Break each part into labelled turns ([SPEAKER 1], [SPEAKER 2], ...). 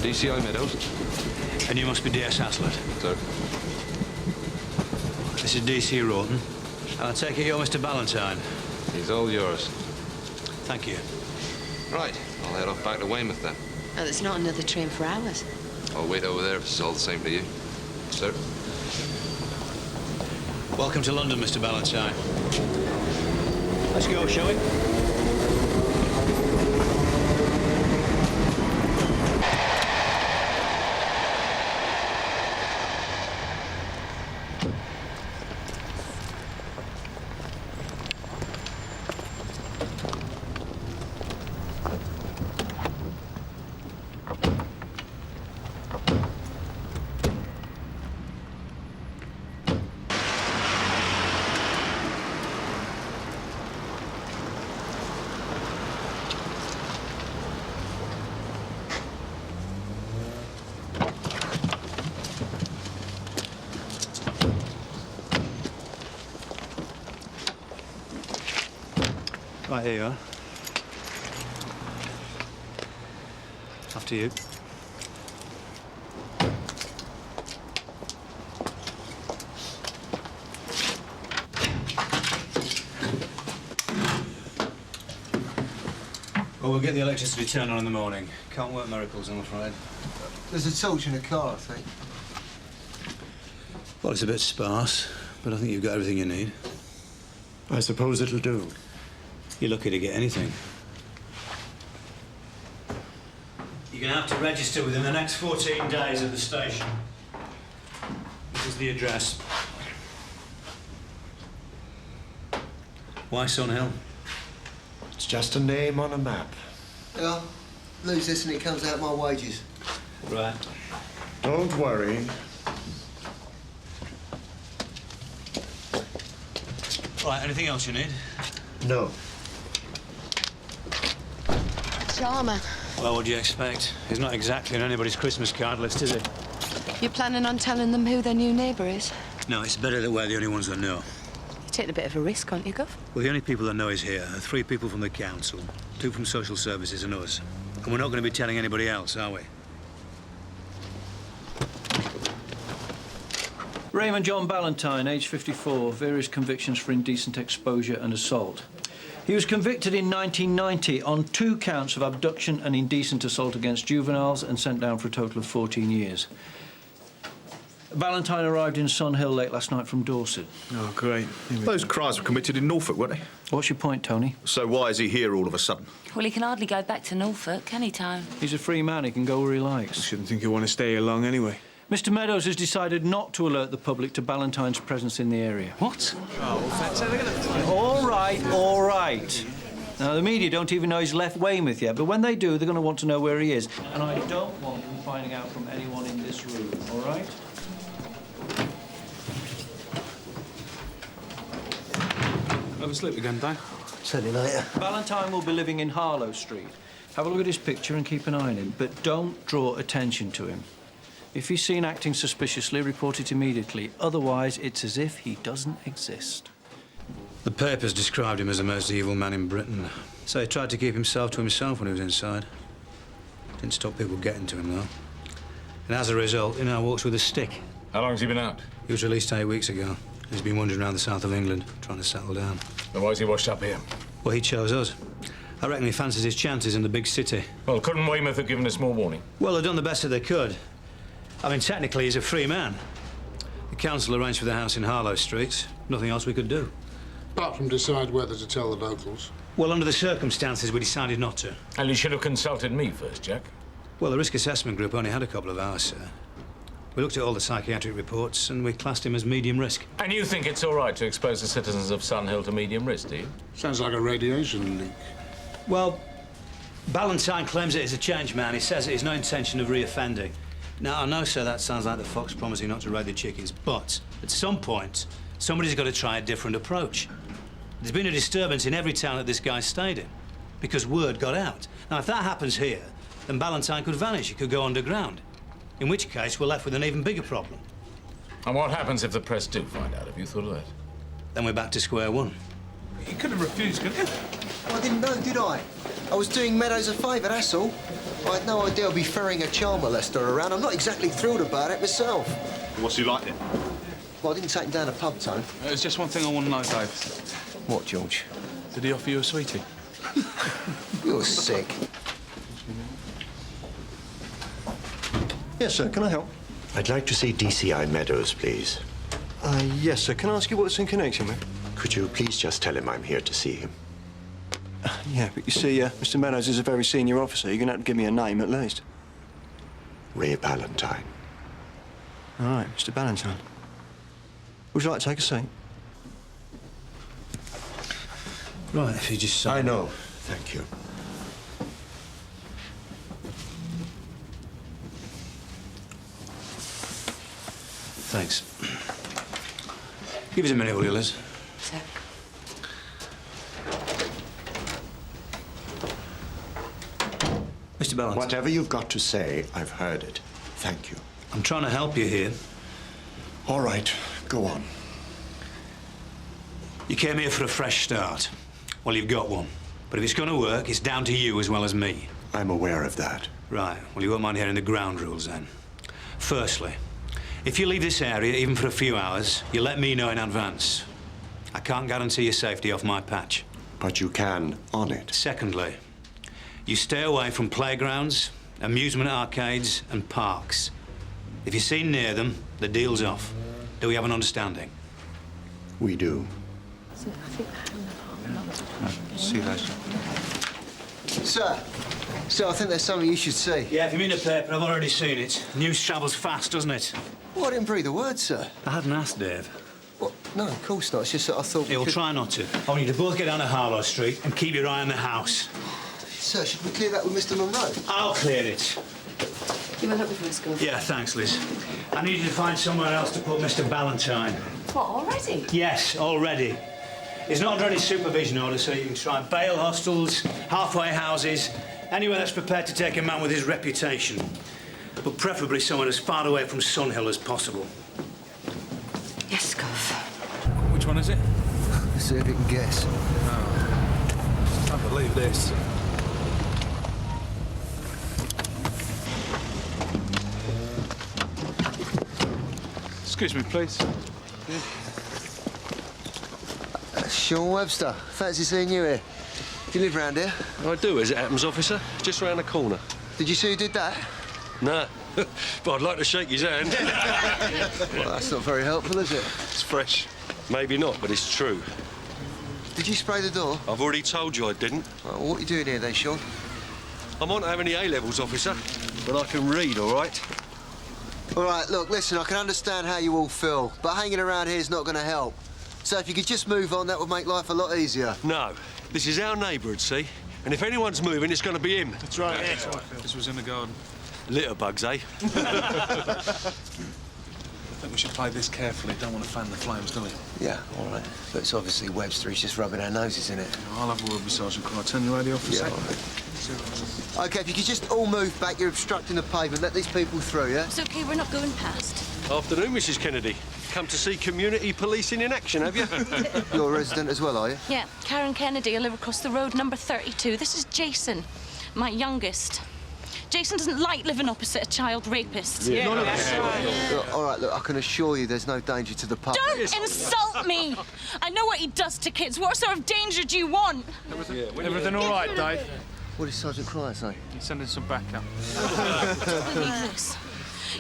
[SPEAKER 1] DCI Meadows.
[SPEAKER 2] And you must be DS Haslett.
[SPEAKER 1] Sir.
[SPEAKER 2] This is DC Rawton. I'll take it you're Mr. Ballantyne.
[SPEAKER 1] He's all yours.
[SPEAKER 2] Thank you.
[SPEAKER 1] Right, I'll head off back to Weymouth then.
[SPEAKER 3] Oh, there's not another train for hours.
[SPEAKER 1] I'll wait over there if it's all the same to you. Sir.
[SPEAKER 2] Welcome to London, Mr. Ballantyne. Let's go, shall we? Right, here you are. After you. Well, we'll get the electricity turned on in the morning. Can't work miracles, I'm afraid.
[SPEAKER 4] There's a torch in the car, I think.
[SPEAKER 2] Well, it's a bit sparse, but I think you've got everything you need.
[SPEAKER 5] I suppose it'll do.
[SPEAKER 2] You're lucky to get anything. You're going to have to register within the next 14 days at the station. This is the address. Why Sun Hill?
[SPEAKER 5] It's just a name on a map.
[SPEAKER 4] Yeah, lose this and it comes out my wages.
[SPEAKER 2] Right.
[SPEAKER 5] Don't worry.
[SPEAKER 2] Right, anything else you need?
[SPEAKER 5] No.
[SPEAKER 3] Charmer.
[SPEAKER 2] Well, what do you expect? He's not exactly on anybody's Christmas card list, is he?
[SPEAKER 3] You're planning on telling them who their new neighbour is?
[SPEAKER 2] No, it's better that we're the only ones that know.
[SPEAKER 3] You're taking a bit of a risk, aren't you, Gov?
[SPEAKER 2] Well, the only people that know he's here are 3 people from the council, 2 from social services and us. And we're not going to be telling anybody else, are we?
[SPEAKER 6] Raymond John Ballantyne, age 54, various convictions for indecent exposure and assault. He was convicted in 1990 on 2 counts of abduction and indecent assault against juveniles and sent down for a total of 14 years. Ballantyne arrived in Sun Hill late last night from Dorset.
[SPEAKER 7] Oh, great. Those crimes were committed in Norfolk, weren't they?
[SPEAKER 6] What's your point, Tony?
[SPEAKER 7] So why is he here all of a sudden?
[SPEAKER 8] Well, he can hardly go back to Norfolk, can he, Tone?
[SPEAKER 6] He's a free man. He can go where he likes.
[SPEAKER 9] I shouldn't think he'll want to stay here long anyway.
[SPEAKER 6] Mr. Meadows has decided not to alert the public to Ballantyne's presence in the area.
[SPEAKER 2] What?
[SPEAKER 6] Oh, all right, all right. Now, the media don't even know he's left Weymouth yet, but when they do, they're going to want to know where he is. And I don't want them finding out from anyone in this room, all right?
[SPEAKER 9] Have a sleep again, Dave?
[SPEAKER 4] Tell you later.
[SPEAKER 6] Ballantyne will be living in Harlow Street. Have a look at his picture and keep an eye on him, but don't draw attention to him. If he's seen acting suspiciously, report it immediately. Otherwise, it's as if he doesn't exist.
[SPEAKER 2] The papers described him as the most evil man in Britain. So he tried to keep himself to himself when he was inside. Didn't stop people getting to him, though. And as a result, he now walks with a stick.
[SPEAKER 10] How long has he been out?
[SPEAKER 2] He was released 8 weeks ago. He's been wandering around the south of England, trying to settle down.
[SPEAKER 10] Then why is he washed up here?
[SPEAKER 2] Well, he chose us. I reckon he fancies his chances in the big city.
[SPEAKER 10] Well, couldn't Weymouth have given us more warning?
[SPEAKER 2] Well, they've done the best that they could. I mean, technically, he's a free man. The council arranged for the house in Harlow Street. Nothing else we could do.
[SPEAKER 11] Apart from decide whether to tell the locals.
[SPEAKER 2] Well, under the circumstances, we decided not to.
[SPEAKER 10] And you should have consulted me first, Jack.
[SPEAKER 2] Well, the risk assessment group only had a couple of hours, sir. We looked at all the psychiatric reports and we classed him as medium risk.
[SPEAKER 10] And you think it's all right to expose the citizens of Sun Hill to medium risk, do you?
[SPEAKER 11] Sounds like a radiation leak.
[SPEAKER 2] Well, Ballantyne claims it is a changed man. He says it is no intention of reoffending. Now, I know, sir, that sounds like the fox promising not to raid the chickens, but at some point, somebody's got to try a different approach. There's been a disturbance in every town that this guy stayed in, because word got out. Now, if that happens here, then Ballantyne could vanish. He could go underground. In which case, we're left with an even bigger problem.
[SPEAKER 10] And what happens if the press do find out? Have you thought of that?
[SPEAKER 2] Then we're back to square one.
[SPEAKER 9] You could have refused, couldn't you?
[SPEAKER 4] I didn't know, did I? I was doing Meadows a favour, that's all. I had no idea I'd be ferrying a child molester around. I'm not exactly thrilled about it myself.
[SPEAKER 7] What's he like then?
[SPEAKER 4] Well, I didn't take him down a pub, Tone.
[SPEAKER 9] There's just one thing I want to know, Dave.
[SPEAKER 4] What, George?
[SPEAKER 9] Did he offer you a sweetie?
[SPEAKER 4] You're sick.
[SPEAKER 5] Yes, sir. Can I help? I'd like to see DCI Meadows, please.
[SPEAKER 12] Yes, sir. Can I ask you what it's in connection with?
[SPEAKER 5] Could you please just tell him I'm here to see him?
[SPEAKER 12] Yeah, but you see, Mr. Meadows is a very senior officer. You're going to have to give me a name at least.
[SPEAKER 5] Ray Ballantyne.
[SPEAKER 12] All right, Mr. Ballantyne. Would you like to take a seat?
[SPEAKER 2] Right, if you just sign.
[SPEAKER 5] I know. Thank you.
[SPEAKER 2] Thanks. Give us a minute, will you, Liz?
[SPEAKER 3] Sir.
[SPEAKER 2] Mr. Ballantyne.
[SPEAKER 5] Whatever you've got to say, I've heard it. Thank you.
[SPEAKER 2] I'm trying to help you here.
[SPEAKER 5] All right, go on.
[SPEAKER 2] You came here for a fresh start. Well, you've got one. But if it's going to work, it's down to you as well as me.
[SPEAKER 5] I'm aware of that.
[SPEAKER 2] Right. Well, you won't mind hearing the ground rules, then. Firstly, if you leave this area, even for a few hours, you let me know in advance. I can't guarantee your safety off my patch.
[SPEAKER 5] But you can on it.
[SPEAKER 2] Secondly, you stay away from playgrounds, amusement arcades, and parks. If you're seen near them, the deal's off. Do we have an understanding?
[SPEAKER 5] We do.
[SPEAKER 9] See you later.
[SPEAKER 4] Sir, I think there's something you should see.
[SPEAKER 2] Yeah, if you mean the paper, I've already seen it. News travels fast, doesn't it?
[SPEAKER 4] Well, I didn't breathe a word, sir.
[SPEAKER 2] I hadn't asked, Dave.
[SPEAKER 4] What? No, of course not. It's just that I thought...
[SPEAKER 2] You'll try not to. I want you to both get down to Harlow Street and keep your eye on the house.
[SPEAKER 4] Sir, should we clear that with Mr. Monroe?
[SPEAKER 2] I'll clear it.
[SPEAKER 3] You will help me first, go.
[SPEAKER 2] Yeah, thanks, Liz. I need you to find somewhere else to put Mr. Ballantyne.
[SPEAKER 3] What, already?
[SPEAKER 2] Yes, already. He's not under any supervision order, so you can try bail hostels, halfway houses, anywhere that's prepared to take a man with his reputation. But preferably somewhere as far away from Sunhill as possible.
[SPEAKER 3] Yes, Gov.
[SPEAKER 9] Which one is it?
[SPEAKER 4] Let's see if you can guess.
[SPEAKER 9] Oh. Can't believe this. Excuse me, please.
[SPEAKER 4] Shaun Webster. Fancy seeing you here. Do you live round here?
[SPEAKER 13] I do, as it happens, officer. Just round the corner.
[SPEAKER 4] Did you see who did that?
[SPEAKER 13] No, but I'd like to shake his hand.
[SPEAKER 4] Well, that's not very helpful, is it?
[SPEAKER 13] It's fresh. Maybe not, but it's true.
[SPEAKER 4] Did you spray the door?
[SPEAKER 13] I've already told you I didn't.
[SPEAKER 4] Well, what are you doing here then, Shaun?
[SPEAKER 13] I'm on to have any A-levels, officer, but I can read, all right?
[SPEAKER 4] All right, look, listen, I can understand how you all feel, but hanging around here is not going to help. So if you could just move on, that would make life a lot easier.
[SPEAKER 13] No, this is our neighbourhood, see? And if anyone's moving, it's going to be him.
[SPEAKER 9] That's right. Yeah. This was in the garden.
[SPEAKER 13] Litter bugs, eh?
[SPEAKER 9] I think we should play this carefully. Don't want to fan the flames, do we?
[SPEAKER 4] Yeah, all right. But it's obviously Webster. He's just rubbing our noses in it.
[SPEAKER 9] I'll have a word with Sergeant Carr. Turn the radio off for a second.
[SPEAKER 4] Right. OK, if you could just all move back. You're obstructing the pavement. Let these people through, yeah?
[SPEAKER 8] It's OK, we're not going past.
[SPEAKER 13] Afternoon, Mrs. Kennedy. Come to see community policing in action, have you?
[SPEAKER 4] You're a resident as well, are you?
[SPEAKER 8] Yeah, Karen Kennedy. I live across the road, number 32. This is Jason, my youngest. Jason doesn't like living opposite a child rapist.
[SPEAKER 4] Yeah. None of us. Look, all right, look, I can assure you there's no danger to the public.
[SPEAKER 8] Don't insult me! I know what he does to kids. What sort of danger do you want?
[SPEAKER 9] Everything all right, Dave?
[SPEAKER 4] What did Sergeant Cryer say?
[SPEAKER 9] He's sending some backup.
[SPEAKER 8] Believe this.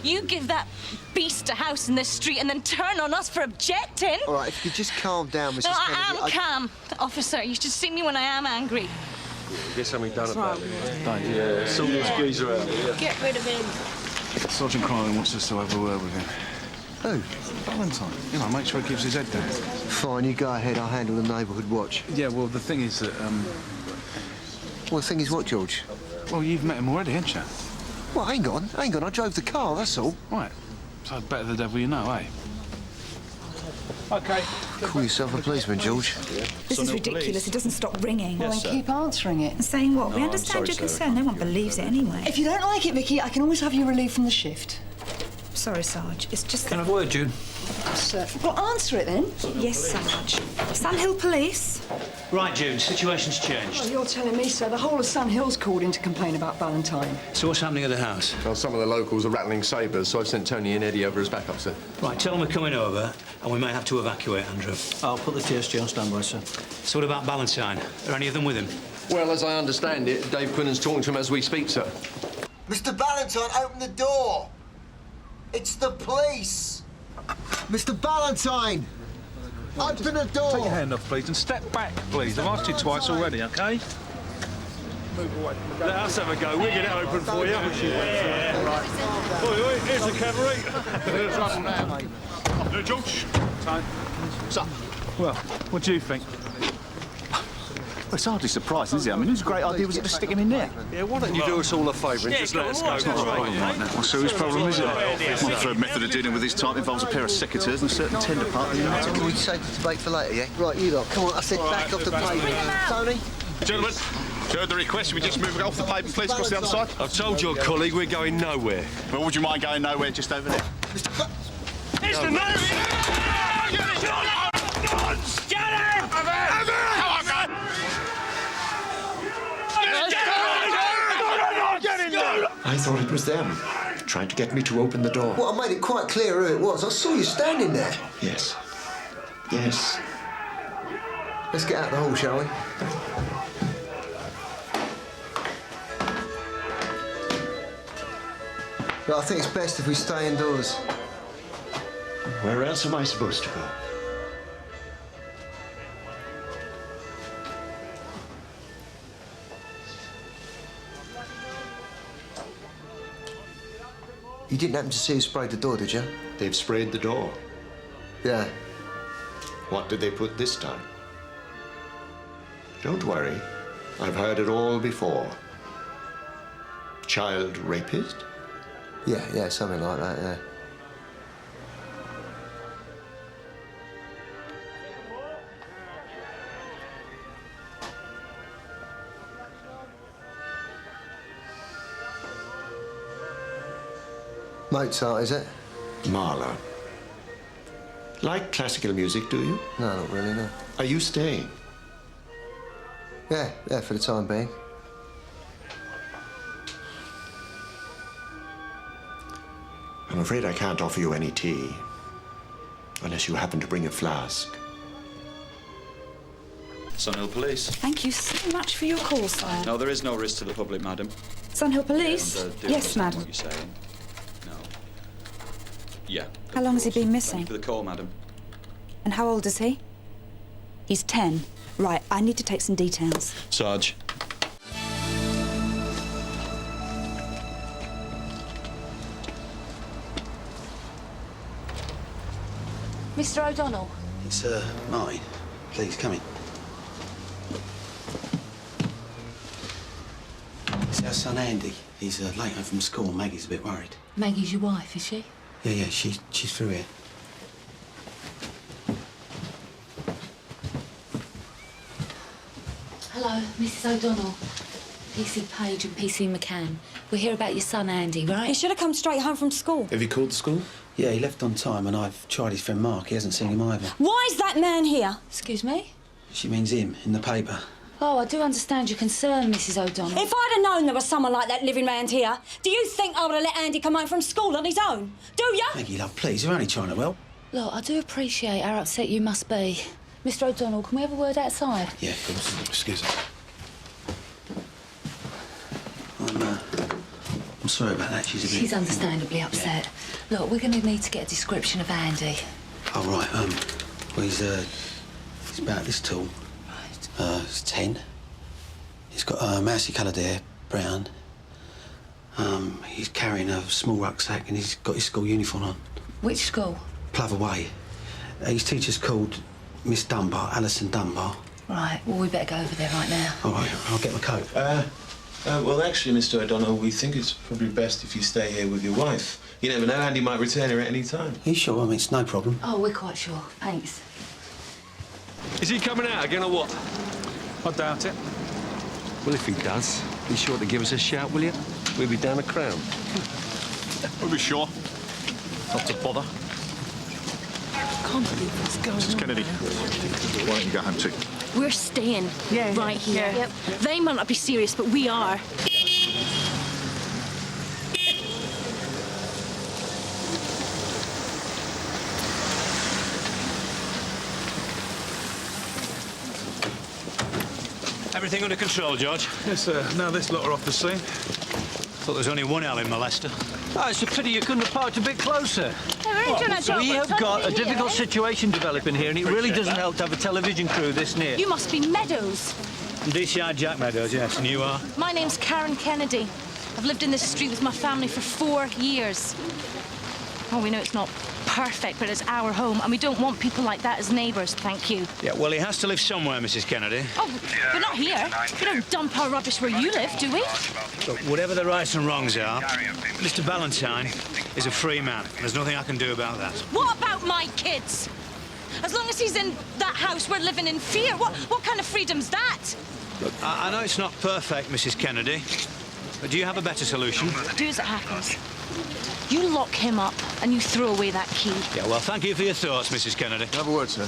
[SPEAKER 8] You give that beast a house in this street and then turn on us for objecting?
[SPEAKER 4] All right, if you could just calm down, Mrs.
[SPEAKER 8] No,
[SPEAKER 4] Kennedy.
[SPEAKER 8] I am calm, officer. You should see me when I am angry.
[SPEAKER 13] Get something done about it. Yeah, sort this geezer out.
[SPEAKER 8] Get rid of him.
[SPEAKER 9] Sergeant Crowley wants us to have a word with him.
[SPEAKER 4] Who?
[SPEAKER 9] Valentine. You know, make sure he keeps his head down.
[SPEAKER 4] Fine, you go ahead. I'll handle the neighbourhood watch.
[SPEAKER 9] Yeah, well, the thing is that,
[SPEAKER 4] Well, the thing is what, George?
[SPEAKER 9] Well, you've met him already, haven't you?
[SPEAKER 4] Well, hang on. I drove the car, that's all.
[SPEAKER 9] Right. So better the devil you know, eh? OK.
[SPEAKER 4] Call yourself a policeman, George.
[SPEAKER 14] This is ridiculous. It doesn't stop ringing.
[SPEAKER 3] Well, then keep answering it.
[SPEAKER 14] And saying what? We understand your concern. No one believes it anyway.
[SPEAKER 15] If you don't like it, Vicky, I can always have you relieved from the shift.
[SPEAKER 14] Sorry, Sarge. It's just
[SPEAKER 6] Can I
[SPEAKER 14] that...
[SPEAKER 6] have a word, Jude?
[SPEAKER 3] Well, answer it then.
[SPEAKER 14] Yes, Sarge. Sandhill Police.
[SPEAKER 2] Right, June, situation's changed.
[SPEAKER 3] Well, you're telling me, sir, the whole of Sandhill's called in to complain about Valentine.
[SPEAKER 2] So what's happening at the house?
[SPEAKER 13] Well, some of the locals are rattling sabres, so I've sent Tony and Eddie over as backup, sir.
[SPEAKER 2] Right, tell them we're coming over, and we may have to evacuate, Andrew.
[SPEAKER 6] I'll put the TSG on standby, sir.
[SPEAKER 2] So what about Valentine? Are any of them with him?
[SPEAKER 13] Well, as I understand it, Dave Quinnan's talking to him as we speak, sir.
[SPEAKER 4] Mr. Valentine, open the door! It's the police! Mr. Valentine! Open the door!
[SPEAKER 9] Take your hand off, please, and step back, please. I've asked you twice already, OK? Move away. Let us have a go. We'll get it open for you. Yeah. Oi, here's the cavalry. There's trouble now. No, George. Time.
[SPEAKER 7] So,
[SPEAKER 9] Well, what do you think?
[SPEAKER 7] well, it's hardly surprising, is it? I mean, whose great idea was it to stick him in there?
[SPEAKER 13] Yeah, why don't you do us all a favour and just let us go?
[SPEAKER 7] Well, so whose problem is it? My preferred method of dealing with this type involves a pair of secateurs and a certain tender part of the United
[SPEAKER 4] Can we save the debate for later, yeah? Right, you lot, come on, I said back off the pavement. Tony?
[SPEAKER 7] Gentlemen, heard the request. We just move off the pavement, please, across the other side.
[SPEAKER 13] I've told your colleague we're going nowhere.
[SPEAKER 7] Well, would you mind going nowhere just over there?
[SPEAKER 9] Mr.
[SPEAKER 5] I thought it was them, trying to get me to open the door.
[SPEAKER 4] Well, I made it quite clear who it was. I saw you standing there.
[SPEAKER 5] Yes. Yes.
[SPEAKER 4] Let's get out the hall, shall we? But I think it's best if we stay indoors.
[SPEAKER 5] Where else am I supposed to go?
[SPEAKER 4] You didn't happen to see who sprayed the door, did you?
[SPEAKER 5] They've sprayed the door.
[SPEAKER 4] Yeah.
[SPEAKER 5] What did they put this time? Don't worry. I've heard it all before. Child rapist?
[SPEAKER 4] Yeah, something like that, yeah. Mozart, is it?
[SPEAKER 5] Mahler. Like classical music, do you?
[SPEAKER 4] No, not really, no.
[SPEAKER 5] Are you staying?
[SPEAKER 4] Yeah, for the time being.
[SPEAKER 5] I'm afraid I can't offer you any tea. Unless you happen to bring a flask.
[SPEAKER 15] Sunhill Police.
[SPEAKER 14] Thank you so much for your call, sir.
[SPEAKER 15] No, there is no risk to the public, madam.
[SPEAKER 14] Sunhill Police?
[SPEAKER 15] Do
[SPEAKER 14] Yes,
[SPEAKER 15] understand
[SPEAKER 14] madam.
[SPEAKER 15] What you're saying. No. Yeah.
[SPEAKER 14] How long has he been missing?
[SPEAKER 15] Thank you for the call, madam.
[SPEAKER 14] And how old is he? He's 10. Right, I need to take some details.
[SPEAKER 15] Sarge.
[SPEAKER 8] Mr. O'Donnell.
[SPEAKER 16] It's, mine. Please, come in. It's our son, Andy. He's late home from school. Maggie's a bit worried.
[SPEAKER 3] Maggie's your wife, is she?
[SPEAKER 16] Yeah, she's through here.
[SPEAKER 17] Hello, Mrs. O'Donnell. PC Page and PC McCann. We're here about your son, Andy, right?
[SPEAKER 14] He should have come straight home from school.
[SPEAKER 16] Have you called the school? Yeah, he left on time, and I've tried his friend Mark. He hasn't seen him either.
[SPEAKER 14] Why is that man here?
[SPEAKER 17] Excuse me?
[SPEAKER 16] She means him, in the paper.
[SPEAKER 17] Oh, I do understand your concern, Mrs. O'Donnell.
[SPEAKER 14] If I'd have known there was someone like that living round here, do you think I would have let Andy come home from school on his own? Do you?
[SPEAKER 16] Maggie, love, please, you're only trying to help.
[SPEAKER 17] Look, I do appreciate how upset you must be. Mr. O'Donnell, can we have a word outside?
[SPEAKER 16] Yeah, of course. Excuse me. I'm sorry about that.
[SPEAKER 17] She's understandably upset. Yeah. Look, we're going to need to get a description of Andy.
[SPEAKER 16] Oh, right. Well, he's about this tall. Right. He's 10. He's got mousy-coloured hair, brown. He's carrying a small rucksack and he's got his school uniform on.
[SPEAKER 17] Which school?
[SPEAKER 16] Plover Way. His teacher's called Miss Dunbar, Ellison Dunbar.
[SPEAKER 17] Right. Well, we better go over there right now.
[SPEAKER 16] All right. I'll get my coat.
[SPEAKER 18] Well, actually, Mr. O'Donnell, we think it's probably best if you stay here with your wife. You never know, Andy might return here at any time.
[SPEAKER 16] Are you sure? I mean, it's no problem.
[SPEAKER 17] Oh, we're quite sure. Thanks.
[SPEAKER 13] Is he coming out again or what?
[SPEAKER 9] I doubt it.
[SPEAKER 13] Well, if he does, be sure to give us a shout, will you? We'll be down a crown.
[SPEAKER 7] We'll be sure.
[SPEAKER 9] Not to bother.
[SPEAKER 8] I can't believe what's going
[SPEAKER 7] Mrs.
[SPEAKER 8] on.
[SPEAKER 7] Kennedy, why don't you go home too?
[SPEAKER 8] We're staying right here.
[SPEAKER 14] Yep.
[SPEAKER 8] They might not be serious, but we are.
[SPEAKER 2] Everything under control, George?
[SPEAKER 9] Yes, sir. Now this lot are off the scene.
[SPEAKER 2] Thought there was only one L in Molester.
[SPEAKER 6] Oh, it's a pity you couldn't have parked a bit closer. We have
[SPEAKER 8] Well,
[SPEAKER 6] got a difficult situation developing here, and it really doesn't help to have a television crew this near.
[SPEAKER 8] You must be Meadows.
[SPEAKER 2] I'm DCI Jack Meadows, yes, and you are?
[SPEAKER 8] My name's Karen Kennedy. I've lived in this street with my family for 4 years. Oh, we know it's not perfect, but it's our home, and we don't want people like that as neighbours, thank you.
[SPEAKER 2] Yeah, well, he has to live somewhere, Mrs. Kennedy.
[SPEAKER 8] Oh, but not here. We don't dump our rubbish where you live, do we?
[SPEAKER 2] Look, whatever the rights and wrongs are, Mr. Ballantyne is a free man. There's nothing I can do about that.
[SPEAKER 8] What about my kids? As long as he's in that house, we're living in fear. What kind of freedom's that?
[SPEAKER 2] Look, I know it's not perfect, Mrs. Kennedy, but do you have a better solution?
[SPEAKER 8] Do as it happens. You lock him up and you throw away that key.
[SPEAKER 2] Yeah, well, thank you for your thoughts, Mrs. Kennedy.
[SPEAKER 7] Have a word, sir.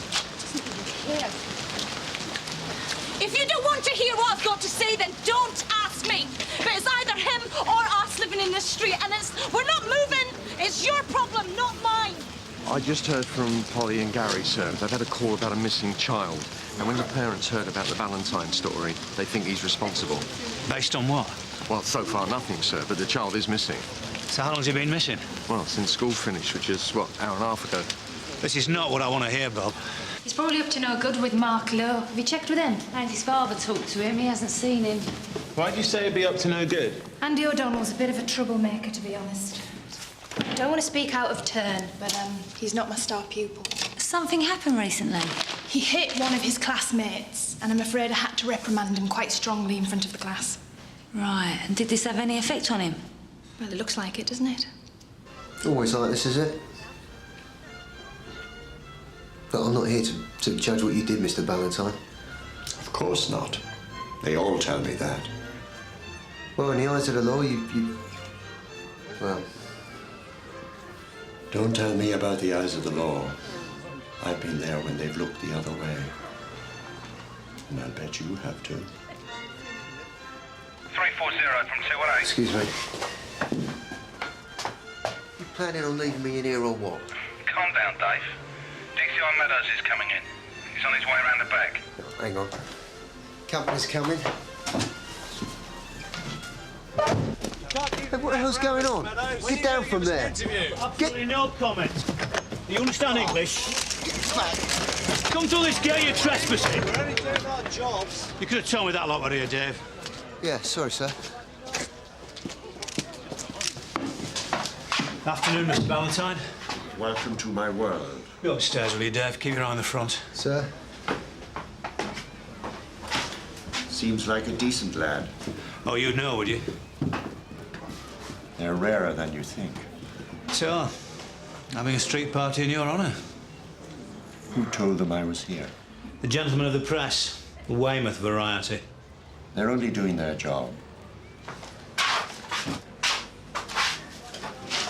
[SPEAKER 8] If you don't want to hear what I've got to say, then don't ask me. But it's either him or us living in this street, and we're not moving. It's your problem, not mine.
[SPEAKER 5] I just heard from Polly and Gary, sir. They've had a call about a missing child. And when the parents heard about the Ballantyne story, they think he's responsible.
[SPEAKER 2] Based on what?
[SPEAKER 5] Well, so far nothing, sir, but the child is missing.
[SPEAKER 2] So how long's he been missing?
[SPEAKER 5] Well, since school finished, which is, what, hour and a half ago.
[SPEAKER 2] This is not what I want to hear, Bob.
[SPEAKER 17] He's probably up to no good with Mark Lowe. Have you checked with him? Andy's father talked to him. He hasn't seen him.
[SPEAKER 18] Why'd you say he'd be up to no good?
[SPEAKER 19] Andy O'Donnell's a bit of a troublemaker, to be honest. I don't want to speak out of turn, but he's not my star pupil.
[SPEAKER 17] Something happened recently.
[SPEAKER 19] He hit one of his classmates, and I'm afraid I had to reprimand him quite strongly in front of the class.
[SPEAKER 17] Right, and did this have any effect on him?
[SPEAKER 19] Well, it looks like it, doesn't it?
[SPEAKER 4] Always like this, is it? But I'm not here to judge what you did, Mr. Ballantyne.
[SPEAKER 5] Of course not. They all tell me that.
[SPEAKER 4] Well, in the eyes of the law, you... Well...
[SPEAKER 5] Don't tell me about the eyes of the law. I've been there when they've looked the other way. And I'll bet you have too.
[SPEAKER 20] 340 from 218.
[SPEAKER 4] Excuse me. You planning on leaving me in here or what?
[SPEAKER 20] Calm down, Dave. DCI Meadows is coming in. He's on his way around the back.
[SPEAKER 4] Hang on. Company's coming. Hey, what the hell's going on? Get down from there.
[SPEAKER 2] Absolutely no comment. Do you understand English? Come through this gate, you're trespassing.
[SPEAKER 4] We're only doing our jobs.
[SPEAKER 2] You could have told me that lot were here, Dave.
[SPEAKER 4] Yeah, sorry, sir.
[SPEAKER 2] Afternoon, Mr. Ballantyne.
[SPEAKER 5] Welcome to my world.
[SPEAKER 2] Go upstairs, will you, Dave? Keep your eye on the front.
[SPEAKER 4] Sir?
[SPEAKER 5] Seems like a decent lad.
[SPEAKER 2] Oh, you'd know, would you?
[SPEAKER 5] They're rarer than you think.
[SPEAKER 2] So, having a street party in your honour?
[SPEAKER 5] Who told them I was here?
[SPEAKER 2] The gentlemen of the press. The Weymouth variety.
[SPEAKER 5] They're only doing their job.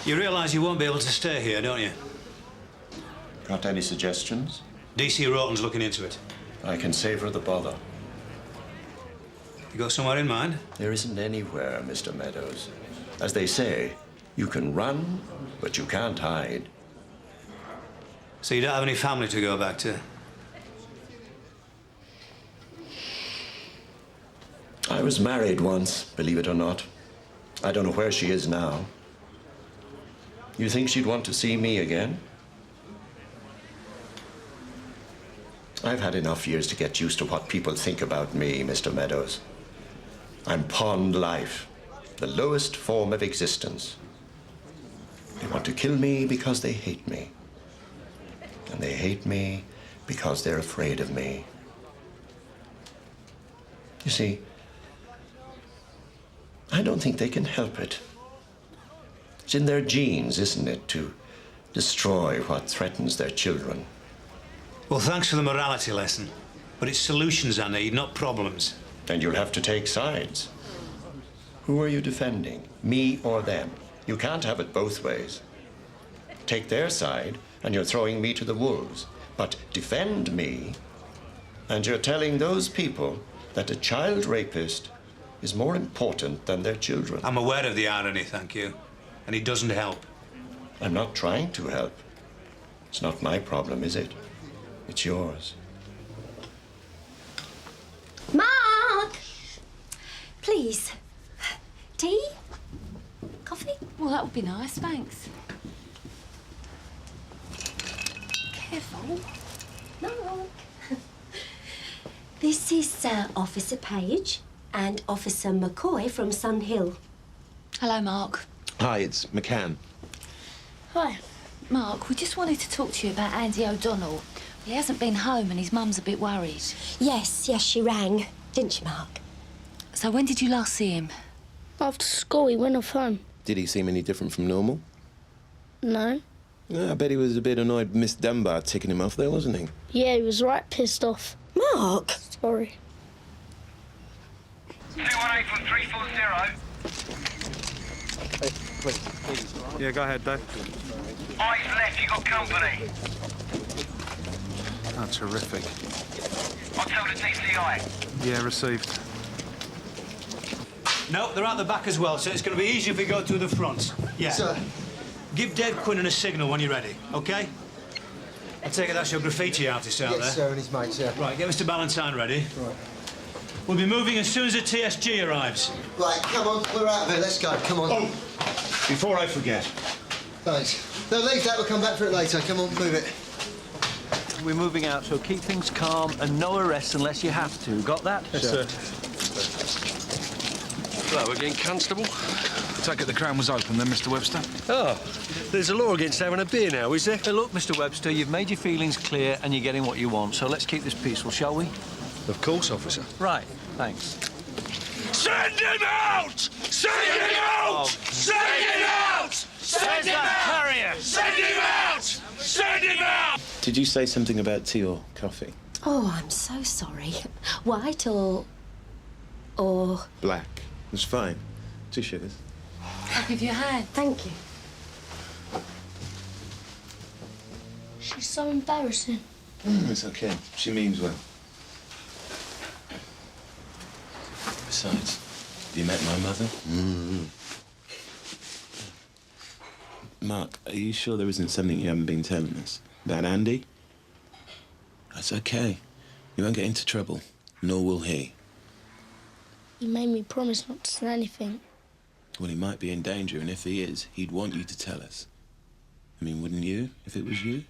[SPEAKER 2] You realise you won't be able to stay here, don't you?
[SPEAKER 5] Got any suggestions?
[SPEAKER 2] DC Rawton's looking into it.
[SPEAKER 5] I can save her the bother.
[SPEAKER 2] You got somewhere in mind?
[SPEAKER 5] There isn't anywhere, Mr. Meadows. As they say, you can run, but you can't hide.
[SPEAKER 2] So you don't have any family to go back to?
[SPEAKER 5] I was married once, believe it or not. I don't know where she is now. You think she'd want to see me again? I've had enough years to get used to what people think about me, Mr. Meadows. I'm pond life, the lowest form of existence. They want to kill me because they hate me. And they hate me because they're afraid of me. You see, I don't think they can help it. It's in their genes, isn't it, to destroy what threatens their children.
[SPEAKER 2] Well, thanks for the morality lesson. But it's solutions I need, not problems.
[SPEAKER 5] And you'll have to take sides. Who are you defending, me or them? You can't have it both ways. take their side, and you're throwing me to the wolves. But defend me, and you're telling those people that a child rapist is more important than their children.
[SPEAKER 2] I'm aware of the irony, thank you. And it doesn't help.
[SPEAKER 5] I'm not trying to help. It's not my problem, is it? It's yours.
[SPEAKER 14] Mark! Please. Tea? Coffee?
[SPEAKER 17] Well, that would be nice, thanks.
[SPEAKER 14] Careful. No. This is Officer Page and Officer McCoy from Sun Hill.
[SPEAKER 17] Hello, Mark.
[SPEAKER 18] Hi, it's McCann.
[SPEAKER 17] Hi. Mark, we just wanted to talk to you about Andy O'Donnell. He hasn't been home and his mum's a bit worried.
[SPEAKER 14] Yes, she rang. Didn't she, Mark?
[SPEAKER 17] So when did you last see him?
[SPEAKER 21] After school, he went off home.
[SPEAKER 18] Did he seem any different from normal?
[SPEAKER 21] No.
[SPEAKER 18] I bet he was a bit annoyed with Miss Dunbar ticking him off there, wasn't he?
[SPEAKER 21] Yeah, he was right pissed off.
[SPEAKER 14] Mark!
[SPEAKER 21] Sorry.
[SPEAKER 20] 218 from 340.
[SPEAKER 9] Please. Yeah, go ahead, Dave.
[SPEAKER 20] Eyes left, you got company.
[SPEAKER 9] Oh, terrific.
[SPEAKER 20] I'll tell the DCI.
[SPEAKER 9] Yeah, received.
[SPEAKER 2] No, they're out the back as well, so it's going to be easier if we go through the front. Yeah.
[SPEAKER 4] Sir.
[SPEAKER 2] Give Dave Quinnan a signal when you're ready, OK? I take it that's your graffiti artist out there?
[SPEAKER 4] Yes, sir, and his mates, yeah.
[SPEAKER 2] Right, get Mr. Ballantyne ready.
[SPEAKER 4] Right.
[SPEAKER 2] We'll be moving as soon as the TSG arrives.
[SPEAKER 4] Right, come on, we're out of here. Let's go, come on.
[SPEAKER 5] Oh, before I forget.
[SPEAKER 4] Thanks. No, leave that, we'll come back for it later. Come on, move it.
[SPEAKER 6] We're moving out, so keep things calm and no arrests unless you have to. Got that?
[SPEAKER 9] Yes, sir. Hello again, Constable. I take it the Crown was open then, Mr. Webster?
[SPEAKER 13] Oh, there's a law against having a beer now, is there?
[SPEAKER 6] Hey, look, Mr. Webster, you've made your feelings clear and you're getting what you want, so let's keep this peaceful, shall we?
[SPEAKER 9] Of course, officer.
[SPEAKER 6] Right, thanks.
[SPEAKER 9] Send him out! Send him out! Send him out! Send him out! Send him out! Send him out!
[SPEAKER 18] Did you say something about tea or coffee?
[SPEAKER 14] Oh, I'm so sorry. White or...
[SPEAKER 18] Black. It's fine. 2 sugars.
[SPEAKER 17] I'll give you a hand.
[SPEAKER 14] Thank you.
[SPEAKER 21] She's so embarrassing.
[SPEAKER 18] It's okay. She means well. Besides, have you met my mother? Mark, are you sure there isn't something you haven't been telling us? About Andy? That's okay. You won't get into trouble, nor will he.
[SPEAKER 21] He made me promise not to say anything.
[SPEAKER 18] Well, he might be in danger, and if he is, he'd want you to tell us. I mean, wouldn't you, if it was you?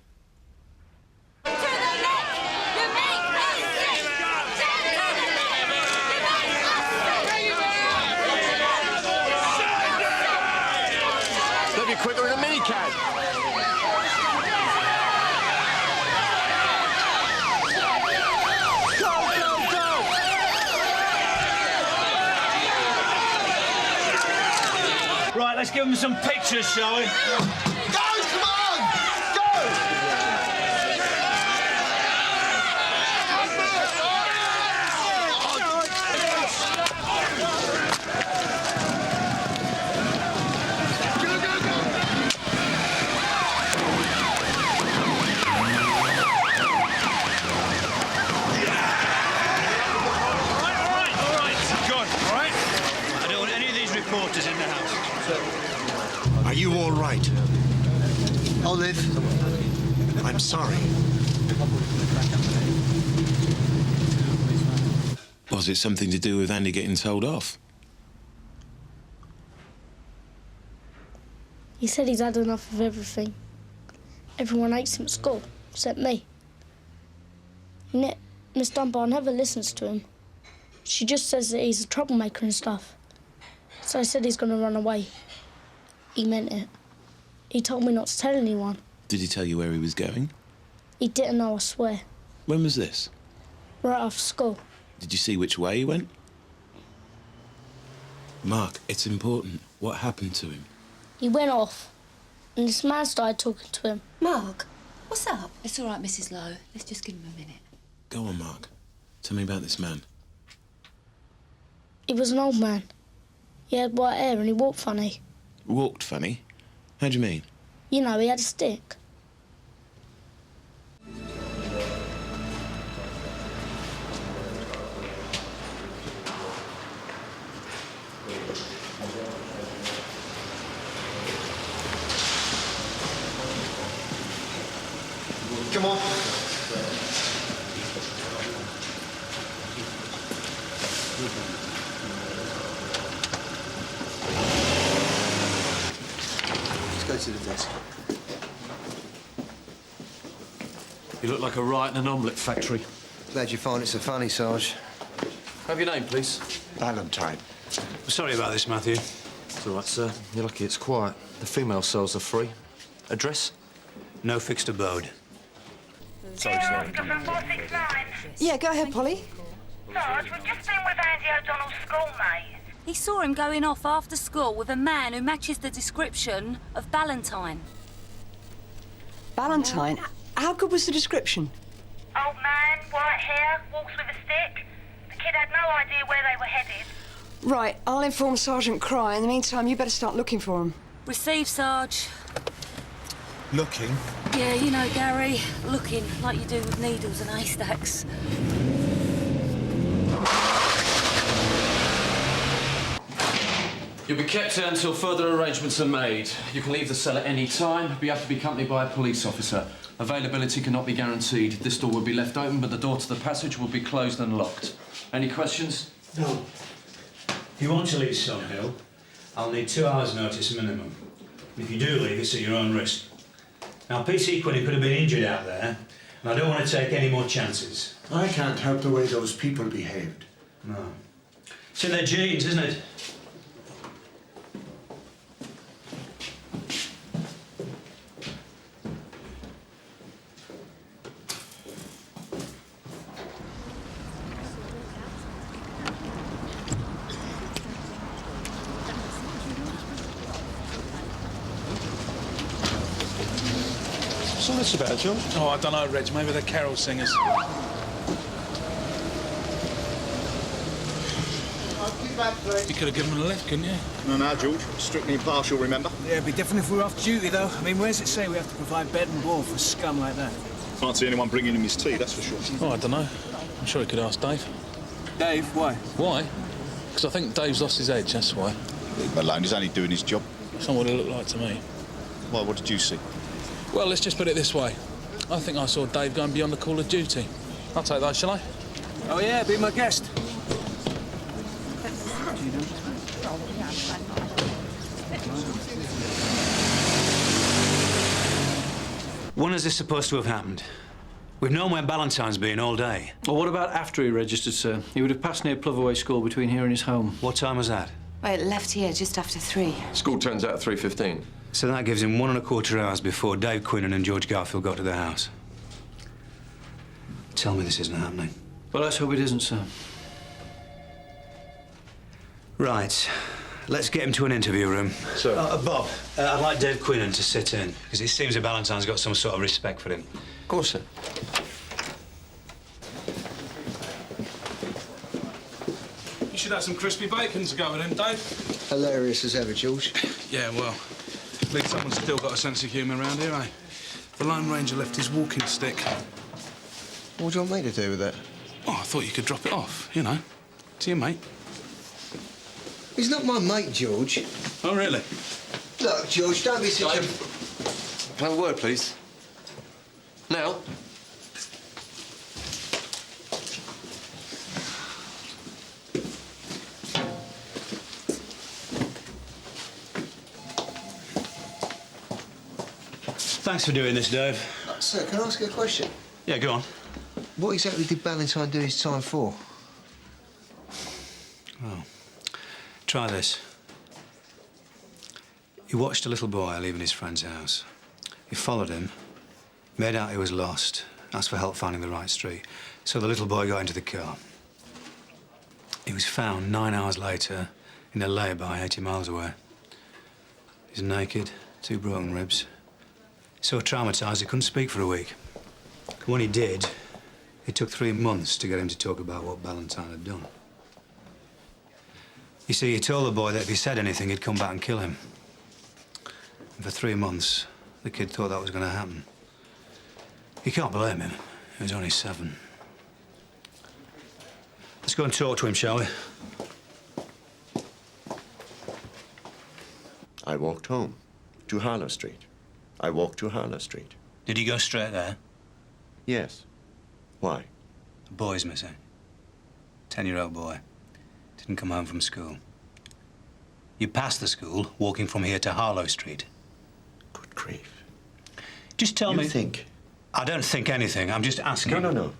[SPEAKER 13] They'll be quicker than a minicab.
[SPEAKER 2] Right, let's give them some pictures, shall we?
[SPEAKER 4] Go, come on! Go!
[SPEAKER 2] In the house.
[SPEAKER 5] Are you all right?
[SPEAKER 4] I'll live.
[SPEAKER 5] I'm sorry.
[SPEAKER 18] Was it something to do with Andy getting told off?
[SPEAKER 21] He said he's had enough of everything. Everyone hates him at school, except me. Miss Dunbar never listens to him. She just says that he's a troublemaker and stuff. So I said he's going to run away. He meant it. He told me not to tell anyone.
[SPEAKER 18] Did he tell you where he was going?
[SPEAKER 21] He didn't know, I swear.
[SPEAKER 18] When was this?
[SPEAKER 21] Right after school.
[SPEAKER 18] Did you see which way he went? Mark, it's important. What happened to him?
[SPEAKER 21] He went off, and this man started talking to him.
[SPEAKER 14] Mark, what's up?
[SPEAKER 17] It's all right, Mrs. Lowe. Let's just give him a minute.
[SPEAKER 18] Go on, Mark. Tell me about this man.
[SPEAKER 21] He was an old man. He had white hair and he walked funny.
[SPEAKER 18] Walked funny? How do you mean?
[SPEAKER 21] You know, he had a stick.
[SPEAKER 4] Come on.
[SPEAKER 16] Let's go to the desk.
[SPEAKER 1] You look like a riot in an omelette factory.
[SPEAKER 4] Glad you find it so funny, Sarge.
[SPEAKER 1] Have your name, please.
[SPEAKER 5] Valentine.
[SPEAKER 2] Sorry about this, Matthew.
[SPEAKER 13] It's all right, sir. You're lucky it's quiet. The female cells are free. Address?
[SPEAKER 2] No fixed abode.
[SPEAKER 13] Sorry, sir.
[SPEAKER 3] Yeah, go ahead, Polly.
[SPEAKER 22] Sarge, we've just been with Andy O'Donnell's schoolmate.
[SPEAKER 17] He saw him going off after school with a man who matches the description of Ballantyne.
[SPEAKER 3] Ballantyne? How good was the description?
[SPEAKER 22] Old man, white hair, walks with a stick. The kid had no idea where they were headed.
[SPEAKER 3] Right, I'll inform Sergeant Cry. In the meantime, you better start looking for him.
[SPEAKER 17] Receive, Sarge.
[SPEAKER 13] Looking?
[SPEAKER 17] Yeah, you know, Gary, looking like you do with needles and haystacks.
[SPEAKER 1] You'll be kept here until further arrangements are made. You can leave the cell at any time, but you have to be accompanied by a police officer. Availability cannot be guaranteed. This door will be left open, but the door to the passage will be closed and locked. Any questions?
[SPEAKER 2] No. If you want to leave Sunhill, I'll need 2 hours' notice minimum. If you do leave, it's at your own risk. Now, PC Quinney could have been injured out there, and I don't want to take any more chances.
[SPEAKER 5] I can't help the way those people behaved.
[SPEAKER 2] No. It's in their genes, isn't it?
[SPEAKER 13] What's all this about, George?
[SPEAKER 9] Oh, I don't know, Reg. Maybe they're carol singers. You could have given them a lift, couldn't you?
[SPEAKER 7] No, George. Strictly impartial, remember?
[SPEAKER 23] Yeah, it'd be different if we were off duty, though. I mean, where's it say we have to provide bed and board for scum like that?
[SPEAKER 7] Can't see anyone bringing him his tea, that's for sure.
[SPEAKER 9] Oh, I don't know. I'm sure he could ask Dave.
[SPEAKER 23] Dave, why?
[SPEAKER 9] Why? Because I think Dave's lost his edge, that's why.
[SPEAKER 7] Leave him alone, he's only doing his job.
[SPEAKER 9] That's not what it looked like to me.
[SPEAKER 7] Why, what did you see?
[SPEAKER 9] Well, let's just put it this way. I think I saw Dave going beyond the call of duty. I'll take that, shall I?
[SPEAKER 23] Oh, yeah, be my guest.
[SPEAKER 2] When is this supposed to have happened? We've known where Ballantyne's been all day.
[SPEAKER 6] Well, what about after he registered, sir? He would have passed near Ploverway School between here and his home.
[SPEAKER 2] What time was that?
[SPEAKER 24] Well, it left here just after 3.
[SPEAKER 13] School turns out at 3:15.
[SPEAKER 2] So that gives him 1¼ hours before Dave Quinnan and George Garfield got to the house. Tell me this isn't happening.
[SPEAKER 6] Well, let's hope it isn't, sir.
[SPEAKER 2] Right. Let's get him to an interview room.
[SPEAKER 13] Sir.
[SPEAKER 2] Bob, I'd like Dave Quinnan to sit in, because it seems that Ballantyne's got some sort of respect for him.
[SPEAKER 13] Of course, sir.
[SPEAKER 9] You should have some crispy bacon to go with him, Dave.
[SPEAKER 4] Hilarious as ever, George.
[SPEAKER 9] Yeah, well, at least someone's still got a sense of humour around here, eh? The Lone Ranger left his walking stick.
[SPEAKER 4] What do you want me to do with that?
[SPEAKER 9] Oh, I thought you could drop it off, you know, to your mate.
[SPEAKER 4] He's not my mate, George.
[SPEAKER 9] Oh, really?
[SPEAKER 4] Look, George, don't be such a...
[SPEAKER 13] Can I have a word, please? Now?
[SPEAKER 2] Thanks for doing this, Dave.
[SPEAKER 4] Sir, can I ask you a question?
[SPEAKER 2] Yeah, go on.
[SPEAKER 4] What exactly did Ballantyne do his time for?
[SPEAKER 2] Oh. Try this. He watched a little boy leaving his friend's house. He followed him, made out he was lost, asked for help finding the right street. So the little boy got into the car. He was found 9 hours later in a lay-by 80 miles away. He's naked, 2 broken ribs. So traumatised he couldn't speak for a week. When he did, it took 3 months to get him to talk about what Ballantyne had done. You see, he told the boy that if he said anything, he'd come back and kill him. And for 3 months, The kid thought that was going to happen. You can't blame him. He was only 7. Let's go and talk to him, shall we?
[SPEAKER 5] I walked home to Harlow Street. I walked to Harlow Street.
[SPEAKER 2] Did you go straight there?
[SPEAKER 5] Yes. Why?
[SPEAKER 2] The boy's missing. 10-year-old boy. Didn't come home from school. You passed the school, walking from here to Harlow Street.
[SPEAKER 5] Good grief.
[SPEAKER 2] Just tell me...
[SPEAKER 5] You think...
[SPEAKER 2] I don't think anything. I'm just asking.
[SPEAKER 5] No.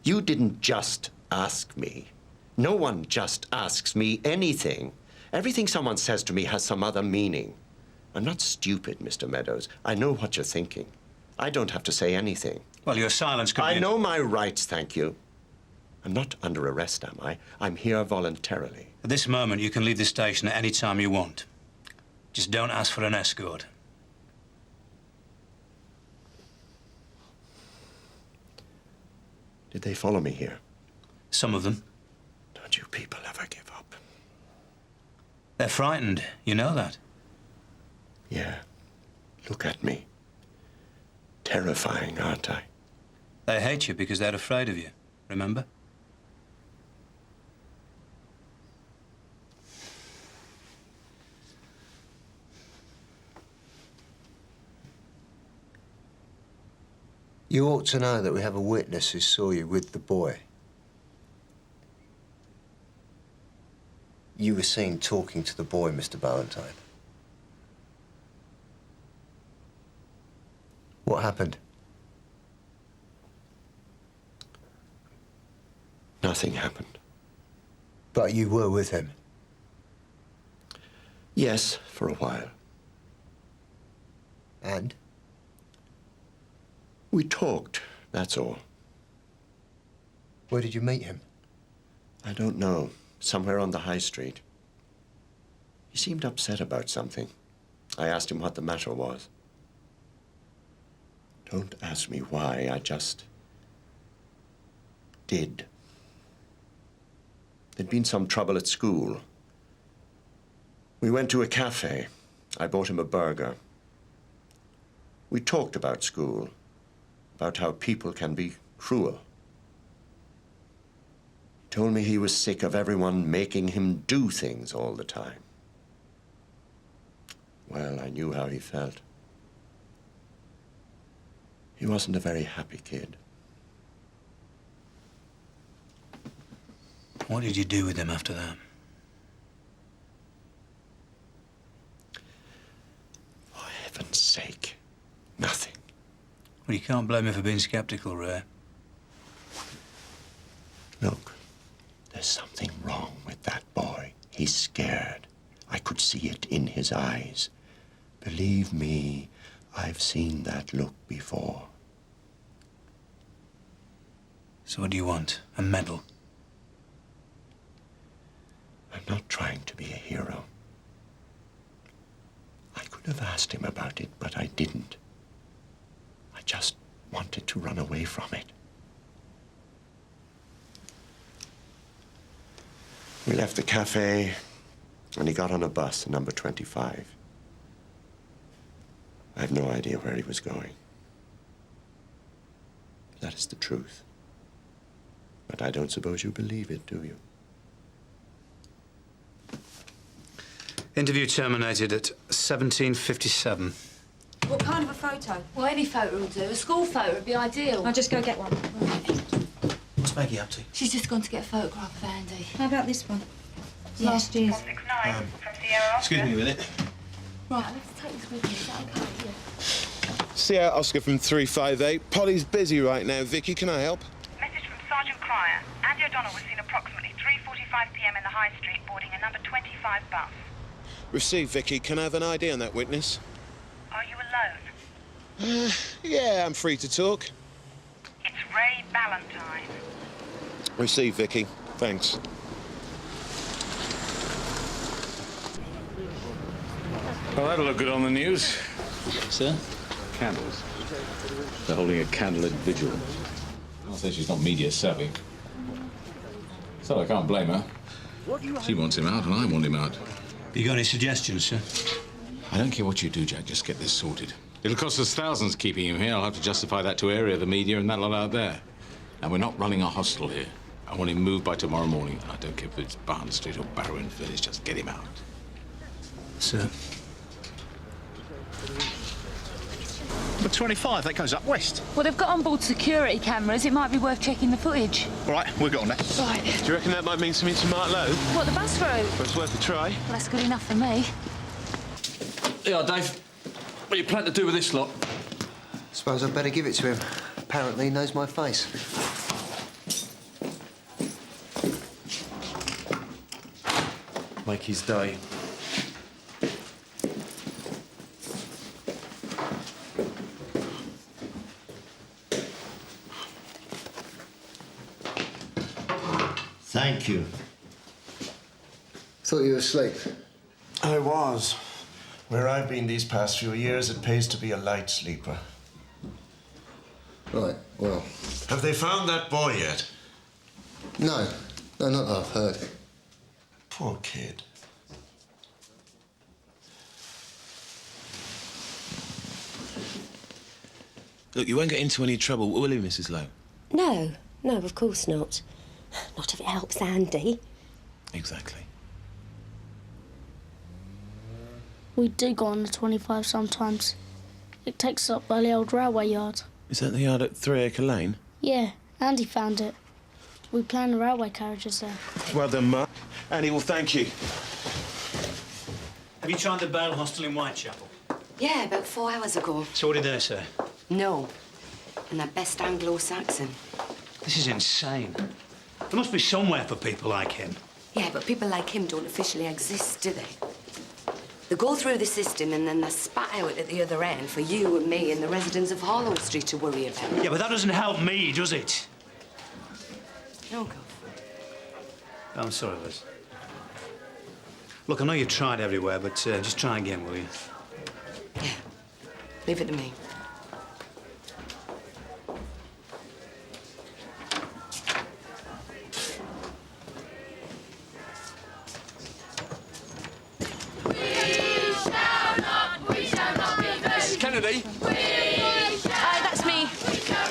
[SPEAKER 5] You didn't just ask me. No one just asks me anything. Everything someone says to me has some other meaning. I'm not stupid, Mr. Meadows. I know what you're thinking. I don't have to say anything.
[SPEAKER 2] Well, your silence could be...
[SPEAKER 5] I know my rights, thank you. I'm not under arrest, am I? I'm here voluntarily.
[SPEAKER 2] At this moment, you can leave the station at any time you want. Just don't ask for an escort.
[SPEAKER 5] Did they follow me here?
[SPEAKER 2] Some of them.
[SPEAKER 5] Don't you people ever give up?
[SPEAKER 2] They're frightened. You know that.
[SPEAKER 5] Yeah. Look at me. Terrifying, aren't I?
[SPEAKER 2] They hate you because they're afraid of you. Remember?
[SPEAKER 4] You ought to know that we have a witness who saw you with the boy. You were seen talking to the boy, Mr. Ballantyne. What happened?
[SPEAKER 5] Nothing happened.
[SPEAKER 4] But you were with him?
[SPEAKER 5] Yes, for a while.
[SPEAKER 4] And?
[SPEAKER 5] We talked, that's all.
[SPEAKER 4] Where did you meet him?
[SPEAKER 5] I don't know. Somewhere on the high street. He seemed upset about something. I asked him what the matter was. Don't ask me why, I just did. There'd been some trouble at school. We went to a cafe. I bought him a burger. We talked about school, about how people can be cruel. He told me he was sick of everyone making him do things all the time. Well, I knew how he felt. He wasn't a very happy kid.
[SPEAKER 2] What did you do with him after that?
[SPEAKER 5] For heaven's sake, nothing.
[SPEAKER 2] Well, you can't blame him for being skeptical, Ray.
[SPEAKER 5] Look, there's something wrong with that boy. He's scared. I could see it in his eyes. Believe me, I've seen that look before.
[SPEAKER 2] So what do you want? A medal?
[SPEAKER 5] I'm not trying to be a hero. I could have asked him about it, but I didn't. I just wanted to run away from it. We left the cafe, and he got on a bus, number 25. I have no idea where he was going. That is the truth. But I don't suppose you believe it, do you?
[SPEAKER 2] Interview terminated at 17:57.
[SPEAKER 14] What kind of a photo?
[SPEAKER 17] Well, any photo will do. A school photo would be ideal.
[SPEAKER 14] I'll just go get one.
[SPEAKER 16] What's Maggie up to?
[SPEAKER 17] She's just gone to get a photograph of Andy.
[SPEAKER 14] How about this one?
[SPEAKER 17] Yeah.
[SPEAKER 14] Last year's.
[SPEAKER 16] Excuse me a minute.
[SPEAKER 17] Right, let's take this with me. Is that okay? Yeah.
[SPEAKER 18] Sierra Oscar from 358. Polly's busy right now. Vicky, can I help?
[SPEAKER 22] Message from Sergeant Cryer. Andy O'Donnell was seen approximately 3:45 p.m. in the High Street boarding a number 25 bus.
[SPEAKER 18] Received, Vicky. Can I have an ID on that witness?
[SPEAKER 22] Are you alone?
[SPEAKER 18] Yeah, I'm free to talk.
[SPEAKER 22] It's Ray Ballantyne.
[SPEAKER 18] Received, Vicky. Thanks.
[SPEAKER 9] Well, that'll look good on the news.
[SPEAKER 10] Sir?
[SPEAKER 9] Candles. They're holding a candlelit vigil.
[SPEAKER 10] I'll say she's not media savvy. So I can't blame her. She wants him out and I want him out.
[SPEAKER 2] You got any suggestions, sir?
[SPEAKER 10] I don't care what you do, Jack. Just get this sorted. It'll cost us thousands keeping him here. I'll have to justify that to area, the media, and that lot out there. And we're not running a hostel here. I want him moved by tomorrow morning. I don't care if it's Barn Street or Barrow Village. Just get him out.
[SPEAKER 2] Sir.
[SPEAKER 7] Number 25, that goes up west.
[SPEAKER 17] Well, they've got on board security cameras. It might be worth checking the footage.
[SPEAKER 7] All right, we'll get on that.
[SPEAKER 17] Right.
[SPEAKER 18] Do you reckon that might mean something to Mark Lowe?
[SPEAKER 17] What, the bus route?
[SPEAKER 18] Well, it's worth a try.
[SPEAKER 17] Well, that's good enough for me.
[SPEAKER 1] Yeah, Dave. What do you plan to do with this lot?
[SPEAKER 4] Suppose I'd better give it to him. Apparently he knows my face.
[SPEAKER 1] Make his day.
[SPEAKER 5] Thank you.
[SPEAKER 4] Thought you were asleep.
[SPEAKER 5] I was. Where I've been these past few years, it pays to be a light sleeper.
[SPEAKER 4] Right, well.
[SPEAKER 5] Have they found that boy yet?
[SPEAKER 4] No. No, not that I've heard.
[SPEAKER 5] Poor kid.
[SPEAKER 18] Look, you won't get into any trouble, will you, Mrs. Lowe?
[SPEAKER 8] No, no, of course not. Not if it helps Andy.
[SPEAKER 18] Exactly.
[SPEAKER 21] We do go on the 25 sometimes. It takes us up by the old railway yard.
[SPEAKER 18] Is that the yard at 3 Acre Lane?
[SPEAKER 21] Yeah, Andy found it. We plan the railway carriages there.
[SPEAKER 18] Well done, Mark. Andy will thank you.
[SPEAKER 2] Have you tried the Bale Hostel in Whitechapel?
[SPEAKER 24] Yeah, about 4 hours ago.
[SPEAKER 2] So what did they say?
[SPEAKER 24] No. And they're best Anglo-Saxon.
[SPEAKER 2] This is insane. There must be somewhere for people like him.
[SPEAKER 24] Yeah, but people like him don't officially exist, do they? They go through the system and then they're spat out at the other end for you and me and the residents of Harlow Street to worry about.
[SPEAKER 2] Yeah, but that doesn't help me, does it?
[SPEAKER 24] No, go.
[SPEAKER 2] I'm sorry, Liz. Look, I know you've tried everywhere, but just try again, will you?
[SPEAKER 24] Yeah. Leave it to me.
[SPEAKER 13] Mrs. Kennedy?
[SPEAKER 17] Hi, that's me.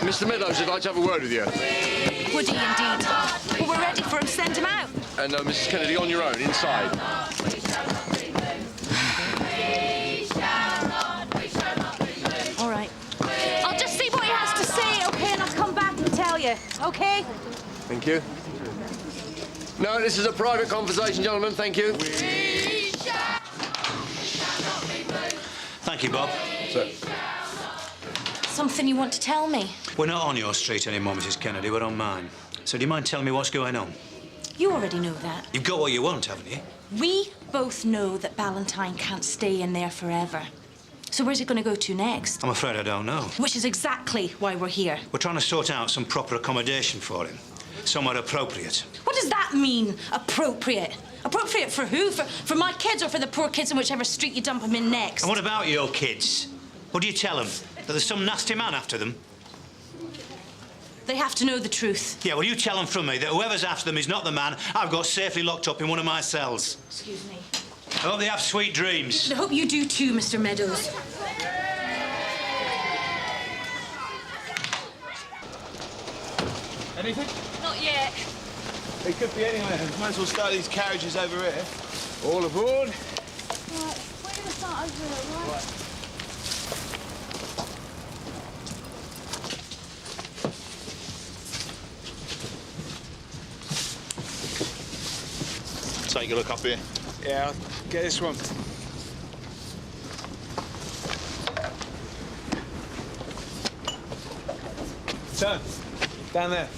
[SPEAKER 13] Mr. Meadows would like to have a word with you.
[SPEAKER 17] Would he indeed? Well, we're ready for him. Send him out.
[SPEAKER 13] And Mrs. Kennedy, on your own, inside.
[SPEAKER 17] All right. I'll just see what he has to say, OK, and I'll come back and tell you, OK?
[SPEAKER 13] Thank you. No, this is a private conversation, gentlemen. Thank you.
[SPEAKER 2] Thank you, Bob.
[SPEAKER 13] Sir.
[SPEAKER 17] Something you want to tell me?
[SPEAKER 2] We're not on your street anymore, Mrs. Kennedy. We're on mine. So do you mind telling me what's going on?
[SPEAKER 17] You already know that.
[SPEAKER 2] You've got what you want, haven't you?
[SPEAKER 17] We both know that Ballantyne can't stay in there forever. So where's it going to go to next?
[SPEAKER 2] I'm afraid I don't know.
[SPEAKER 17] Which is exactly why we're here.
[SPEAKER 2] We're trying to sort out some proper accommodation for him. Somewhere appropriate.
[SPEAKER 17] What does that mean, appropriate? Appropriate for who? For my kids or for the poor kids in whichever street you dump them in next?
[SPEAKER 2] And what about your kids? What do you tell them? That there's some nasty man after them?
[SPEAKER 17] They have to know the truth.
[SPEAKER 2] Yeah, well, you tell them from me that whoever's after them is not the man I've got safely locked up in one of my cells.
[SPEAKER 17] Excuse me.
[SPEAKER 2] I hope they have sweet dreams.
[SPEAKER 17] I hope you do too, Mr. Meadows.
[SPEAKER 9] Anything?
[SPEAKER 17] Not yet.
[SPEAKER 18] It could be anywhere. Might as well start these carriages over here.
[SPEAKER 9] All aboard.
[SPEAKER 21] Right, we're going to start over here, right?
[SPEAKER 7] Take a look up here.
[SPEAKER 9] Yeah, I'll get this one. Turn. Down there.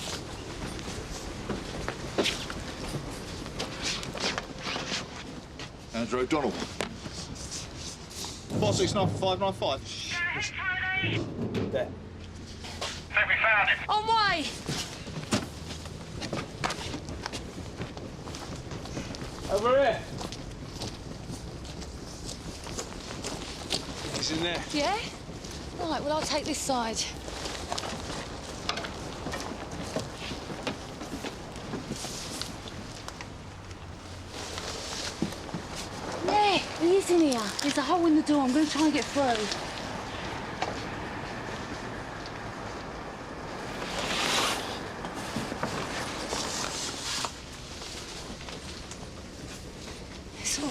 [SPEAKER 7] Andrew O'Donnell. 469-595.
[SPEAKER 9] There.
[SPEAKER 20] Think we found him.
[SPEAKER 17] On way!
[SPEAKER 9] Over here. He's in there.
[SPEAKER 17] Yeah? Right, well, I'll take this side. Yeah, he is in here. There's a hole in the door. I'm going to try and get through.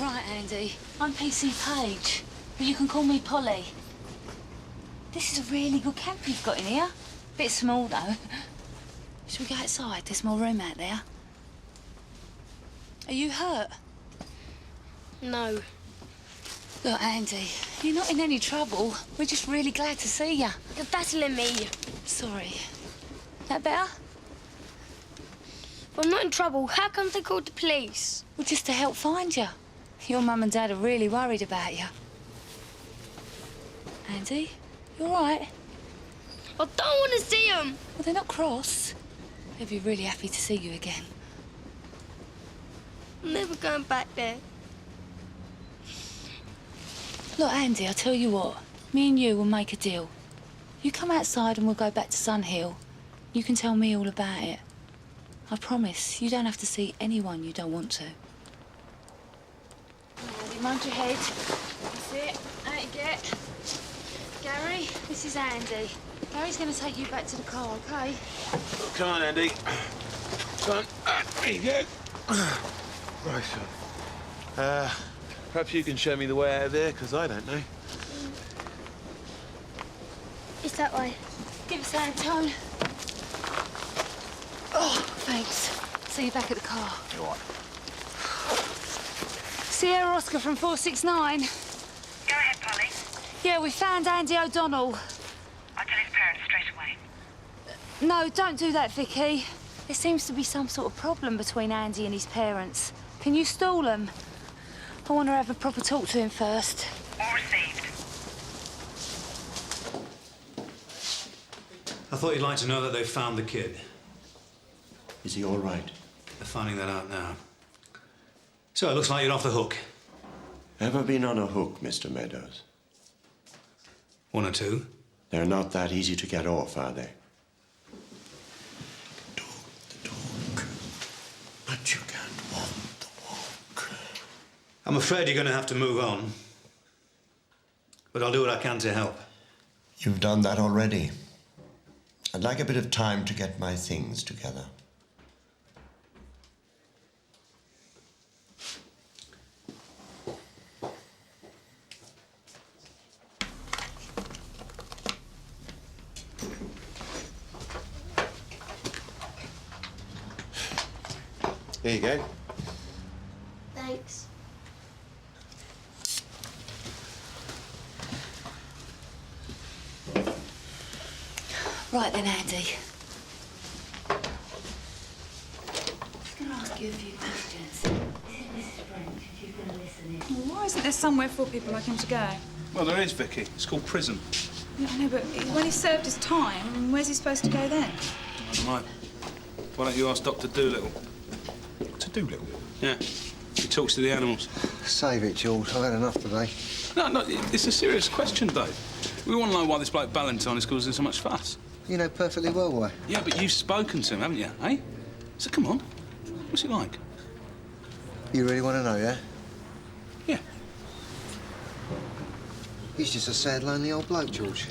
[SPEAKER 17] right, Andy. I'm PC Page, but you can call me Polly. This is a really good camp you've got in here. Bit small, though. Shall we go outside? There's more room out there. Are you hurt?
[SPEAKER 21] No.
[SPEAKER 17] Look, Andy, you're not in any trouble. We're just really glad to see you.
[SPEAKER 21] You're battling me.
[SPEAKER 17] Sorry. That better?
[SPEAKER 21] Well, I'm not in trouble. How come they called the police?
[SPEAKER 17] Well, just to help find you. Your mum and dad are really worried about you. Andy, you all right?
[SPEAKER 21] I don't want to see them.
[SPEAKER 17] Well, they're not cross. They'll be really happy to see you again.
[SPEAKER 21] I'm never going back there.
[SPEAKER 17] Look, Andy, I'll tell you what. Me and you will make a deal. You come outside and we'll go back to Sunhill. You can tell me all about it. I promise, you don't have to see anyone you don't want to.
[SPEAKER 21] Andy, mind your head. That's it. Out you get. Gary, this is Andy.
[SPEAKER 17] Gary's going to take you back to the car, OK?
[SPEAKER 18] Come on, Andy. Come on. There you go. Right, son. Perhaps you can show me the way out of there, because I don't know.
[SPEAKER 21] It's that way.
[SPEAKER 17] Give us a hand, Tone. Oh, thanks. See you back at the car.
[SPEAKER 18] You're right.
[SPEAKER 17] Sierra Oscar from 469.
[SPEAKER 22] Go ahead, Polly.
[SPEAKER 17] Yeah, we found Andy O'Donnell.
[SPEAKER 22] I'll tell his parents straight away.
[SPEAKER 17] No, don't do that, Vicky. There seems to be some sort of problem between Andy and his parents. Can you stall them? I want to have a proper talk to him first.
[SPEAKER 22] All received.
[SPEAKER 2] I thought you'd like to know that they found the kid.
[SPEAKER 5] Is he all right?
[SPEAKER 2] They're finding that out now. So it looks like you're off the hook.
[SPEAKER 5] Ever been on a hook, Mr. Meadows?
[SPEAKER 2] One or two.
[SPEAKER 5] They're not that easy to get off, are they? But you can't walk the walk.
[SPEAKER 2] I'm afraid you're going to have to move on. But I'll do what I can to help.
[SPEAKER 5] You've done that already. I'd like a bit of time to get my things together. There you go.
[SPEAKER 21] Thanks.
[SPEAKER 17] Right then, Andy. I'm just going to ask you a few questions. Mrs. French, if you're going to listen in.
[SPEAKER 11] Well, why isn't there somewhere for people like him to go?
[SPEAKER 9] Well, there is, Vicky. It's called prison.
[SPEAKER 11] Yeah, I know, but when he's served his time, where's he supposed to go then?
[SPEAKER 9] I don't know. Why don't you ask Dr. Doolittle?
[SPEAKER 4] Dr. Doolittle?
[SPEAKER 9] Yeah. He talks to the animals.
[SPEAKER 4] Save it, George. I've had enough today.
[SPEAKER 9] No, it's a serious question, Dave. We want to know why this bloke Ballantyne is causing so much fuss.
[SPEAKER 4] You know perfectly well why.
[SPEAKER 9] Yeah, but you've spoken to him, haven't you, eh? So come on. What's he like?
[SPEAKER 4] You really want to know, yeah?
[SPEAKER 9] Yeah.
[SPEAKER 4] He's just a sad, lonely old bloke, George.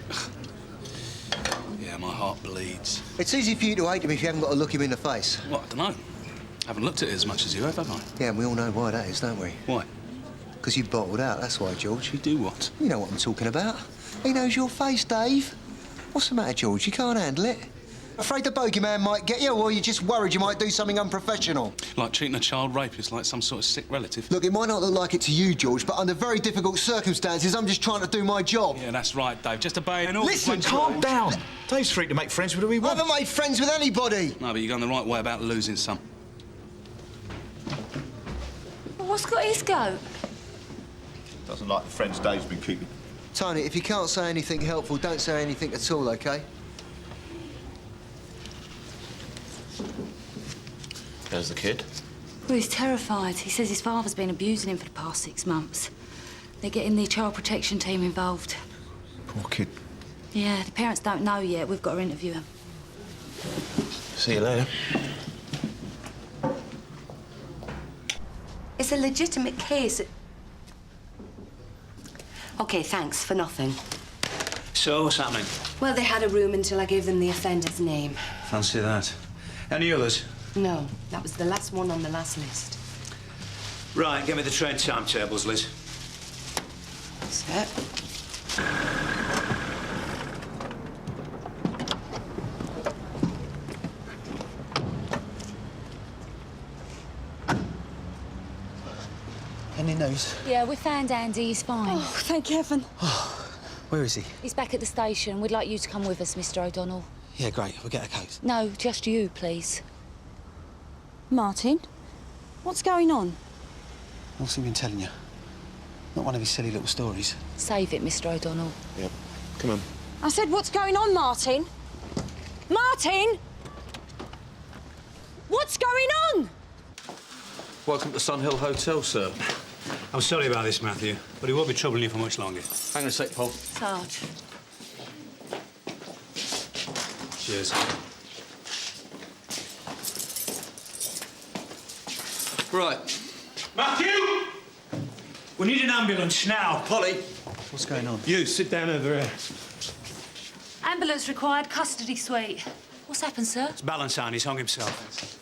[SPEAKER 9] Yeah, my heart bleeds.
[SPEAKER 4] It's easy for you to hate him if you haven't got to look him in the face.
[SPEAKER 9] Well, I don't know. I haven't looked at it as much as you have I?
[SPEAKER 4] Yeah, and we all know why that is, don't we?
[SPEAKER 9] Why?
[SPEAKER 4] Because you bottled out, that's why, George.
[SPEAKER 9] You do what?
[SPEAKER 4] You know what I'm talking about. He knows your face, Dave. What's the matter, George? You can't handle it? Afraid the bogeyman might get you, or you're just worried you might do something unprofessional?
[SPEAKER 9] Like treating a child rapist like some sort of sick relative?
[SPEAKER 4] Look, it might not look like it to you, George, but under very difficult circumstances, I'm just trying to do my job.
[SPEAKER 9] Yeah, that's right, Dave. Just obey an order.
[SPEAKER 4] Listen,
[SPEAKER 9] calm down.
[SPEAKER 4] Dave's free to make friends with who he wants. I haven't made friends with anybody.
[SPEAKER 9] No, but you're going the right way about losing some.
[SPEAKER 17] Well, what's got his goat?
[SPEAKER 7] Doesn't like the friends Dave's been keeping.
[SPEAKER 4] Tony, if you can't say anything helpful, don't say anything at all, OK?
[SPEAKER 18] There's the kid.
[SPEAKER 17] Well, he's terrified. He says his father's been abusing him for the past 6 months. They're getting the child protection team involved.
[SPEAKER 4] Poor kid.
[SPEAKER 17] Yeah, the parents don't know yet. We've got to interview him.
[SPEAKER 18] See you later.
[SPEAKER 24] It's a legitimate case. OK, thanks for nothing.
[SPEAKER 2] So, what's happening?
[SPEAKER 24] Well, they had a room until I gave them the offender's name.
[SPEAKER 2] Fancy that. Any others?
[SPEAKER 24] No, that was the last one on the last list.
[SPEAKER 2] Right, get me the train timetables, Liz.
[SPEAKER 24] Set.
[SPEAKER 16] Any news?
[SPEAKER 17] Yeah, we found Andy. He's fine.
[SPEAKER 14] Oh, thank heaven.
[SPEAKER 16] Where is he?
[SPEAKER 17] He's back at the station. We'd like you to come with us, Mr. O'Donnell.
[SPEAKER 16] Yeah, great. We'll get a coat.
[SPEAKER 17] No, just you, please.
[SPEAKER 14] Martin, what's going on?
[SPEAKER 16] What's he been telling you? Not one of his silly little stories.
[SPEAKER 17] Save it, Mr. O'Donnell.
[SPEAKER 16] Yep. Come on.
[SPEAKER 14] I said, what's going on, Martin? Martin! What's going on?
[SPEAKER 1] Welcome to Sun Hill Hotel, sir.
[SPEAKER 2] I'm sorry about this, Matthew, but he won't be troubling you for much longer.
[SPEAKER 1] Hang on a sec, Paul.
[SPEAKER 17] Sarge.
[SPEAKER 2] Cheers.
[SPEAKER 1] Right.
[SPEAKER 2] Matthew! We need an ambulance now.
[SPEAKER 1] Polly.
[SPEAKER 16] What's going on?
[SPEAKER 2] You, sit down over there.
[SPEAKER 17] Ambulance required, custody suite. What's happened, sir?
[SPEAKER 2] It's Ballantyne. He's hung himself.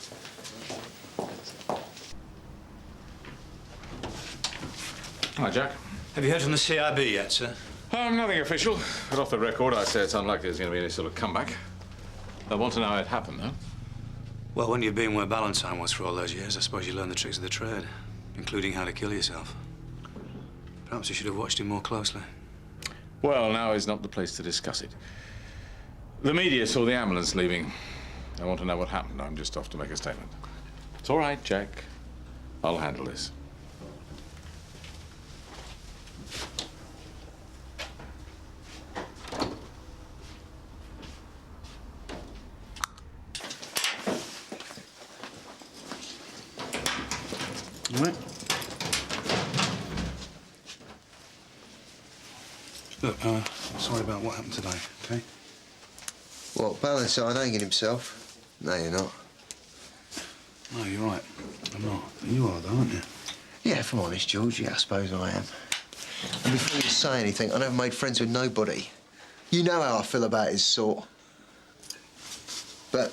[SPEAKER 10] Hi, Jack.
[SPEAKER 2] Have you heard from the CIB yet, sir?
[SPEAKER 10] Nothing official, but off the record, I'd say it's unlikely there's going to be any sort of comeback. I want to know how it happened, though.
[SPEAKER 2] Well, when you've been where Ballantyne was for all those years, I suppose you learn the tricks of the trade, including how to kill yourself. Perhaps you should have watched him more closely.
[SPEAKER 10] Well, now is not the place to discuss it. The media saw the ambulance leaving. I want to know what happened. I'm just off to make a statement. It's all right, Jack. I'll handle this.
[SPEAKER 16] All right. Look, sorry about what happened today, OK?
[SPEAKER 4] What, Ballantyne hanging himself? No, you're not.
[SPEAKER 16] No, you're right. I'm not. You are, though, aren't you?
[SPEAKER 4] Yeah, if I'm honest, George, yeah, I suppose I am. And before you say anything, I never made friends with nobody. You know how I feel about his sort. But,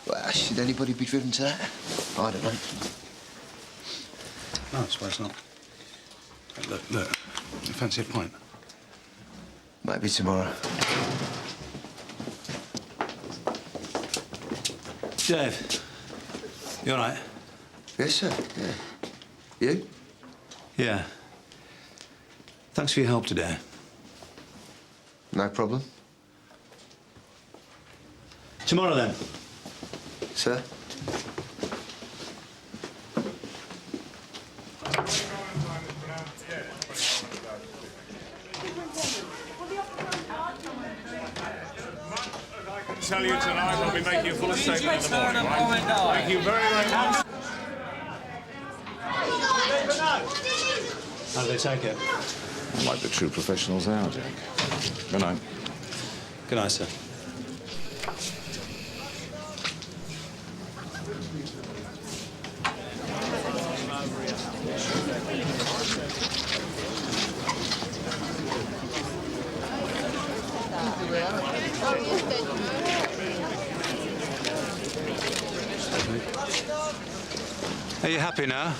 [SPEAKER 4] well, should anybody be driven to that? I don't know.
[SPEAKER 16] No, I suppose not. Hey, look, you fancy a pint?
[SPEAKER 4] Maybe tomorrow.
[SPEAKER 2] Dave, you all right?
[SPEAKER 4] Yes, sir, yeah. You?
[SPEAKER 2] Yeah. Thanks for your help today.
[SPEAKER 4] No problem.
[SPEAKER 2] Tomorrow, then.
[SPEAKER 4] Sir?
[SPEAKER 9] Tell you tonight, I'll be making a full statement in the morning, right? Thank you very, very much.
[SPEAKER 2] How do they take it?
[SPEAKER 10] Like the true professionals they are, Jack. Good night.
[SPEAKER 2] Good night, sir. Are you happy now?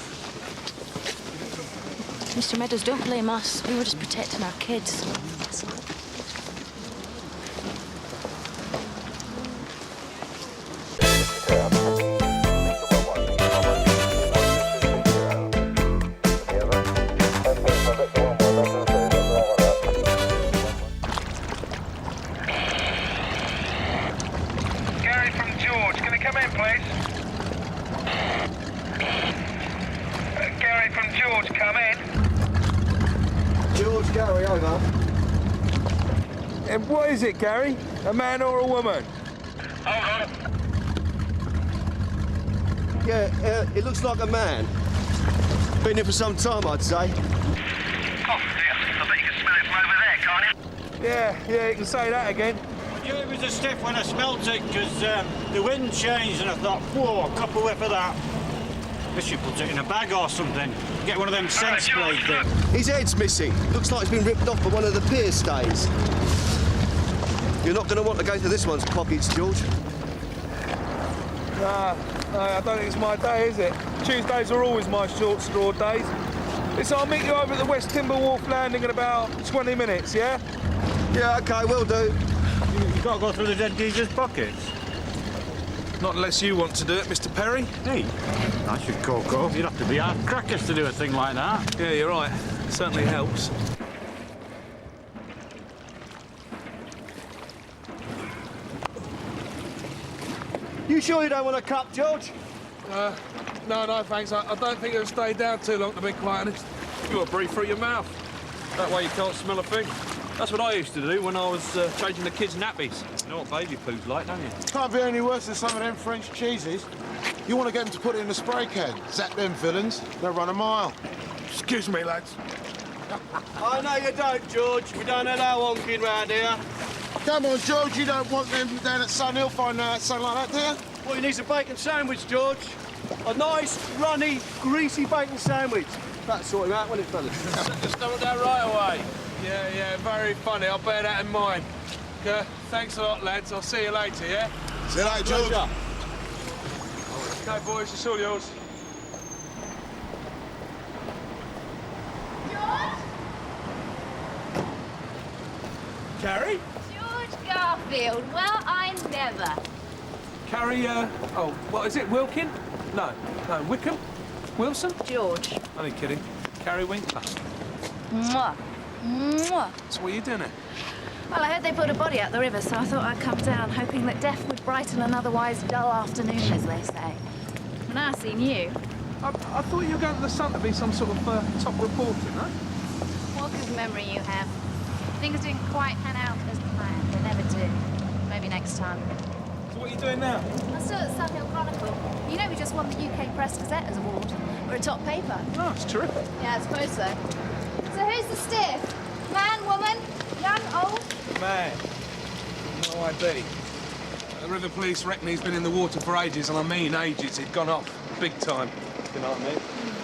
[SPEAKER 17] Mr. Meadows, don't blame us. We were just protecting our kids. That's all.
[SPEAKER 20] Gary from George, can I come in, please? Gary from George, come in.
[SPEAKER 18] George, Gary, over. And what is it, Gary? A man or a woman?
[SPEAKER 20] Hold on.
[SPEAKER 13] Yeah, it looks like a man. Been here for some time, I'd say.
[SPEAKER 20] Oh, dear. I bet you can smell it from over there, can't you?
[SPEAKER 18] Yeah, you can say that again.
[SPEAKER 9] I knew it was a stiff when I smelt it, because the wind changed and I thought, whoa, a couple whiff of that. Guess you put it in a bag or something. Get one of them scent spray things.
[SPEAKER 13] His head's missing. Looks like it's been ripped off by one of the pier stays. You're not going to want to go through this one's pockets, George.
[SPEAKER 18] Nah, I don't think it's my day, is it? Tuesdays are always my short straw days. Listen, I'll meet you over at the West Timber Wharf landing in about 20 minutes, yeah?
[SPEAKER 13] Yeah, OK, will do.
[SPEAKER 9] You've got to go through the dead geezer's pockets.
[SPEAKER 18] Not unless you want to do it, Mr. Perry.
[SPEAKER 9] Hey, I should coco. You'd have to be hard crackers to do a thing like that.
[SPEAKER 18] Yeah, you're right. It certainly helps.
[SPEAKER 13] You sure you don't want a cup, George?
[SPEAKER 18] No, thanks. I don't think it'll stay down too long, to be quite honest.
[SPEAKER 9] You got to breathe through your mouth. That way you can't smell a thing. That's what I used to do when I was changing the kids' nappies. You know what baby poo's like, don't you?
[SPEAKER 3] Can't be any worse than some of them French cheeses. You want to get them to put it in a spray can. Zap them villains, they'll run a mile.
[SPEAKER 18] Excuse me, lads.
[SPEAKER 13] I know you don't, George. We don't allow honking round here.
[SPEAKER 3] Come on, George, you don't want them down at Sun Hill finding out something like that, do you?
[SPEAKER 13] Well, you need a bacon sandwich, George. A nice, runny, greasy bacon sandwich. That'll sort him out, won't it, fellas?
[SPEAKER 18] Just done that right away. Yeah, very funny. I'll bear that in mind. Thanks a lot, lads. I'll see you later, yeah?
[SPEAKER 3] See you later, George.
[SPEAKER 18] OK, boys, it's all yours. Carrie?
[SPEAKER 11] George Garfield. Well, I never.
[SPEAKER 18] Carrie, oh, what is it, Wilkin? No, Wickham? Wilson?
[SPEAKER 11] George.
[SPEAKER 18] Only kidding. Carrie Winkler.
[SPEAKER 11] Mwah. Mwah.
[SPEAKER 18] So what are you doing here?
[SPEAKER 11] Well, I heard they put a body out the river, so I thought I'd come down, hoping that death would brighten an otherwise dull afternoon, as they say. And now I've seen you.
[SPEAKER 18] I thought you were going to the Sun to be some sort of top reporter, no?
[SPEAKER 11] What good memory you have. Things didn't quite pan out as planned. They never do. Maybe next time.
[SPEAKER 18] So what are you doing now?
[SPEAKER 11] I'm still at Sun Hill Chronicle. You know we just won the UK Press Gazette's award. We're a top paper.
[SPEAKER 18] Oh, it's terrific.
[SPEAKER 11] Yeah, I suppose so. So who's the stiff? Man, woman, young, old?
[SPEAKER 18] Man. No ID. The river police reckon he's been in the water for ages, and I mean ages. He'd gone off big time. You know what I mean?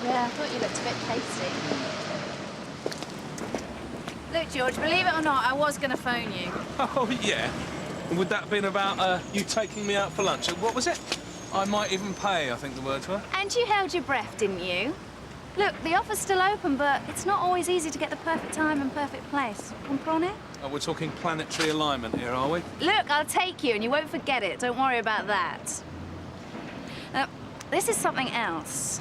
[SPEAKER 11] Yeah, I thought you looked a bit pasty. Look, George, believe it or not, I was going to phone you.
[SPEAKER 18] Oh, yeah? And would that have been about you taking me out for lunch? What was it? I might even pay, I think the words were.
[SPEAKER 11] And you held your breath, didn't you? Look, the offer's still open, but it's not always easy to get the perfect time and perfect place. Comprende?
[SPEAKER 18] Oh, we're talking planetary alignment here, are we?
[SPEAKER 11] Look, I'll take you, and you won't forget it. Don't worry about that. Now, this is something else.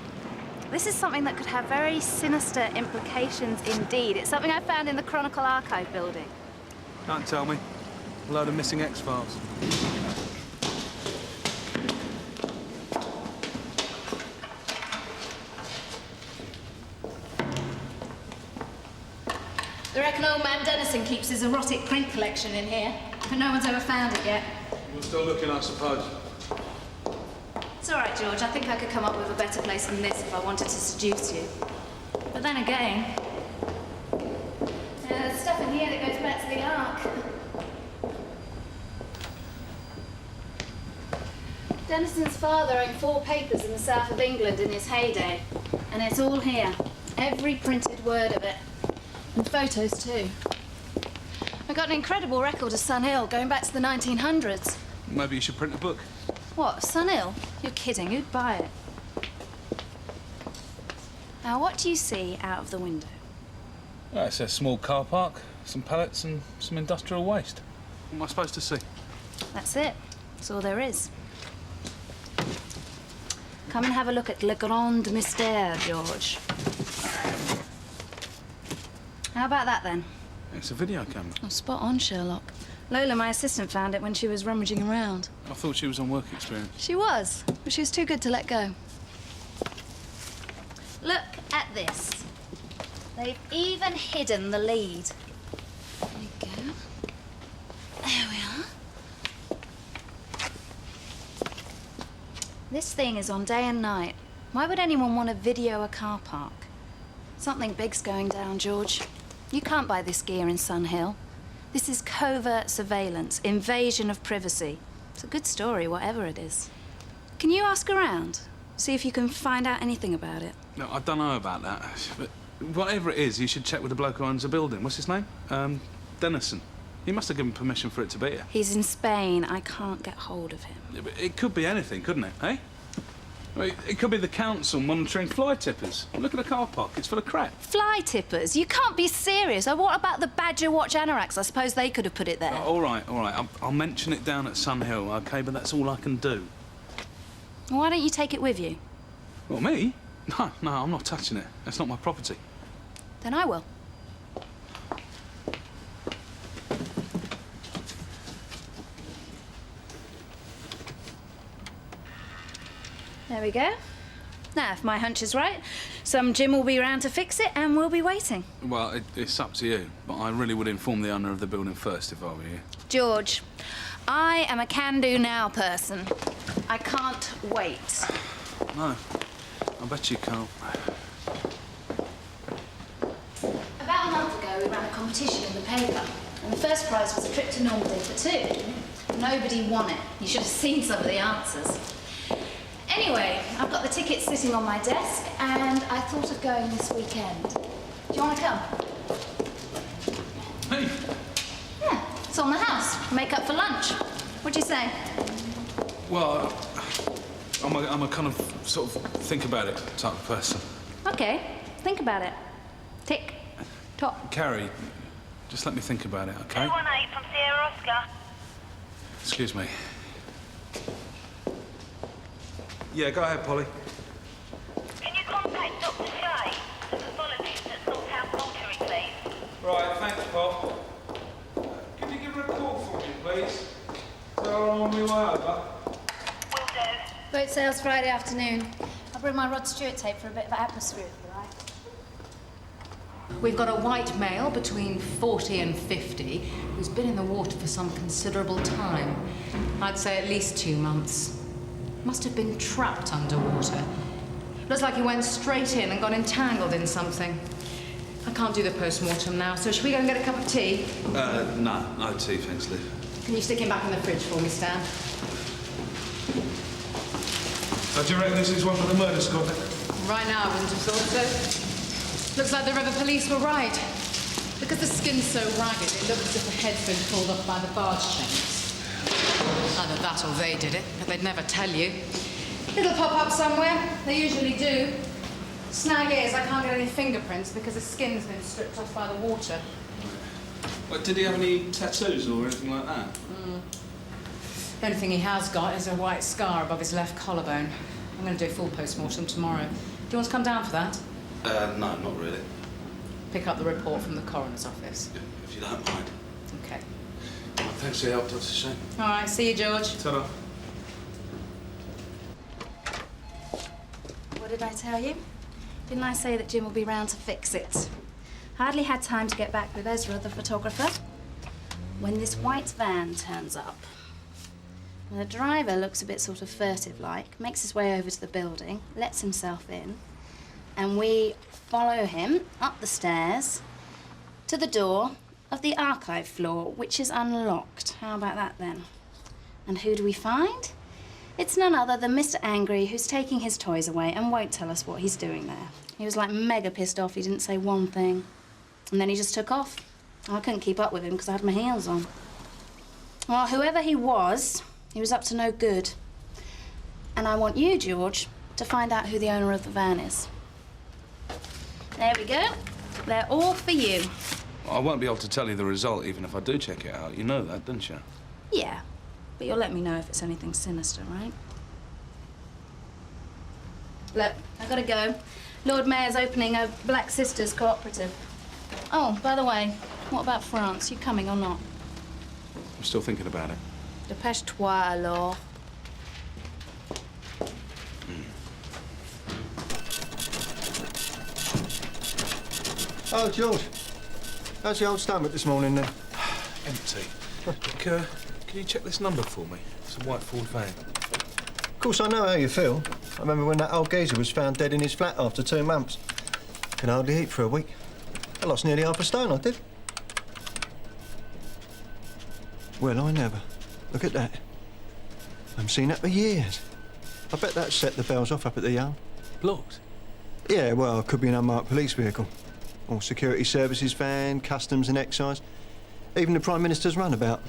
[SPEAKER 11] This is something that could have very sinister implications indeed. It's something I found in the Chronicle Archive building.
[SPEAKER 18] Can't tell me. A load of missing X-Files.
[SPEAKER 11] They reckon old man Donaldson keeps his erotic print collection in here, but no one's ever found it yet.
[SPEAKER 18] You're still looking, I suppose.
[SPEAKER 11] It's all right, George. I think I could come up with a better place than this if I wanted to seduce you. But then again, there's stuff in here that goes back to the Ark. Denison's father owned 4 papers in the south of England in his heyday, and it's all here. Every printed word of it. And photos, too. I got an incredible record of Sun Hill, going back to the 1900s.
[SPEAKER 18] Maybe you should print a book.
[SPEAKER 11] What, Sun Hill? You're kidding. Who'd buy it? Now, what do you see out of the window?
[SPEAKER 18] Well, it's a small car park, some pallets and some industrial waste. What am I supposed to see?
[SPEAKER 11] That's it. That's all there is. Come and have a look at Le Grand Mystère, George. How about that, then?
[SPEAKER 18] It's a video camera.
[SPEAKER 11] Oh, spot on, Sherlock. Lola, my assistant, found it when she was rummaging around.
[SPEAKER 18] I thought she was on work experience.
[SPEAKER 11] She was, but she was too good to let go. Look at this. They've even hidden the lead. There you go. There we are. This thing is on day and night. Why would anyone want to video a car park? Something big's going down, George. You can't buy this gear in Sun Hill. This is covert surveillance, invasion of privacy. It's a good story, whatever it is. Can you ask around? See if you can find out anything about it.
[SPEAKER 18] No, I don't know about that. But whatever it is, you should check with the bloke who owns the building. What's his name? Donaldson.
[SPEAKER 9] He must have given permission for it to be here.
[SPEAKER 11] He's in Spain. I can't get hold of him.
[SPEAKER 9] Yeah, but it could be anything, couldn't it, eh? I mean, it could be the council monitoring fly tippers. Look at the car park, it's full of crap.
[SPEAKER 11] Fly tippers? You can't be serious. Oh, what about the Badger Watch anoraks? I suppose they could have put it there.
[SPEAKER 9] All right. I'll mention it down at Sun Hill, OK? But that's all I can do.
[SPEAKER 11] Why don't you take it with you?
[SPEAKER 9] Well, me? No, I'm not touching it. That's not my property.
[SPEAKER 11] Then I will. There we go. Now, if my hunch is right, some Jim will be around to fix it and we'll be waiting.
[SPEAKER 9] Well, it's up to you, but I really would inform the owner of the building first if I were you.
[SPEAKER 11] George, I am a can-do-now person. I can't wait.
[SPEAKER 9] No, I bet you can't.
[SPEAKER 11] About a month ago, we ran a competition in the paper, and the first prize was a trip to Normandy for two. Nobody won it. You should have seen some of the answers. Anyway, I've got the tickets sitting on my desk, and I thought of going this weekend. Do you want to come?
[SPEAKER 9] Hey!
[SPEAKER 11] Yeah, it's on the house. Make up for lunch. What do you say?
[SPEAKER 9] Well, I'm a kind of sort of think about it type of person.
[SPEAKER 11] Okay, think about it. Tick, tock.
[SPEAKER 9] Carrie, just let me think about it, OK?
[SPEAKER 22] 218 from Sierra Oscar.
[SPEAKER 9] Excuse me. Yeah, go ahead, Polly.
[SPEAKER 22] Can you contact Dr. Shea, the pathologist at Salthouse Boulter, please?
[SPEAKER 9] Right, thanks, Paul. Can you give her a call for me, please? So I'm on my way over.
[SPEAKER 22] Will do.
[SPEAKER 11] Boat sails Friday afternoon. I'll bring my Rod Stewart tape for a bit of atmosphere, if you like.
[SPEAKER 24] We've got a white male between 40 and 50 who's been in the water for some considerable time. I'd say at least 2 months. Must have been trapped underwater. Looks like he went straight in and got entangled in something. I can't do the post-mortem now, so should we go and get a cup of tea?
[SPEAKER 9] No tea, thanks, Liv.
[SPEAKER 24] Can you stick him back in the fridge for me, Stan?
[SPEAKER 9] Do you reckon this is one for the murder squad?
[SPEAKER 24] Right now, I wouldn't have thought so. Looks like the river police were right. Because the skin's so ragged, it looks as if the head's been pulled off by the barge chains. Either that or they did it, but they'd never tell you. It'll pop up somewhere. They usually do. Snag is, I can't get any fingerprints because the skin's been stripped off by the water.
[SPEAKER 9] But did he have any tattoos or anything like that?
[SPEAKER 24] The only thing he has got is a white scar above his left collarbone. I'm going to do a full post-mortem tomorrow. Do you want to come down for that?
[SPEAKER 9] No, not really.
[SPEAKER 24] Pick up the report from the coroner's office.
[SPEAKER 9] If you don't mind.
[SPEAKER 24] OK.
[SPEAKER 9] Well, thanks for your help, Dr. Shea.
[SPEAKER 24] All right, see you, George.
[SPEAKER 9] Ta-ra.
[SPEAKER 11] What did I tell you? Didn't I say that Jim will be round to fix it? Hardly had time to get back with Ezra, the photographer, when this white van turns up. And the driver looks a bit sort of furtive-like, makes his way over to the building, lets himself in, and we follow him up the stairs to the door of the archive floor, which is unlocked. How about that, then? And who do we find? It's none other than Mr. Angry, who's taking his toys away and won't tell us what he's doing there. He was, like, mega pissed off. He didn't say one thing. And then he just took off. I couldn't keep up with him because I had my heels on. Well, whoever he was up to no good. And I want you, George, to find out who the owner of the van is. There we go. They're all for you.
[SPEAKER 9] I won't be able to tell you the result even if I do check it out. You know that, don't you?
[SPEAKER 11] Yeah, but you'll let me know if it's anything sinister, right? Look, I've got to go. Lord Mayor's opening a Black Sisters cooperative. Oh, by the way, what about France? You coming or not?
[SPEAKER 9] I'm still thinking about it.
[SPEAKER 11] Dépêche-toi, alors.
[SPEAKER 3] Oh, George. How's the old stomach this morning, then?
[SPEAKER 9] Empty. Can you check this number for me? It's a white Ford van.
[SPEAKER 3] Of course, I know how you feel. I remember when that old geezer was found dead in his flat after 2 months. Could hardly eat for a week. I lost nearly half a stone, I did. Well, I never. Look at that. I haven't seen that for years. I bet that set the bells off up at the yard.
[SPEAKER 9] Blocked?
[SPEAKER 3] Yeah, well, it could be an unmarked police vehicle. Or security services van, customs and excise. Even the Prime Minister's runabout.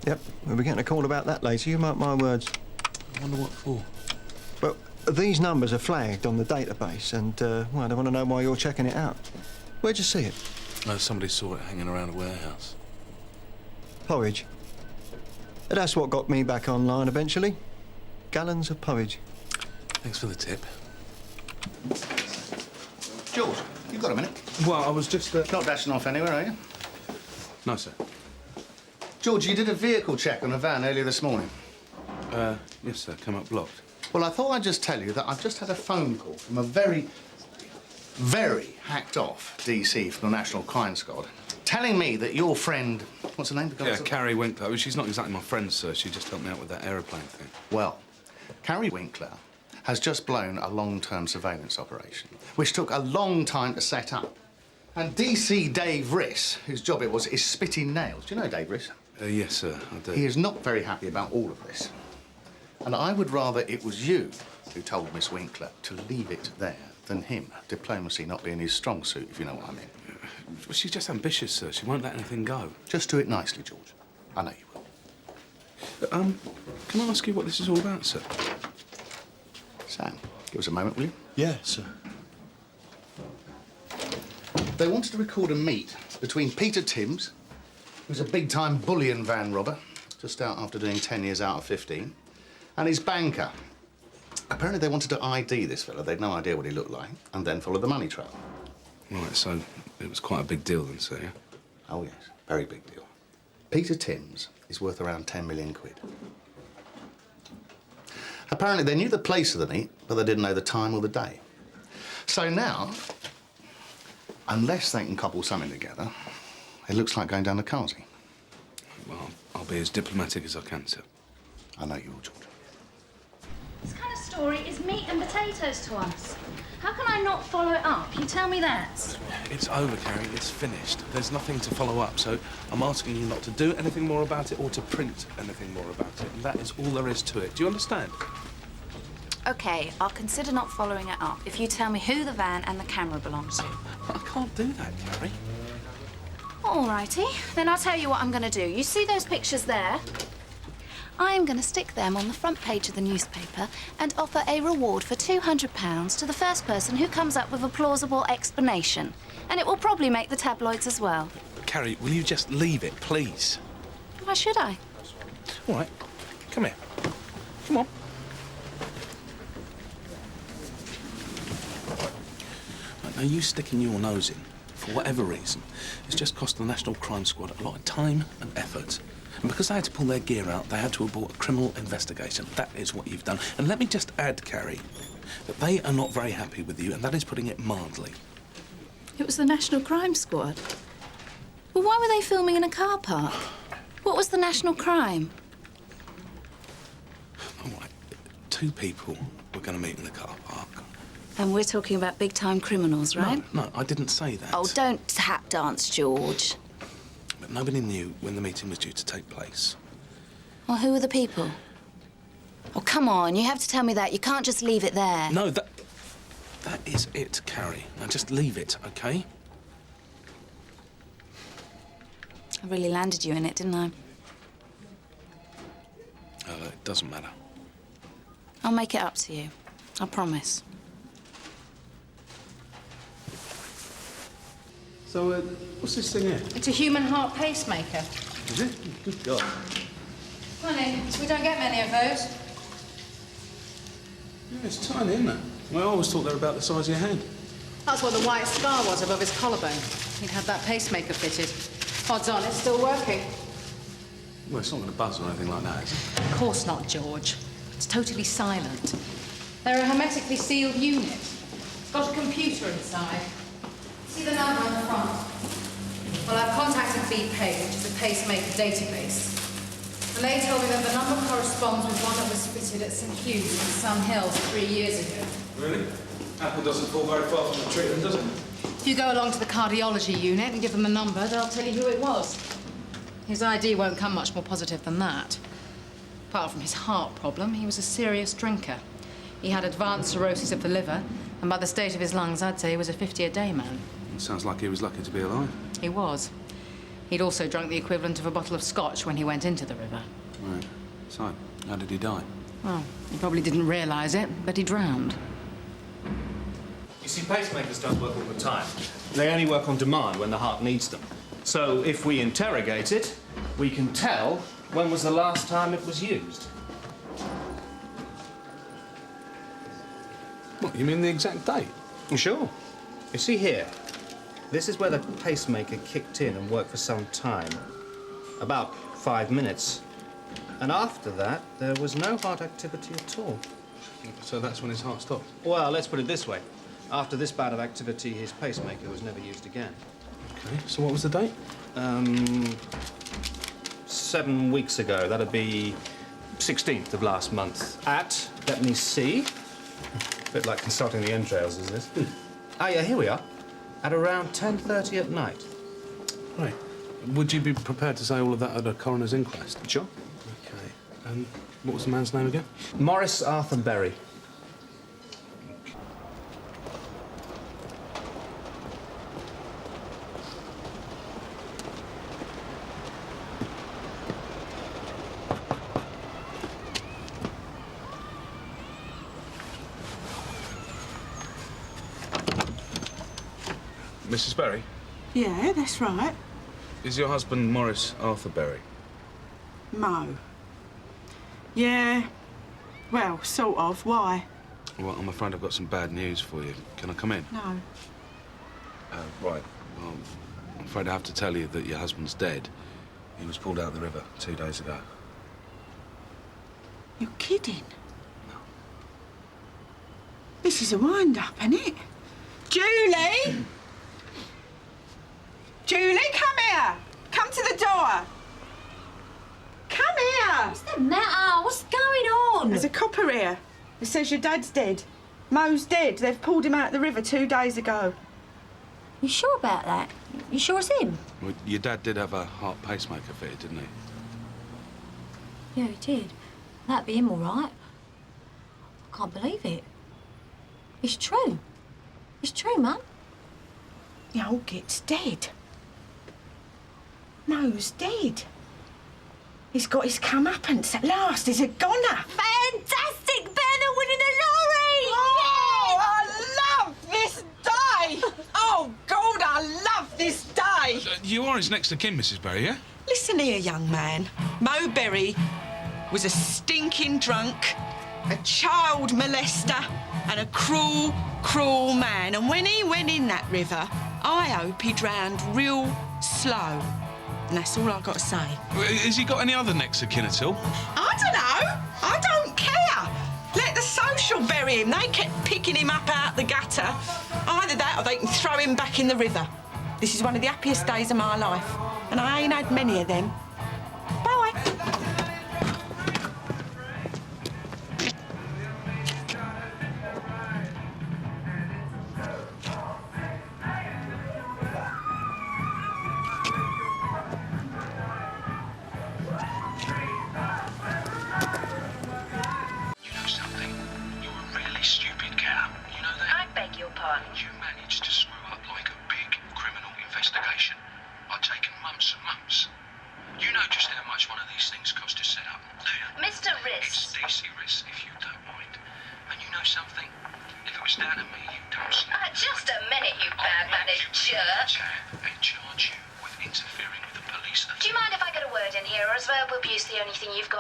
[SPEAKER 3] Yep, we'll be getting a call about that later, you mark my words.
[SPEAKER 10] I wonder what for.
[SPEAKER 3] Well, these numbers are flagged on the database and, well, they want to know why you're checking it out. Where'd you see it?
[SPEAKER 10] Somebody saw it hanging around a warehouse.
[SPEAKER 3] Porridge. That's what got me back online eventually. Gallons of porridge.
[SPEAKER 10] Thanks for the tip.
[SPEAKER 12] George, you got a minute?
[SPEAKER 10] Well, I was just...
[SPEAKER 12] Not dashing off anywhere, are you?
[SPEAKER 10] No, sir.
[SPEAKER 12] George, you did a vehicle check on a van earlier this morning.
[SPEAKER 10] Yes, sir. Come up blocked.
[SPEAKER 12] Well, I thought I'd just tell you that I've just had a phone call from a very, very hacked-off DC from the National Crime Squad, telling me that your friend... What's her name?
[SPEAKER 10] Yeah, Carrie Winkler. She's not exactly my friend, sir. She just helped me out with that aeroplane thing.
[SPEAKER 12] Well, Carrie Winkler has just blown a long-term surveillance operation, which took a long time to set up. And DC Dave Riss, whose job it was, is spitting nails. Do you know Dave Riss?
[SPEAKER 10] Yes, sir, I do.
[SPEAKER 12] He is not very happy about all of this. And I would rather it was you who told Miss Winkler to leave it there than him. Diplomacy not being his strong suit, if you know what I mean.
[SPEAKER 10] Well, she's just ambitious, sir. She won't let anything go.
[SPEAKER 12] Just do it nicely, George. I know you will.
[SPEAKER 10] Can I ask you what this is all about, sir?
[SPEAKER 12] Sam, give us a moment, will you?
[SPEAKER 3] Yeah, sir.
[SPEAKER 12] They wanted to record a meet between Peter Timms, who's a big-time bullion van robber, just out after doing 10 years out of 15, and his banker. Apparently they wanted to ID this fella. They'd no idea what he looked like, and then follow the money trail.
[SPEAKER 10] Right, so it was quite a big deal then, sir, yeah?
[SPEAKER 12] Oh, yes, very big deal. Peter Timms is worth around 10 million quid. Apparently they knew the place of the meet, but they didn't know the time or the day. So now, unless they can cobble something together, it looks like going down to Carsey.
[SPEAKER 10] Well, I'll be as diplomatic as I can, sir.
[SPEAKER 12] I know you will, George.
[SPEAKER 11] This kind of story is meat and potatoes to us. How can I not follow it up? You tell me that.
[SPEAKER 10] It's over, Carrie. It's finished. There's nothing to follow up, so I'm asking you not to do anything more about it or to print anything more about it. And that is all there is to it. Do you understand?
[SPEAKER 11] OK, I'll consider not following it up if you tell me who the van and the camera belongs to.
[SPEAKER 10] I can't do that, Carrie.
[SPEAKER 11] All righty. Then I'll tell you what I'm going to do. You see those pictures there? I'm going to stick them on the front page of the newspaper and offer a reward for £200 to the first person who comes up with a plausible explanation. And it will probably make the tabloids as well.
[SPEAKER 10] Carrie, will you just leave it, please?
[SPEAKER 11] Why should I?
[SPEAKER 10] All right. Come here. Come on. Right, now, you sticking your nose in, for whatever reason, it's just cost the National Crime Squad a lot of time and effort. And because they had to pull their gear out, they had to abort a criminal investigation. That is what you've done. And let me just add, Carrie, that they are not very happy with you, and that is putting it mildly.
[SPEAKER 11] It was the National Crime Squad. Well, why were they filming in a car park? What was the national crime?
[SPEAKER 10] All right, 2 people were going to meet in the car park.
[SPEAKER 11] And we're talking about big-time criminals, right?
[SPEAKER 10] No, I didn't say that.
[SPEAKER 11] Oh, don't tap dance, George.
[SPEAKER 10] But nobody knew when the meeting was due to take place.
[SPEAKER 11] Well, who are the people? Oh, come on, you have to tell me that. You can't just leave it there.
[SPEAKER 10] No, that is it, Carrie. Now just leave it, OK?
[SPEAKER 11] I really landed you in it, didn't I?
[SPEAKER 10] It doesn't matter.
[SPEAKER 11] I'll make it up to you. I promise.
[SPEAKER 2] So, what's this thing here?
[SPEAKER 24] It's a human heart pacemaker.
[SPEAKER 2] Is it? Good God.
[SPEAKER 24] Funny, we don't get many of those.
[SPEAKER 2] Yeah, it's tiny, isn't it? Well, I always thought they were about the size of your hand.
[SPEAKER 24] That's what the white scar was above his collarbone. He'd had that pacemaker fitted. Odds on, it's still working.
[SPEAKER 2] Well, it's not going to buzz or anything like that, is it?
[SPEAKER 24] Of course not, George. It's totally silent. They're a hermetically sealed unit. It's got a computer inside. See the number on the front? Well, I've contacted Beech, which is a pacemaker database. And they told me that the number corresponds with one that was fitted at St. Hugh's in Sun Hill 3 years ago.
[SPEAKER 2] Really? Apple doesn't fall very far from the tree, then, does it?
[SPEAKER 24] If you go along to the cardiology unit and give them the number, they'll tell you who it was. His ID won't come much more positive than that. Apart from his heart problem, he was a serious drinker. He had advanced cirrhosis of the liver, and by the state of his lungs, I'd say he was a 50-a-day man.
[SPEAKER 2] Sounds like he was lucky to be alive.
[SPEAKER 24] He was. He'd also drunk the equivalent of a bottle of scotch when he went into the river.
[SPEAKER 6] Right. So, how did he die?
[SPEAKER 24] Well, he probably didn't realise it, but he drowned.
[SPEAKER 15] You see, pacemakers don't work all the time. They only work on demand when the heart needs them. So if we interrogate it, we can tell when was the last time it was used.
[SPEAKER 6] What, you mean the exact date?
[SPEAKER 15] Sure. You see here, this is where the pacemaker kicked in and worked for some time. About 5 minutes. And after that, there was no heart activity at all.
[SPEAKER 6] So that's when his heart stopped?
[SPEAKER 15] Well, let's put it this way. After this bout of activity, his pacemaker was never used again.
[SPEAKER 6] OK, so what was the date?
[SPEAKER 15] 7 weeks ago. That'd be 16th of last month. At, let me see. A bit like consulting the entrails, is this? Ah, yeah, here we are. At around 10:30 at night.
[SPEAKER 6] Right. Would you be prepared to say all of that at a coroner's inquest?
[SPEAKER 15] Sure.
[SPEAKER 6] OK. And what was the man's name again?
[SPEAKER 15] Morris Arthur Berry.
[SPEAKER 6] Mrs. Berry?
[SPEAKER 19] Yeah, that's right.
[SPEAKER 6] Is your husband Morris Arthur Berry?
[SPEAKER 19] Mo. Yeah. Well, sort of. Why?
[SPEAKER 6] Well, I'm afraid I've got some bad news for you. Can I come in?
[SPEAKER 19] No.
[SPEAKER 6] Right. Well, I'm afraid I have to tell you that your husband's dead. He was pulled out of the river 2 days ago.
[SPEAKER 19] You're kidding? No. This is a wind-up, isn't it? Julie! Julie, come here! Come to the door! Come here!
[SPEAKER 14] What's the matter? What's going on?
[SPEAKER 19] There's a copper here. It says your dad's dead. Mo's dead. They've pulled him out of the river 2 days ago.
[SPEAKER 14] You sure about that? You sure it's him?
[SPEAKER 6] Well, your dad did have a heart pacemaker fitted, didn't he?
[SPEAKER 14] Yeah, he did. That'd be him, all right. I can't believe it. It's true. It's true, Mum.
[SPEAKER 19] The old git's dead. Mo's dead. He's got his comeuppance at last. He's a goner.
[SPEAKER 14] Fantastic! Banner winning a lorry!
[SPEAKER 19] Oh, I love this day! Oh, God, I love this day!
[SPEAKER 6] You are his next of kin, Mrs. Berry, yeah?
[SPEAKER 19] Listen here, young man. Mo Berry was a stinking drunk, a child molester, and a cruel, cruel man. And when he went in that river, I hope he drowned real slow. And that's all I've got to say.
[SPEAKER 6] Has he got any other next of kin at all?
[SPEAKER 19] I don't know. I don't care. Let the social bury him. They kept picking him up out the gutter. Either that or they can throw him back in the river. This is one of the happiest days of my life. And I ain't had many of them. Bye.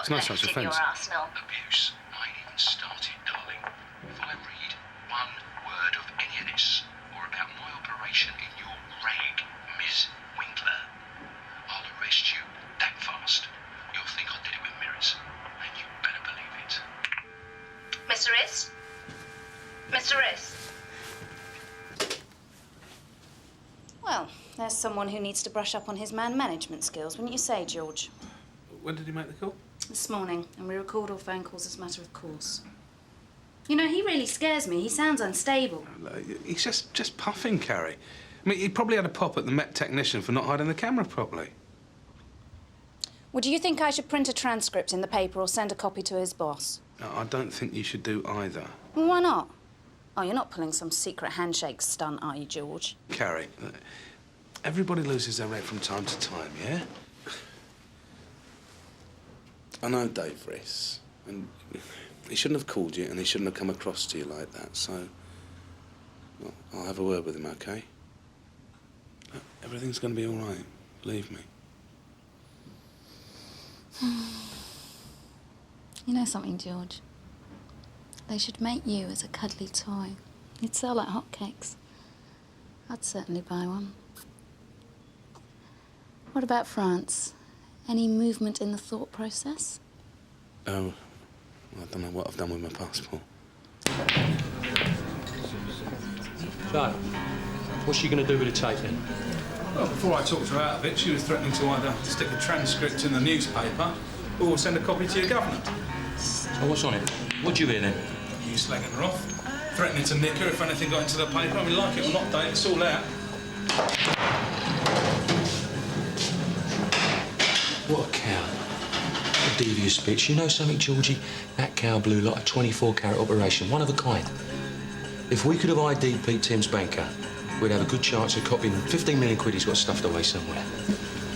[SPEAKER 6] It's no such offence.
[SPEAKER 20] Abuse might even started, darling. If I read one word of any of this, or about my operation in your rag, Miss Winkler, I'll arrest you that fast. You'll think I did it with mirrors, and you better believe it.
[SPEAKER 22] Mr. Riss? Mr. Riss?
[SPEAKER 11] Well, there's someone who needs to brush up on his man management skills, wouldn't you say, George?
[SPEAKER 6] When did he make the call?
[SPEAKER 11] This morning, and we record all phone calls as a matter of course. You know, he really scares me. He sounds unstable.
[SPEAKER 6] He's just puffing, Carrie. I mean, he probably had a pop at the Met technician for not hiding the camera properly.
[SPEAKER 11] Well, do you think I should print a transcript in the paper or send a copy to his boss?
[SPEAKER 6] No, I don't think you should do either.
[SPEAKER 11] Well, why not? Oh, you're not pulling some secret handshake stunt, are you, George?
[SPEAKER 6] Carrie, Everybody loses their rent from time to time, yeah? I know Dave Riss, and he shouldn't have called you and he shouldn't have come across to you like that, so... Well, I'll have a word with him, OK? Look, everything's going to be all right. Believe me.
[SPEAKER 11] You know something, George? They should make you as a cuddly toy. You'd sell like hotcakes. I'd certainly buy one. What about France? Any movement in the thought process?
[SPEAKER 6] Oh, well, I don't know what I've done with my passport.
[SPEAKER 9] So, what's she going to do with the tape then?
[SPEAKER 6] Well, before I talked her out of it, she was threatening to either stick a transcript in the newspaper or send a copy to your governor.
[SPEAKER 9] Oh, what's on it? What'd you hear then?
[SPEAKER 6] You slagging her off, threatening to nick her if anything got into the paper. I mean, like it or not, Dave, it's all out.
[SPEAKER 9] What a cow. A devious bitch. You know something, Georgie? That cow blew like a 24-carat operation, one of a kind. If we could have ID'd Pete Tim's banker, we'd have a good chance of copying 15 million quid he's got stuffed away somewhere.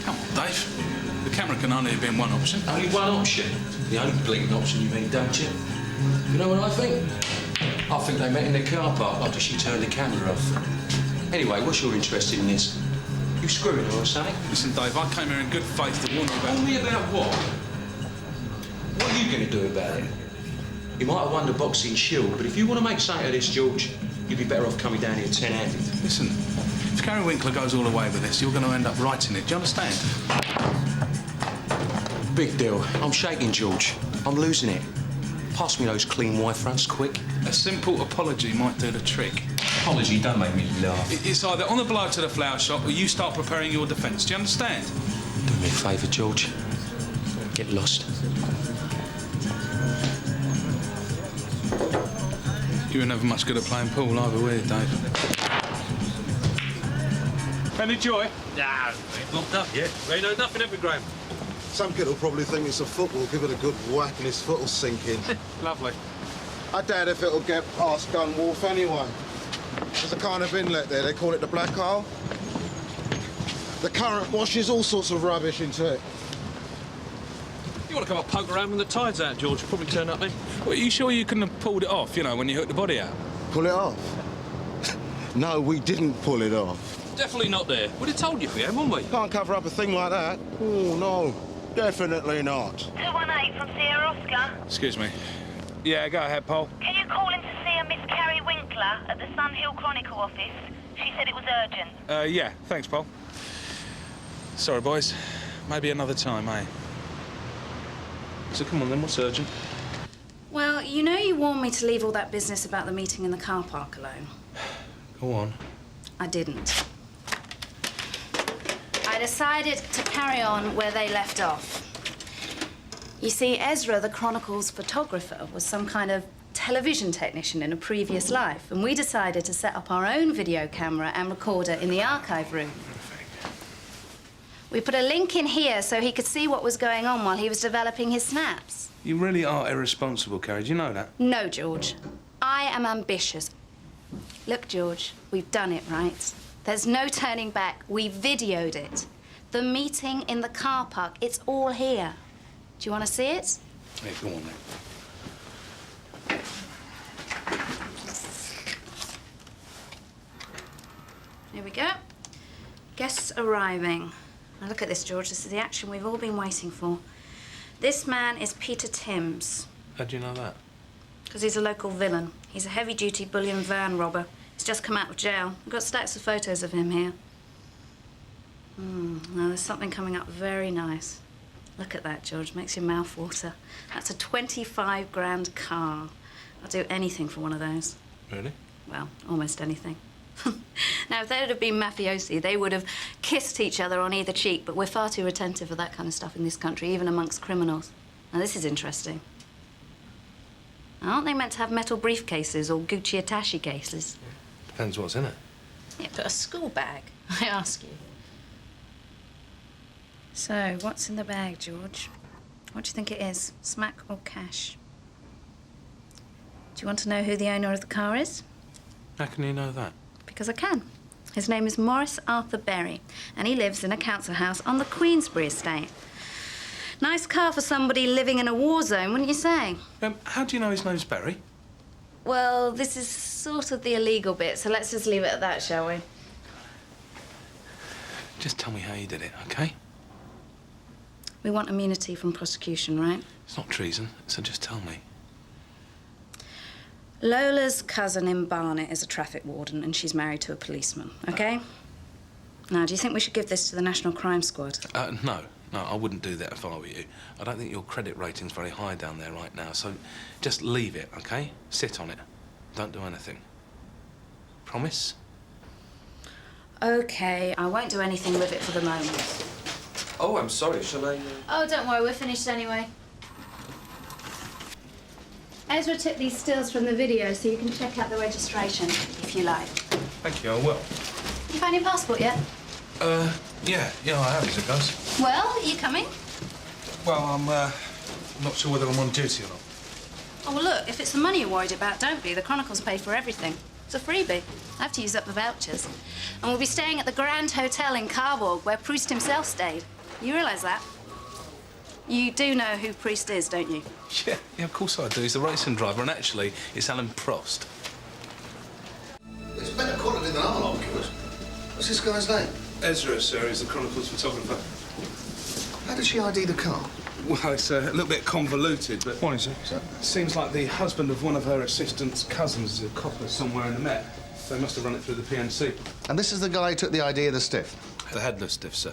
[SPEAKER 6] Come on, Dave. The camera can only have been one option.
[SPEAKER 9] Only one option? The only bleeding option you mean, don't you? You know what I think? I think they met in the car park after she turned the camera off. Anyway, what's your interest in this? You screwing her or something?
[SPEAKER 6] Listen, Dave, I came here in good faith to warn you about...
[SPEAKER 9] Warn me about what? What are you going to do about it? You might have won the boxing shield, but if you want to make something of this, George, you'd be better off coming down here 10-handed.
[SPEAKER 6] Listen, if Gary Winkler goes all the way with this, you're going to end up writing it. Do you understand?
[SPEAKER 9] Big deal. I'm shaking, George. I'm losing it. Pass me those clean white fronts, quick.
[SPEAKER 6] A simple apology might do the trick.
[SPEAKER 9] Apology don't make me laugh.
[SPEAKER 6] It's either on the blow to the flower shop or you start preparing your defence. Do you understand?
[SPEAKER 9] Do me a favour, George. Get lost.
[SPEAKER 6] You were never much good at playing pool either, were you, Dave?
[SPEAKER 13] Any joy? Nah, ain't locked up yet. Ain't know nothing every Graham.
[SPEAKER 5] Some kid will probably think it's a football, give it a good whack and his foot will sink in.
[SPEAKER 13] Lovely.
[SPEAKER 5] I doubt if it'll get past Gun Wharf anyway. There's a kind of inlet there, they call it the Black Hole. The current washes all sorts of rubbish into it.
[SPEAKER 13] You want to come up poke around when the tide's out, George? Probably turn up then.
[SPEAKER 6] Well, are you sure you couldn't have pulled it off, you know, when you hooked the body out?
[SPEAKER 5] Pull it off? No, we didn't pull it off.
[SPEAKER 13] Definitely not there. We'd have told you if we had, wouldn't we?
[SPEAKER 5] Can't cover up a thing like that. Oh, no. Definitely not.
[SPEAKER 22] 218 from Sierra Oscar.
[SPEAKER 6] Excuse me. Yeah, go ahead, Paul.
[SPEAKER 22] Can you call in to see a Miss Carrie Winkler at the Sun Hill Chronicle office? She said it was urgent.
[SPEAKER 6] Yeah, thanks, Paul. Sorry, boys. Maybe another time, eh? So come on then, what's urgent?
[SPEAKER 11] Well, you know you warned me to leave all that business about the meeting in the car park alone.
[SPEAKER 6] Go on.
[SPEAKER 11] I didn't. I decided to carry on where they left off. You see, Ezra, the Chronicle's photographer, was some kind of television technician in a previous life, and we decided to set up our own video camera and recorder in the archive room. We put a link in here so he could see what was going on while he was developing his snaps.
[SPEAKER 6] You really are irresponsible, Carrie. Do you know that?
[SPEAKER 11] No, George. I am ambitious. Look, George, we've done it, right? There's no turning back. We videoed it. The meeting in the car park, it's all here. Do you want to see it?
[SPEAKER 6] Yeah, go on then.
[SPEAKER 11] Here we go. Guests arriving. Now look at this, George. This is the action we've all been waiting for. This man is Peter Timms.
[SPEAKER 6] How do you know that?
[SPEAKER 11] Because he's a local villain. He's a heavy-duty bullion van robber. He's just come out of jail. We've got stacks of photos of him here. Now there's something coming up very nice. Look at that, George. Makes your mouth water. That's a 25 grand car. I'll do anything for one of those.
[SPEAKER 6] Really?
[SPEAKER 11] Well, almost anything. Now, if they would have been mafiosi, they would have kissed each other on either cheek, but we're far too attentive of that kind of stuff in this country, even amongst criminals. Now, this is interesting. Aren't they meant to have metal briefcases or Gucci attaché cases?
[SPEAKER 6] Depends what's in it.
[SPEAKER 11] Yeah, but a school bag, I ask you. So, what's in the bag, George? What do you think it is? Smack or cash? Do you want to know who the owner of the car is?
[SPEAKER 6] How can you know that?
[SPEAKER 11] Because I can. His name is Maurice Arthur Berry, and he lives in a council house on the Queensbury estate. Nice car for somebody living in a war zone, wouldn't you say?
[SPEAKER 6] How do you know his name's Berry?
[SPEAKER 11] Well, this is sort of the illegal bit, so let's just leave it at that, shall we?
[SPEAKER 6] Just tell me how you did it, OK?
[SPEAKER 11] We want immunity from prosecution, right?
[SPEAKER 6] It's not treason, so just tell me.
[SPEAKER 11] Lola's cousin in Barnet is a traffic warden, and she's married to a policeman, OK? Now, do you think we should give this to the National Crime Squad?
[SPEAKER 6] No, I wouldn't do that if I were you. I don't think your credit rating's very high down there right now, so just leave it, OK? Sit on it. Don't do anything. Promise?
[SPEAKER 11] OK, I won't do anything with it for the moment.
[SPEAKER 1] Oh, I'm sorry, shall I...
[SPEAKER 11] Oh, don't worry, we're finished anyway. Ezra took these stills from the video, so you can check out the registration, if you like.
[SPEAKER 6] Thank you, I will.
[SPEAKER 11] You found your passport yet?
[SPEAKER 6] Yeah, I have, as it goes.
[SPEAKER 11] Well, are you coming?
[SPEAKER 6] Well, I'm not sure whether I'm on duty or not.
[SPEAKER 11] Oh, well, look, if it's the money you're worried about, don't be. The Chronicles pay for everything. It's a freebie. I have to use up the vouchers. And we'll be staying at the Grand Hotel in Carver, where Proust himself stayed. You realise that? You do know who Proust is, don't you?
[SPEAKER 6] Yeah, of course I do. He's the racing driver, and actually, it's Alan Prost.
[SPEAKER 12] It's better quality than our lot, Goodwin. What's this guy's name?
[SPEAKER 6] Ezra, sir, is the Chronicles photographer.
[SPEAKER 12] How did she ID the car?
[SPEAKER 6] Well, it's a little bit convoluted, but... What is it? Seems like the husband of one of her assistant's cousins is a copper somewhere in the Met. They must have run it through the PNC.
[SPEAKER 12] And this is the guy who took the ID of the stiff?
[SPEAKER 6] The headless stiff, sir.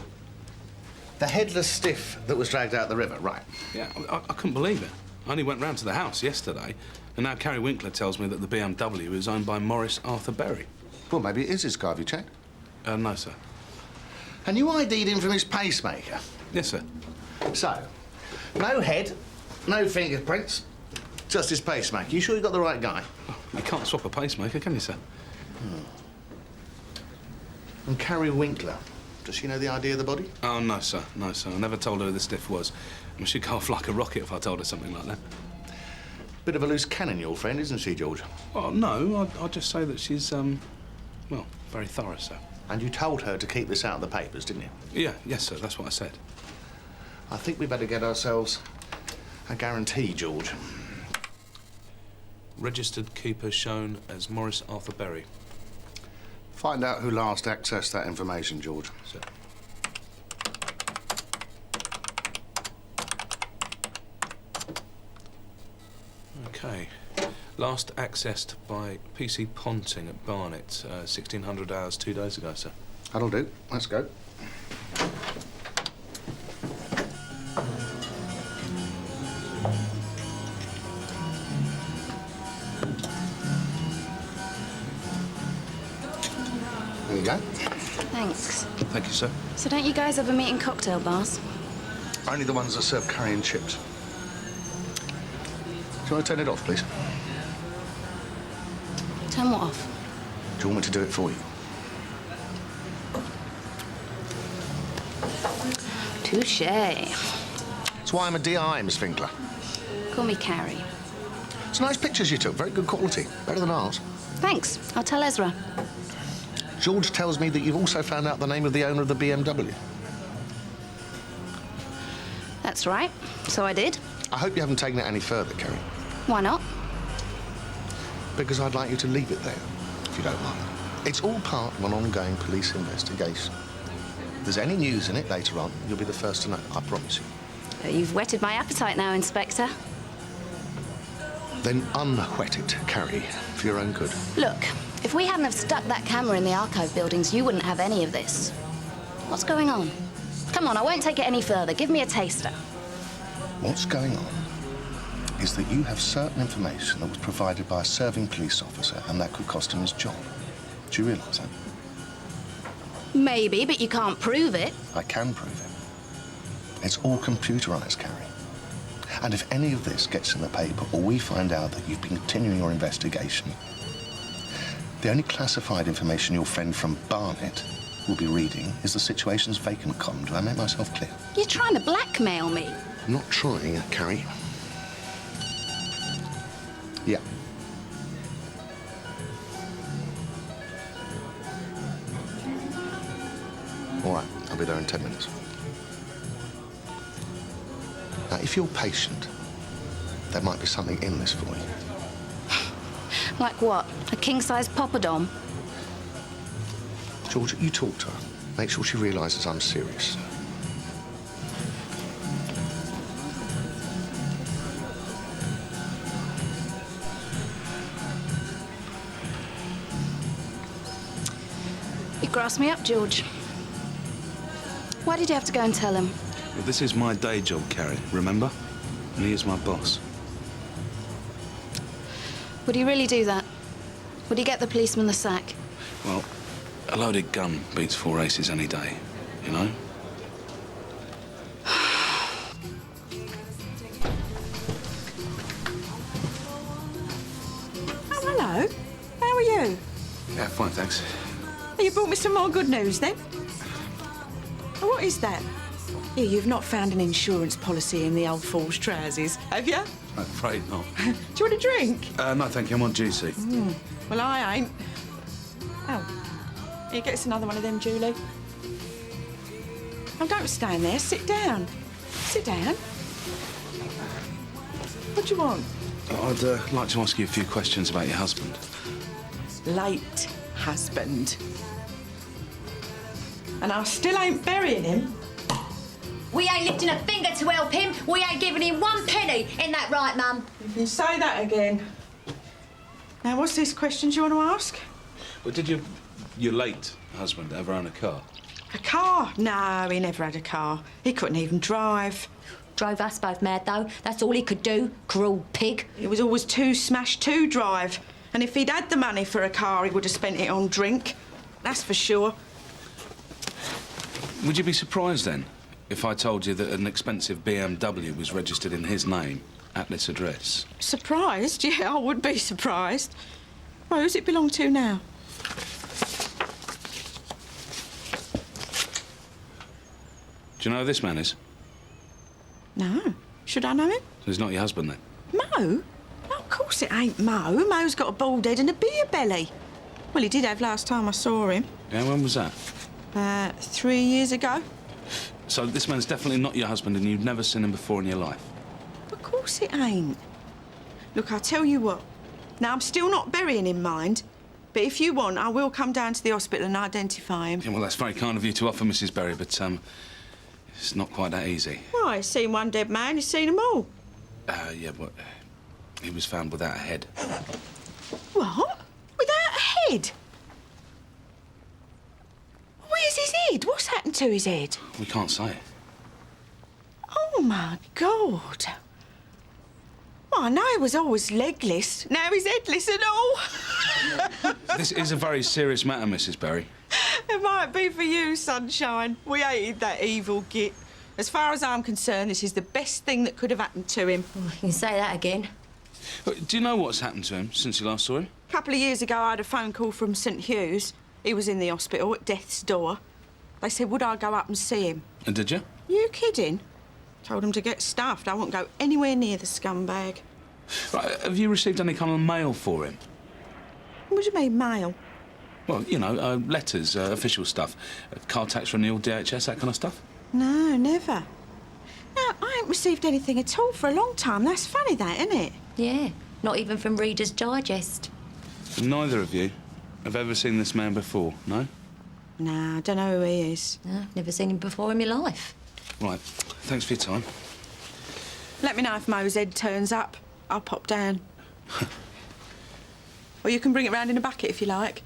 [SPEAKER 12] The headless stiff that was dragged out the river, right.
[SPEAKER 6] Yeah, I couldn't believe it. I only went round to the house yesterday, and now Carrie Winkler tells me that the BMW is owned by Maurice Arthur Berry.
[SPEAKER 12] Well, maybe it is his car. Have you checked?
[SPEAKER 6] No, sir.
[SPEAKER 12] And you ID'd him from his pacemaker?
[SPEAKER 6] Yes, sir.
[SPEAKER 12] So, no head, no fingerprints, just his pacemaker. You sure you got the right guy?
[SPEAKER 6] You can't swap a pacemaker, can you, sir?
[SPEAKER 12] And Carrie Winkler, does she know the idea of the body?
[SPEAKER 6] Oh, no, sir. No, sir. I never told her who the stiff was. Well, she'd go off like a rocket if I told her something like that.
[SPEAKER 12] Bit of a loose cannon, your friend, isn't she, George?
[SPEAKER 6] Oh, no. I'd just say that she's, well, very thorough, sir.
[SPEAKER 12] And you told her to keep this out of the papers, didn't you?
[SPEAKER 6] Yes, sir. That's what I said.
[SPEAKER 12] I think we better get ourselves a guarantee, George.
[SPEAKER 6] Registered keeper shown as Maurice Arthur Berry.
[SPEAKER 12] Find out who last accessed that information, George.
[SPEAKER 6] Sir. OK. Last accessed by PC Ponting at Barnet, 1600 hours 2 days ago, sir.
[SPEAKER 12] That'll do. Let's go. There you go.
[SPEAKER 11] Thanks.
[SPEAKER 6] Thank you, sir.
[SPEAKER 11] So don't you guys ever meet in cocktail bars?
[SPEAKER 12] Only the ones that serve curry and chips. Do you want to turn it off, please?
[SPEAKER 11] Turn what off?
[SPEAKER 12] Do you want me to do it for you?
[SPEAKER 11] Touche.
[SPEAKER 12] That's why I'm a DI, Miss Winkler.
[SPEAKER 11] Call me Carrie.
[SPEAKER 12] It's nice pictures you took. Very good quality. Better than ours.
[SPEAKER 11] Thanks. I'll tell Ezra.
[SPEAKER 12] George tells me that you've also found out the name of the owner of the BMW.
[SPEAKER 11] That's right. So I did.
[SPEAKER 12] I hope you haven't taken it any further, Carrie.
[SPEAKER 11] Why not?
[SPEAKER 12] Because I'd like you to leave it there, if you don't mind. It's all part of an ongoing police investigation. If there's any news in it later on, you'll be the first to know, I promise you.
[SPEAKER 11] You've whetted my appetite now, Inspector.
[SPEAKER 12] Then unwhet it, Carrie, for your own good.
[SPEAKER 11] Look, if we hadn't have stuck that camera in the archive buildings, you wouldn't have any of this. What's going on? Come on, I won't take it any further. Give me a taster.
[SPEAKER 12] What's going on is that you have certain information that was provided by a serving police officer, and that could cost him his job. Do you realise that?
[SPEAKER 11] Maybe, but you can't prove it.
[SPEAKER 12] I can prove it. It's all computerised, Carrie. And if any of this gets in the paper, or we find out that you've been continuing your investigation, the only classified information your friend from Barnet will be reading is the situation's vacant column. Do I make myself clear?
[SPEAKER 11] You're trying to blackmail me.
[SPEAKER 12] I'm not trying, Carrie. Yeah. there in 10 minutes. Now, if you're patient, there might be something in this for you.
[SPEAKER 11] Like what? A king-size poppadom?
[SPEAKER 12] George, you talk to her. Make sure she realises I'm serious.
[SPEAKER 11] You grassed me up, George. Why did you have to go and tell him?
[SPEAKER 6] Well, this is my day job, Carrie, remember? And he is my boss.
[SPEAKER 11] Would he really do that? Would he get the policeman the sack?
[SPEAKER 6] Well, a loaded gun beats 4 aces any day, you know?
[SPEAKER 19] Oh, hello. How are you?
[SPEAKER 6] Yeah, fine, thanks.
[SPEAKER 19] You brought me some more good news, then? Oh, what is that? Here, you've not found an insurance policy in the old fool's trousers, have you?
[SPEAKER 6] I'm afraid not.
[SPEAKER 19] Do you want a drink?
[SPEAKER 6] No, thank you, I'm on duty.
[SPEAKER 19] Well, I ain't. Oh. Here, get us another one of them, Julie. Oh, don't stand there. Sit down. Sit down. What do you want?
[SPEAKER 6] I'd like to ask you a few questions about your husband.
[SPEAKER 19] Late husband. And I still ain't burying him.
[SPEAKER 14] We ain't lifting a finger to help him. We ain't giving him 1 penny. Ain't that right, Mum?
[SPEAKER 19] If you say that again. Now, what's these questions you want to ask?
[SPEAKER 6] Well, did your late husband ever own a car?
[SPEAKER 19] A car? No, he never had a car. He couldn't even drive.
[SPEAKER 14] Drove us both mad, though. That's all he could do. Cruel pig.
[SPEAKER 19] It was always too smashed to drive. And if he'd had the money for a car, he would have spent it on drink. That's for sure.
[SPEAKER 6] Would you be surprised, then, if I told you that an expensive BMW was registered in his name at this address?
[SPEAKER 19] Surprised? Yeah, I would be surprised. Well, who's it belong to now?
[SPEAKER 6] Do you know who this man is?
[SPEAKER 19] No. Should I know him?
[SPEAKER 6] He's not your husband, then?
[SPEAKER 19] Mo? No, of course it ain't Mo. Mo's got a bald head and a beer belly. Well, he did have last time I saw him.
[SPEAKER 6] Yeah, when was that?
[SPEAKER 19] 3 years ago.
[SPEAKER 6] So this man's definitely not your husband and you've never seen him before in your life?
[SPEAKER 19] Of course it ain't. Look, I'll tell you what. Now, I'm still not burying him, mind. But if you want, I will come down to the hospital and identify him.
[SPEAKER 6] Yeah, well, that's very kind of you to offer, Mrs. Berry, but, it's not quite that easy.
[SPEAKER 19] Why? He's seen one dead man, he's seen them all.
[SPEAKER 6] Yeah, but he was found without a head.
[SPEAKER 19] What? Without a head? Where's his head? What's happened to his head?
[SPEAKER 6] We can't say.
[SPEAKER 19] Oh, my God. Well, I know he was always legless. Now he's headless and all.
[SPEAKER 6] This is a very serious matter, Mrs. Berry.
[SPEAKER 19] It might be for you, Sunshine. We hated that evil git. As far as I'm concerned, this is the best thing that could have happened to him.
[SPEAKER 14] Oh, you can say that again.
[SPEAKER 6] Do you know what's happened to him since you last saw him?
[SPEAKER 19] A couple of years ago, I had a phone call from St Hugh's. He was in the hospital at death's door. They said, would I go up and see him?
[SPEAKER 6] And did you?
[SPEAKER 19] You kidding? Told him to get stuffed. I won't go anywhere near the scumbag.
[SPEAKER 6] Right, have you received any kind of mail for him?
[SPEAKER 19] What do you mean, mail?
[SPEAKER 6] Well, you know, letters, official stuff. Car tax renewal, DHS, that kind of stuff?
[SPEAKER 19] No, never. No, I ain't received anything at all for a long time. That's funny, that, isn't it?
[SPEAKER 14] Yeah, not even from Reader's Digest.
[SPEAKER 6] And neither of you have ever seen this man before, no?
[SPEAKER 19] Nah, I don't know who he is.
[SPEAKER 14] No, never seen him before in my life.
[SPEAKER 6] Right, thanks for your time.
[SPEAKER 19] Let me know if Mo's head turns up. I'll pop down. Or you can bring it round in a bucket if you like.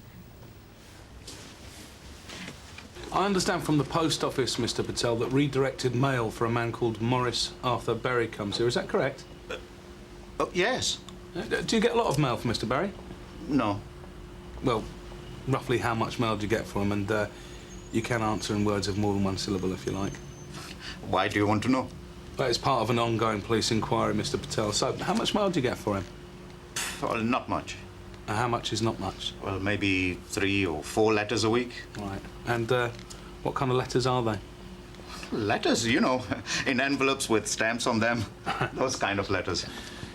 [SPEAKER 6] I understand from the post office, Mr. Patel, that redirected mail for a man called Morris Arthur Berry comes here. Is that correct?
[SPEAKER 12] Oh, yes.
[SPEAKER 6] Do you get a lot of mail from Mr. Berry?
[SPEAKER 12] No.
[SPEAKER 6] Well, roughly how much mail do you get from him? And you can answer in words of more than one syllable if you like.
[SPEAKER 12] Why do you want to know?
[SPEAKER 6] Well, it's part of an ongoing police inquiry, Mr. Patel. So, how much mail do you get for him?
[SPEAKER 12] Well, not much.
[SPEAKER 6] How much is not much?
[SPEAKER 12] Well, maybe 3 or 4 letters a week.
[SPEAKER 6] Right. And what kind of letters are they?
[SPEAKER 12] Letters, you know, in envelopes with stamps on them. Those kind of letters.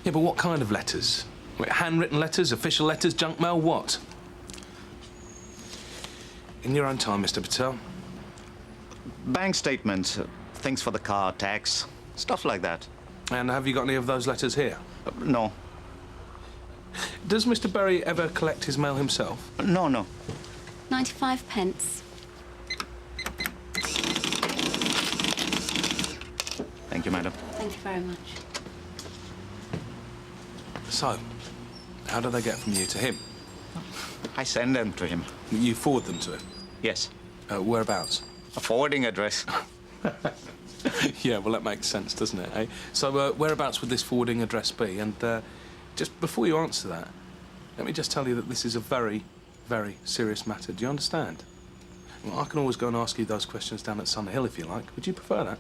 [SPEAKER 6] Yeah, but what kind of letters? Wait, handwritten letters, official letters, junk mail, what? In your own time, Mr. Patel.
[SPEAKER 7] Bank statements, things for the car, tax, stuff like that.
[SPEAKER 6] And have you got any of those letters here?
[SPEAKER 7] No.
[SPEAKER 6] Does Mr. Berry ever collect his mail himself?
[SPEAKER 7] No, no.
[SPEAKER 11] 95 pence.
[SPEAKER 7] Thank you, madam.
[SPEAKER 11] Thank you very much.
[SPEAKER 6] So, how do they get from you to him?
[SPEAKER 7] I send them to him.
[SPEAKER 6] You forward them to him?
[SPEAKER 7] Yes.
[SPEAKER 6] Whereabouts?
[SPEAKER 7] A forwarding address.
[SPEAKER 6] Yeah, well, that makes sense, doesn't it, eh? So, whereabouts would this forwarding address be? And just before you answer that, let me just tell you that this is a very, very serious matter. Do you understand? Well, I can always go and ask you those questions down at Sun Hill if you like. Would you prefer that?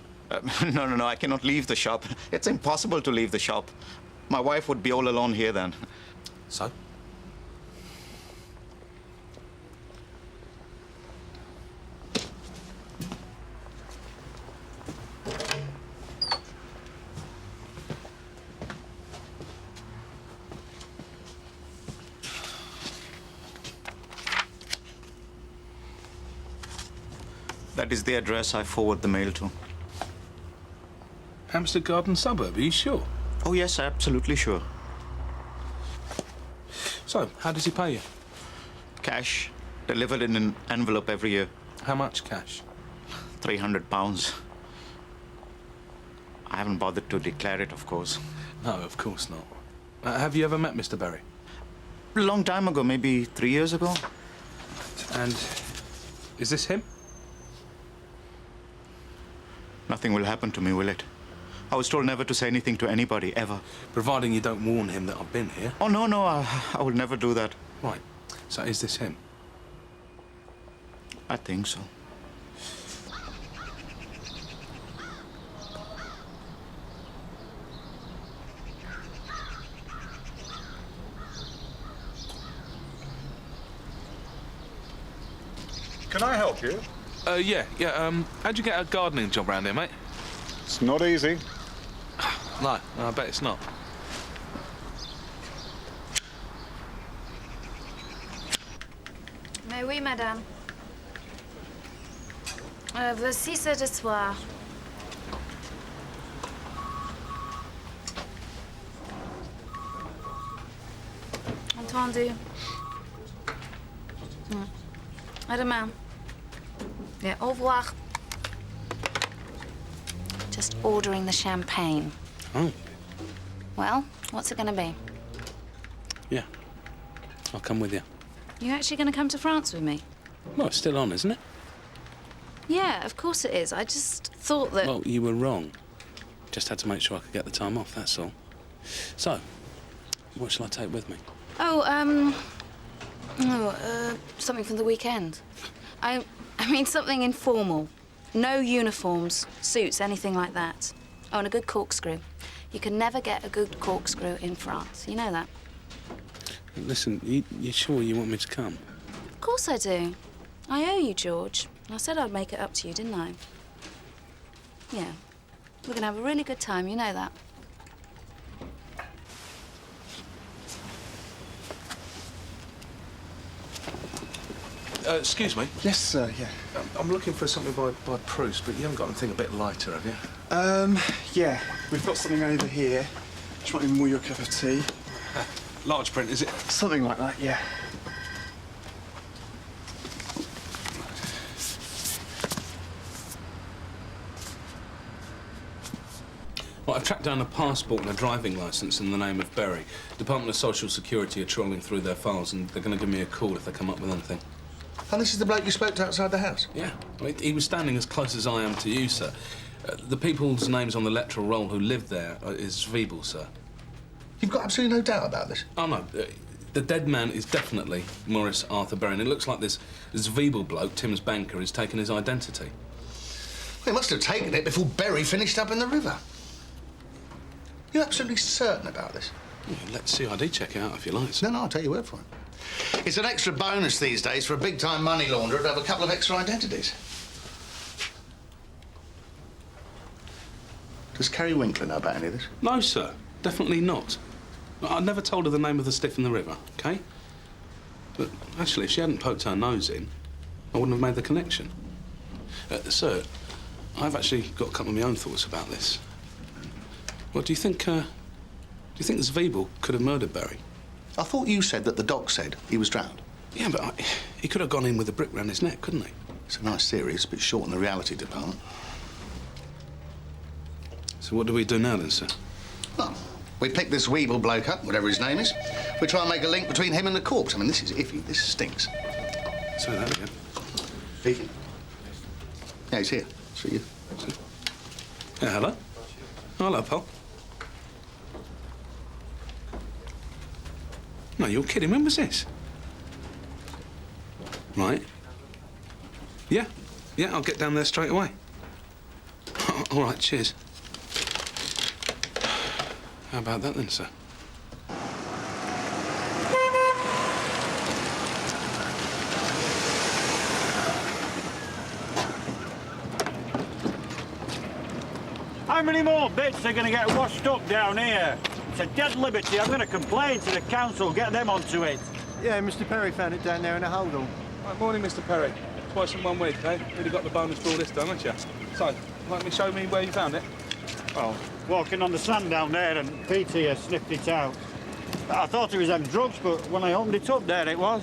[SPEAKER 7] No, I cannot leave the shop. It's impossible to leave the shop. My wife would be all alone here then.
[SPEAKER 6] So?
[SPEAKER 7] That is the address I forward the mail to.
[SPEAKER 6] Hampstead Garden suburb, are you sure?
[SPEAKER 7] Oh, yes, absolutely sure.
[SPEAKER 6] So, how does he pay you?
[SPEAKER 7] Cash, delivered in an envelope every year.
[SPEAKER 6] How much cash?
[SPEAKER 7] £300. I haven't bothered to declare it, of course.
[SPEAKER 6] No, of course not. Have you ever met Mr. Berry?
[SPEAKER 7] A long time ago, maybe 3 years ago.
[SPEAKER 6] And is this him?
[SPEAKER 7] Nothing will happen to me, will it? I was told never to say anything to anybody, ever.
[SPEAKER 6] Providing you don't warn him that I've been here.
[SPEAKER 7] Oh, no, I will never do that.
[SPEAKER 6] Right. So is this him?
[SPEAKER 7] I think so.
[SPEAKER 9] Can I help you?
[SPEAKER 6] Yeah. How'd you get a gardening job round here, mate?
[SPEAKER 9] It's not easy.
[SPEAKER 6] No, I bet it's not.
[SPEAKER 11] Mais oui, madame. Voici ce de soir. Entendu. À demain. Yeah, au revoir. Just ordering the champagne.
[SPEAKER 6] Oh.
[SPEAKER 11] Well, what's it going to be?
[SPEAKER 6] Yeah. I'll come with you.
[SPEAKER 11] You actually going to come to France with me?
[SPEAKER 6] Well, it's still on, isn't it?
[SPEAKER 11] Yeah, of course it is. I just thought that...
[SPEAKER 6] Well, you were wrong. Just had to make sure I could get the time off, that's all. So, what shall I take with me?
[SPEAKER 11] Something from the weekend. I mean something informal. No uniforms, suits, anything like that. Oh, and a good corkscrew. You can never get a good corkscrew in France. You know that?
[SPEAKER 6] Listen, you sure you want me to come?
[SPEAKER 11] Of course I do. I owe you, George. I said I'd make it up to you, didn't I? Yeah. We're gonna have a really good time, you know that.
[SPEAKER 6] Excuse me?
[SPEAKER 5] Yes, sir, yeah.
[SPEAKER 6] I'm looking for something by Proust, but you haven't got anything a bit lighter, have you?
[SPEAKER 5] Yeah. We've got something over here. Which might be more your cup of tea.
[SPEAKER 6] Large print, is it?
[SPEAKER 5] Something like that, yeah.
[SPEAKER 6] Well, I've tracked down a passport and a driving licence in the name of Berry. Department of Social Security are trawling through their files and they're going to give me a call if they come up with anything.
[SPEAKER 12] And this is the bloke you spoke to outside the house?
[SPEAKER 6] Yeah. I mean, he was standing as close as I am to you, sir. The people's names on the electoral roll who live there is Zwiebel, sir.
[SPEAKER 12] You've got absolutely no doubt about this?
[SPEAKER 6] Oh, no. The dead man is definitely Maurice Arthur Berry, and it looks like this Zwiebel bloke, Tim's banker, has taken his identity.
[SPEAKER 12] Well, he must have taken it before Berry finished up in the river. You're absolutely certain about this?
[SPEAKER 6] Yeah, let's CID check it out if you like, sir.
[SPEAKER 12] No, I'll take your word for it. It's an extra bonus these days for a big-time money launderer to have a couple of extra identities. Does Carrie Winkler know about any of this?
[SPEAKER 6] No, sir. Definitely not. I never told her the name of the stiff in the river, OK? But actually, if she hadn't poked her nose in, I wouldn't have made the connection. Sir, I've actually got a couple of my own thoughts about this. Well, do you think Zwiebel could have murdered Barry?
[SPEAKER 12] I thought you said that the doc said he was drowned.
[SPEAKER 6] Yeah, but he could have gone in with a brick round his neck, couldn't he?
[SPEAKER 12] It's a nice theory. It's a bit short in the reality department.
[SPEAKER 6] So what do we do now, then, sir?
[SPEAKER 12] Well, we pick this Weevil bloke up, whatever his name is. We try and make a link between him and the corpse. I mean, this is iffy. This stinks.
[SPEAKER 6] Say that again.
[SPEAKER 12] Deakin? Yeah, he's here. See you.
[SPEAKER 6] Yeah, hello. Hello, Paul. No, you're kidding. When was this? Right. Yeah. Yeah, I'll get down there straight away. All right, cheers. How about that then, sir?
[SPEAKER 9] How many more bits are going to get washed up down here? It's a dead liberty. I'm going to complain to the council, get them onto it.
[SPEAKER 3] Yeah, Mr. Perry found it down there in a hold-all.
[SPEAKER 18] Right, morning, Mr. Perry. Twice in 1 week, eh? Really got the bonus for all this done, haven't you? So, like me show me where you found it?
[SPEAKER 9] Well, walking on the sand down there and Pete here sniffed it out. I thought it was them drugs, but when I opened it up, there it was.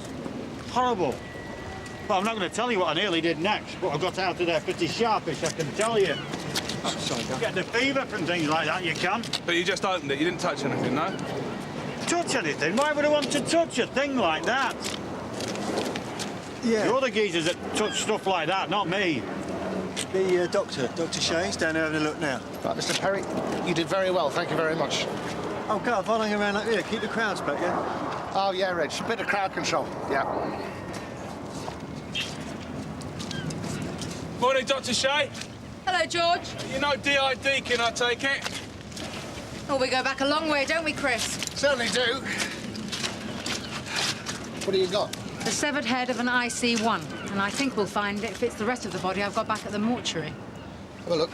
[SPEAKER 9] Horrible. Well, I'm not going to tell you what I nearly did next, but I got out of there pretty sharpish, I can tell you.
[SPEAKER 18] Oh, sorry,
[SPEAKER 9] you get the fever from things like that, you can.
[SPEAKER 18] But you just opened it, you didn't touch anything, no?
[SPEAKER 9] Touch anything? Why would I want to touch a thing like that?
[SPEAKER 3] Yeah.
[SPEAKER 9] You're the geezers that touch stuff like that, not me.
[SPEAKER 3] The doctor, Dr. Shane's down there having a look now.
[SPEAKER 12] Right, Mr. Perry, you did very well. Thank you very much.
[SPEAKER 3] Oh, God, following around up here. Keep the crowds back, yeah?
[SPEAKER 12] Oh, yeah, Reg. Bit of crowd control. Yeah.
[SPEAKER 18] Morning, Dr. Shay.
[SPEAKER 24] Hello, George.
[SPEAKER 18] You know D.I. Deakin, I take it?
[SPEAKER 24] Oh, we go back a long way, don't we, Chris?
[SPEAKER 12] Certainly do. What do you got?
[SPEAKER 24] The severed head of an IC1, and I think we'll find it fits the rest of the body I've got back at the mortuary.
[SPEAKER 12] Have a look.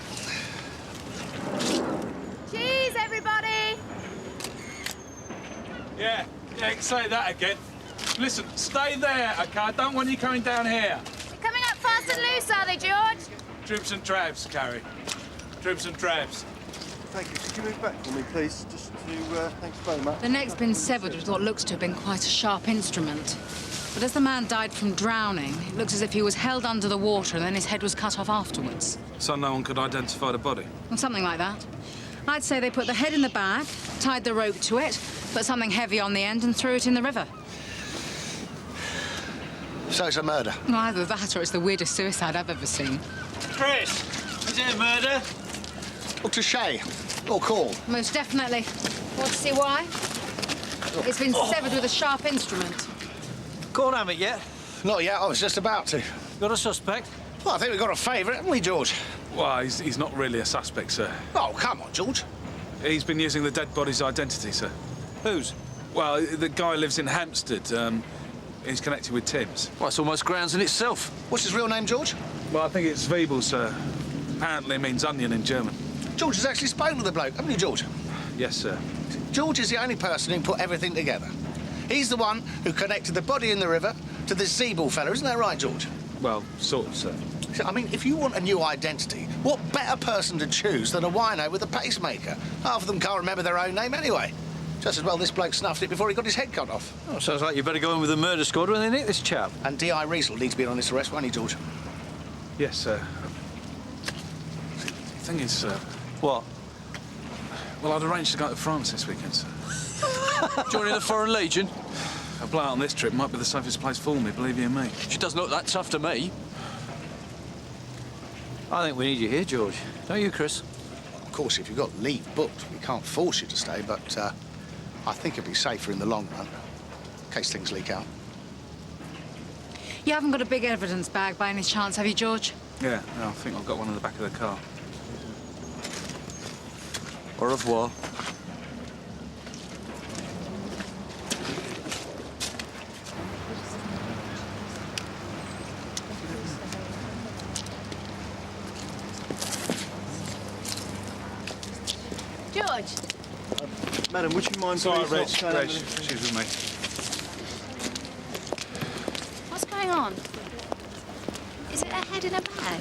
[SPEAKER 11] Cheese, everybody!
[SPEAKER 18] Yeah, say that again. Listen, stay there, OK? I don't want you coming down here.
[SPEAKER 11] Coming up fast and loose, are they, George?
[SPEAKER 18] Dribs and drabs, Carrie. Dribs and drabs.
[SPEAKER 3] Thank you. Could you move back for me, please? Just to, thanks very much.
[SPEAKER 24] The neck's been severed with what looks to have been quite a sharp instrument. But as the man died from drowning, it looks as if he was held under the water and then his head was cut off afterwards.
[SPEAKER 18] So no one could identify the body?
[SPEAKER 24] Or something like that. I'd say they put the head in the bag, tied the rope to it, put something heavy on the end and threw it in the river.
[SPEAKER 12] So it's a murder?
[SPEAKER 24] Well, either that or it's the weirdest suicide I've ever seen.
[SPEAKER 9] Chris, is it a murder?
[SPEAKER 12] Dr. Shay, or call.
[SPEAKER 24] Most definitely. Want to see why? It's been severed with a sharp instrument.
[SPEAKER 13] Caught Hammett yet?
[SPEAKER 12] Not yet. I was just about to.
[SPEAKER 13] Got a suspect?
[SPEAKER 12] Well, I think we've got a favourite, haven't we, George?
[SPEAKER 18] Well, he's not really a suspect, sir.
[SPEAKER 12] Oh, come on, George.
[SPEAKER 18] He's been using the dead body's identity, sir.
[SPEAKER 13] Whose?
[SPEAKER 18] Well, the guy lives in Hampstead. He's connected with Tim's.
[SPEAKER 13] Well, it's almost grounds in itself.
[SPEAKER 12] What's his real name, George?
[SPEAKER 18] Well, I think it's Zwiebel, sir. Apparently means onion in German.
[SPEAKER 12] George has actually spoken to the bloke, haven't you, George?
[SPEAKER 18] Yes, sir.
[SPEAKER 12] George is the only person who put everything together. He's the one who connected the body in the river to this Zwiebel fella, isn't that right, George?
[SPEAKER 18] Well, sort of, sir.
[SPEAKER 12] I mean, if you want a new identity, what better person to choose than a wino with a pacemaker? Half of them can't remember their own name anyway. Just as well this bloke snuffed it before he got his head cut off.
[SPEAKER 13] Oh, sounds like you better go in with the murder squad when they nick this chap.
[SPEAKER 12] And D.I. Reese will need to be on this arrest, won't he, George?
[SPEAKER 18] Yes, sir. The thing is, sir...
[SPEAKER 13] What?
[SPEAKER 18] Well, I'd arranged to go to France this weekend, sir.
[SPEAKER 13] Joining the Foreign Legion?
[SPEAKER 18] A blowout on this trip might be the safest place for me, believe you me.
[SPEAKER 13] She doesn't look that tough to me. I think we need you here, George. Don't you, Chris?
[SPEAKER 12] Of course, if you've got leave booked, we can't force you to stay, but I think it'd be safer in the long run, in case things leak out.
[SPEAKER 24] You haven't got a big evidence bag by any chance, have you, George?
[SPEAKER 18] Yeah, no, I think I've got one in the back of the car.
[SPEAKER 13] Au revoir.
[SPEAKER 11] George.
[SPEAKER 3] Madam, would you mind...
[SPEAKER 18] Sorry, Reg.
[SPEAKER 3] She's
[SPEAKER 18] with me.
[SPEAKER 11] What's going on? Is it a head in a bag?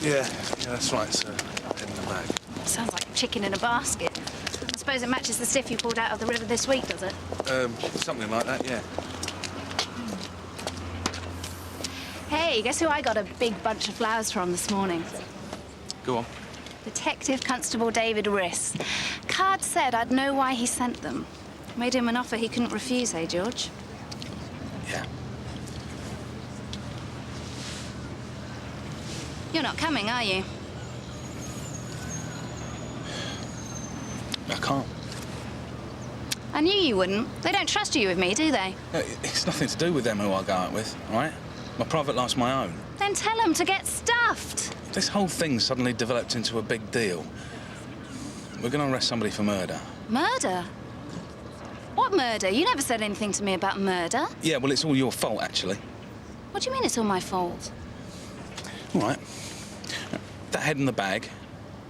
[SPEAKER 6] Yeah, that's right, sir. In the bag.
[SPEAKER 11] Sounds like a chicken in a basket. I suppose it matches the stiff you pulled out of the river this week, does it?
[SPEAKER 6] Something like that, yeah.
[SPEAKER 11] Hey, guess who I got a big bunch of flowers from this morning?
[SPEAKER 6] Go on.
[SPEAKER 11] Detective Constable David Riss. Card said I'd know why he sent them. Made him an offer he couldn't refuse, eh, George?
[SPEAKER 6] Yeah.
[SPEAKER 11] You're not coming, are you?
[SPEAKER 6] I can't.
[SPEAKER 11] I knew you wouldn't. They don't trust you with me, do they?
[SPEAKER 6] It's nothing to do with them who I go out with, all right? My private life's my own.
[SPEAKER 11] Then tell them to get stuffed.
[SPEAKER 6] This whole thing suddenly developed into a big deal. We're going to arrest somebody for murder.
[SPEAKER 11] Murder? What murder? You never said anything to me about murder.
[SPEAKER 6] Yeah, well, it's all your fault, actually.
[SPEAKER 11] What do you mean it's all my fault?
[SPEAKER 6] All right. That head in the bag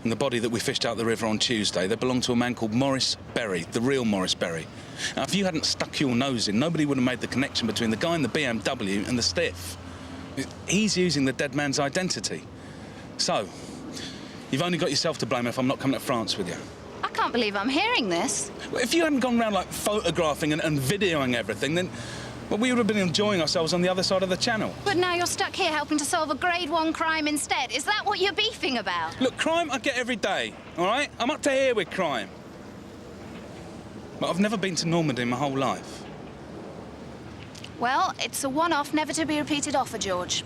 [SPEAKER 6] and the body that we fished out the river on Tuesday, they belong to a man called Morris Berry, the real Morris Berry. Now, if you hadn't stuck your nose in, nobody would have made the connection between the guy in the BMW and the stiff. He's using the dead man's identity. So, you've only got yourself to blame if I'm not coming to France with you.
[SPEAKER 11] I can't believe I'm hearing this.
[SPEAKER 6] Well, if you hadn't gone around, like, photographing and videoing everything, then, well, we would have been enjoying ourselves on the other side of the channel.
[SPEAKER 11] But now you're stuck here helping to solve a Grade 1 crime instead. Is that what you're beefing about?
[SPEAKER 6] Look, crime I get every day, all right? I'm up to here with crime. But I've never been to Normandy in my whole life.
[SPEAKER 11] Well, it's a one-off, never-to-be-repeated offer, George.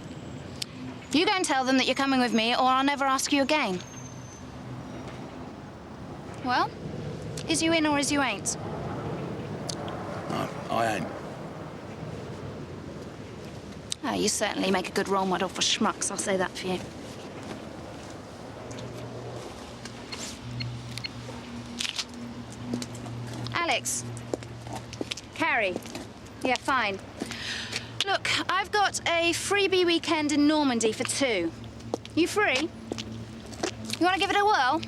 [SPEAKER 11] You go and tell them that you're coming with me, or I'll never ask you again. Well, is you in or is you ain't?
[SPEAKER 6] No, I ain't.
[SPEAKER 11] Oh, you certainly make a good role model for schmucks, I'll say that for you. Alex. Carrie. Yeah, fine. Look, I've got a freebie weekend in Normandy for 2. You free? You want to give it a whirl?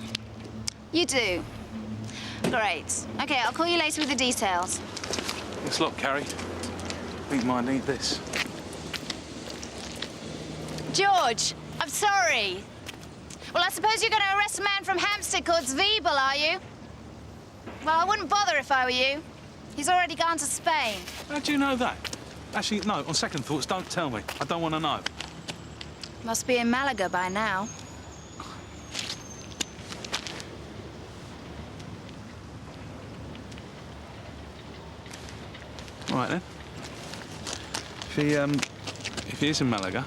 [SPEAKER 11] You do. Great. OK, I'll call you later with the details.
[SPEAKER 6] Thanks a lot, Carrie. I think you might need this.
[SPEAKER 11] George, I'm sorry. Well, I suppose you're going to arrest a man from Hampstead called Zwiebel, are you? Well, I wouldn't bother if I were you. He's already gone to Spain.
[SPEAKER 6] How do you know that? Actually, no, on second thoughts, don't tell me. I don't want to know.
[SPEAKER 11] Must be in Malaga by now.
[SPEAKER 6] All right, then. If he is in Malaga,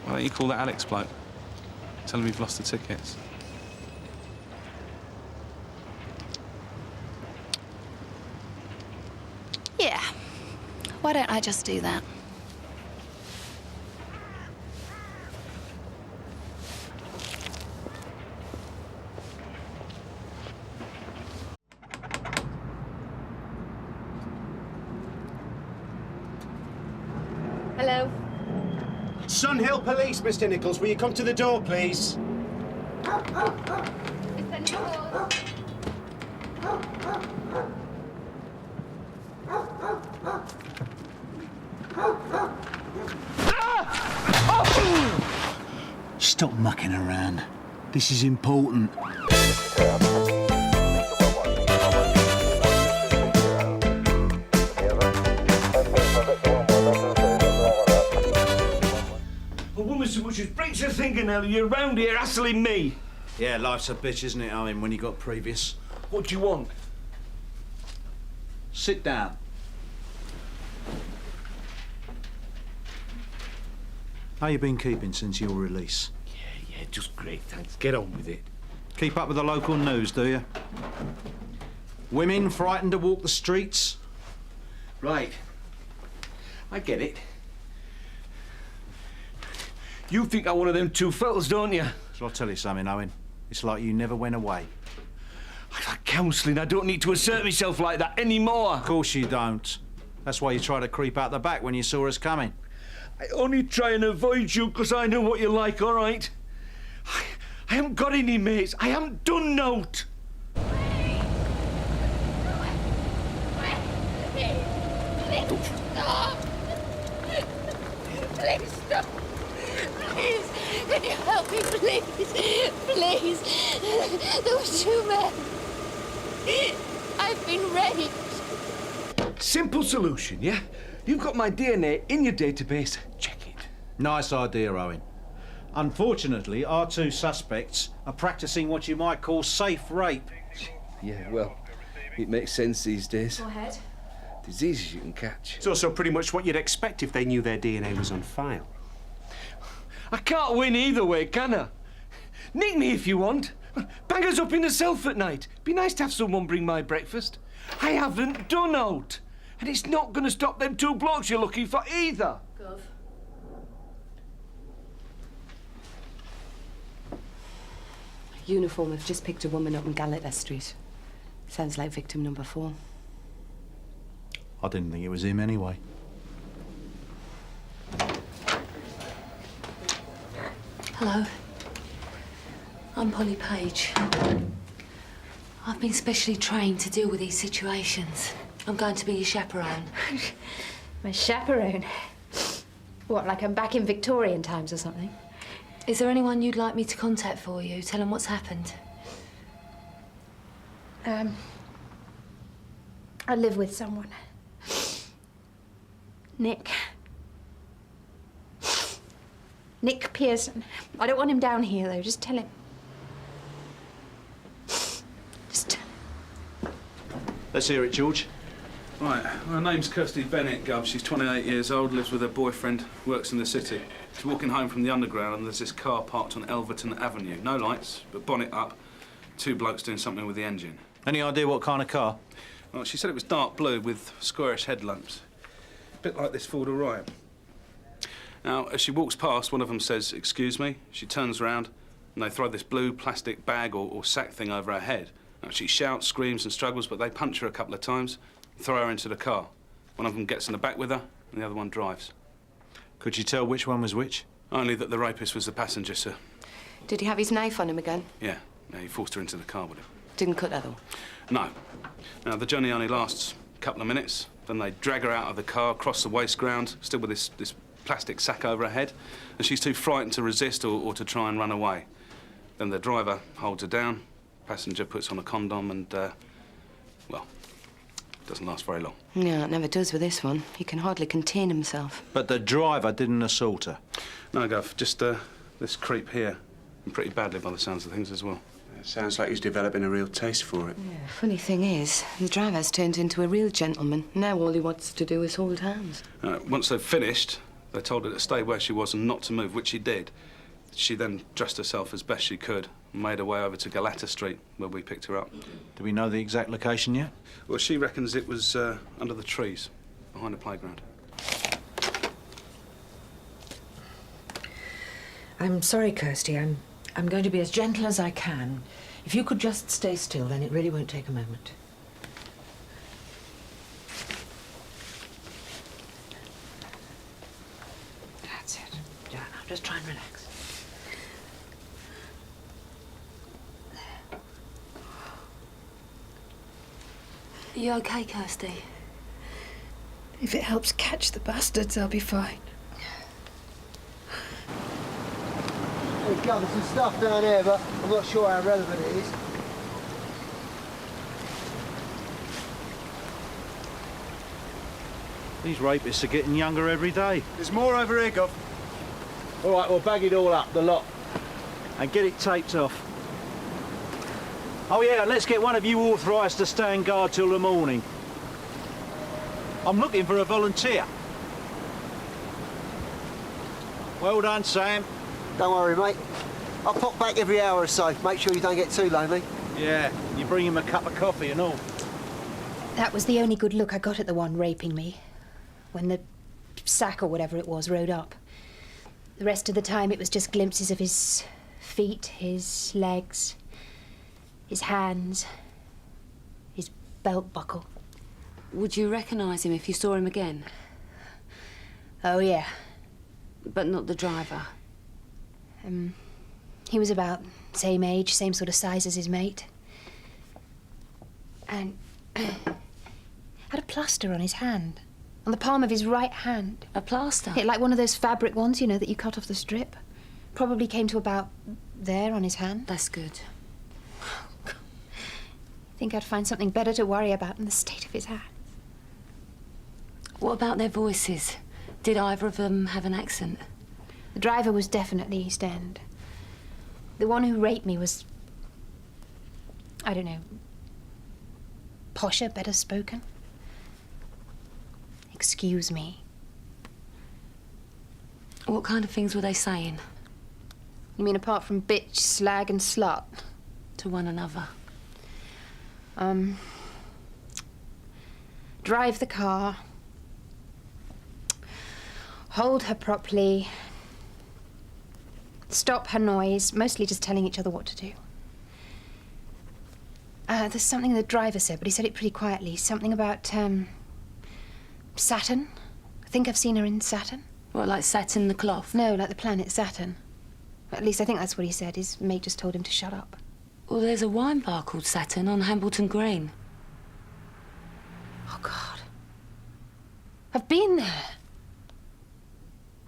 [SPEAKER 6] why don't you call that Alex bloke? Tell him you've lost the tickets.
[SPEAKER 11] Yeah. Why don't I just do that?
[SPEAKER 24] Hello?
[SPEAKER 13] Sun Hill Police, Mr. Nichols. Will you come to the door, please?
[SPEAKER 24] Mr. Nichols?
[SPEAKER 2] Stop mucking around. This is important.
[SPEAKER 13] A woman so much as breaks her fingernail, you're round here hassling me.
[SPEAKER 2] Yeah, life's a bitch, isn't it, Owen, when you got previous?
[SPEAKER 13] What do you want?
[SPEAKER 2] Sit down. How you been keeping since your release?
[SPEAKER 13] Yeah, just great, thanks. Get on with it.
[SPEAKER 2] Keep up with the local news, do you? Women frightened to walk the streets?
[SPEAKER 13] Right. I get it. You think I'm one of them two fellas, don't you?
[SPEAKER 2] Shall I tell you something, Owen? It's like you never went away.
[SPEAKER 13] I've had counselling. I don't need to assert myself like that anymore.
[SPEAKER 2] Of course you don't. That's why you tried to creep out the back when you saw us coming.
[SPEAKER 13] I only try and avoid you because I know what you're like, all right? I haven't got any mates. I haven't done nought.
[SPEAKER 24] Stop! Please stop! Please!
[SPEAKER 8] Please. There were 2 men. I've been raped.
[SPEAKER 13] Simple solution, yeah? You've got my DNA in your database. Check it.
[SPEAKER 16] Nice idea, Owen. Unfortunately, our 2 suspects are practising what you might call safe rape.
[SPEAKER 13] Yeah, well, it makes sense these days.
[SPEAKER 14] Go ahead.
[SPEAKER 13] Diseases you can catch.
[SPEAKER 15] It's also pretty much what you'd expect if they knew their DNA was on file.
[SPEAKER 13] I can't win either way, can I? Nick me if you want. Bang us up in the self at night. Be nice to have someone bring my breakfast. I haven't done out. And it's not going to stop them 2 blokes you're looking for either.
[SPEAKER 14] Gov.
[SPEAKER 21] Uniform have just picked a woman up on Gallet Street. Sounds like victim number 4.
[SPEAKER 16] I didn't think it was him anyway.
[SPEAKER 17] Hello. I'm Polly Page. I've been specially trained to deal with these situations. I'm going to be your chaperone.
[SPEAKER 11] My chaperone? What, like I'm back in Victorian times or something?
[SPEAKER 17] Is there anyone you'd like me to contact for you? Tell them what's happened.
[SPEAKER 11] I live with someone. Nick. Nick Pearson. I don't want him down here, though. Just tell him. Just tell him.
[SPEAKER 16] Let's hear it, George.
[SPEAKER 6] Right, her name's Kirsty Bennett, Gov. She's 28 years old, lives with her boyfriend, works in the city. She's walking home from the underground and there's this car parked on Elverton Avenue. No lights, but bonnet up. 2 blokes doing something with the engine.
[SPEAKER 16] Any idea what kind of car?
[SPEAKER 6] Well, she said it was dark blue with squarish headlamps. A bit like this Ford Orion. Now, as she walks past, one of them says, "Excuse me." She turns round and they throw this blue plastic bag or sack thing over her head. Now, she shouts, screams and struggles, but they punch her a couple of times, throw her into the car. One of them gets in the back with her and the other one drives.
[SPEAKER 16] Could you tell which one was which?
[SPEAKER 6] Only that the rapist was the passenger, sir.
[SPEAKER 21] Did he have his knife on him again?
[SPEAKER 6] Yeah, he forced her into the car with him.
[SPEAKER 21] Didn't cut her, though?
[SPEAKER 6] No. Now, the journey only lasts a couple of minutes. Then they drag her out of the car, cross the waste ground, still with this plastic sack over her head, and she's too frightened to resist or to try and run away. Then the driver holds her down, passenger puts on a condom and, well, it doesn't last very long.
[SPEAKER 21] Yeah, it never does with this one. He can hardly contain himself.
[SPEAKER 16] But the driver didn't assault her?
[SPEAKER 6] No, Gov, just this creep here, and pretty badly by the sounds of things as well.
[SPEAKER 23] Sounds like he's developing a real taste for it.
[SPEAKER 21] Yeah. Funny thing is, the driver's turned into a real gentleman. Now all he wants to do is hold hands.
[SPEAKER 6] Once they've finished, they told her to stay where she was and not to move, which she did. She then dressed herself as best she could and made her way over to Galata Street, where we picked her up.
[SPEAKER 16] Do we know the exact location yet?
[SPEAKER 6] Well, she reckons it was under the trees, behind the playground.
[SPEAKER 25] I'm sorry, Kirsty. I'm going to be as gentle as I can. If you could just stay still, then it really won't take a moment. That's it. Yeah, now just try and relax.
[SPEAKER 17] Are you OK, Kirsty?
[SPEAKER 11] If it helps catch the bastards, I'll be fine.
[SPEAKER 4] We've gathered some stuff down here, but I'm not sure how relevant it is.
[SPEAKER 16] These rapists are getting younger every day.
[SPEAKER 3] There's more over here, Gov.
[SPEAKER 16] All right, we'll bag it all up, the lot. And get it taped off. Oh, yeah, and let's get one of you authorised to stand guard till the morning. I'm looking for a volunteer. Well done, Sam.
[SPEAKER 4] Don't worry, mate. I'll pop back every hour or so. Make sure you don't get too lonely.
[SPEAKER 16] Yeah, you bring him a cup of coffee and all.
[SPEAKER 11] That was the only good look I got at the one raping me, when the sack or whatever it was rode up. The rest of the time it was just glimpses of his feet, his legs, his hands, his belt buckle.
[SPEAKER 17] Would you recognise him if you saw him again?
[SPEAKER 11] Oh, yeah.
[SPEAKER 17] But not the driver?
[SPEAKER 11] He was about same age, same sort of size as his mate. And had a plaster on his hand. On the palm of his right hand.
[SPEAKER 17] A plaster?
[SPEAKER 11] Yeah, like one of those fabric ones, you know, that you cut off the strip. Probably came to about
[SPEAKER 1] there on his hand.
[SPEAKER 17] That's good.
[SPEAKER 1] Think I'd find something better to worry about than the state of his hand.
[SPEAKER 17] What about their voices? Did either of them have an accent?
[SPEAKER 1] The driver was definitely East End. The one who raped me was, I don't know, posher, better spoken. Excuse me.
[SPEAKER 17] What kind of things were they saying?
[SPEAKER 1] You mean apart from bitch, slag and slut?
[SPEAKER 17] To one another?
[SPEAKER 1] Drive the car. Hold her properly. Stop her noise. Mostly just telling each other what to do. There's something the driver said, but he said it pretty quietly. Something about, Saturn. I think I've seen her in Saturn.
[SPEAKER 17] What, like Saturn the cloth?
[SPEAKER 1] No, like the planet Saturn. At least I think that's what he said. His mate just told him to shut up.
[SPEAKER 17] Well, there's a wine bar called Saturn on Hambleton Green.
[SPEAKER 1] Oh, God. I've been there.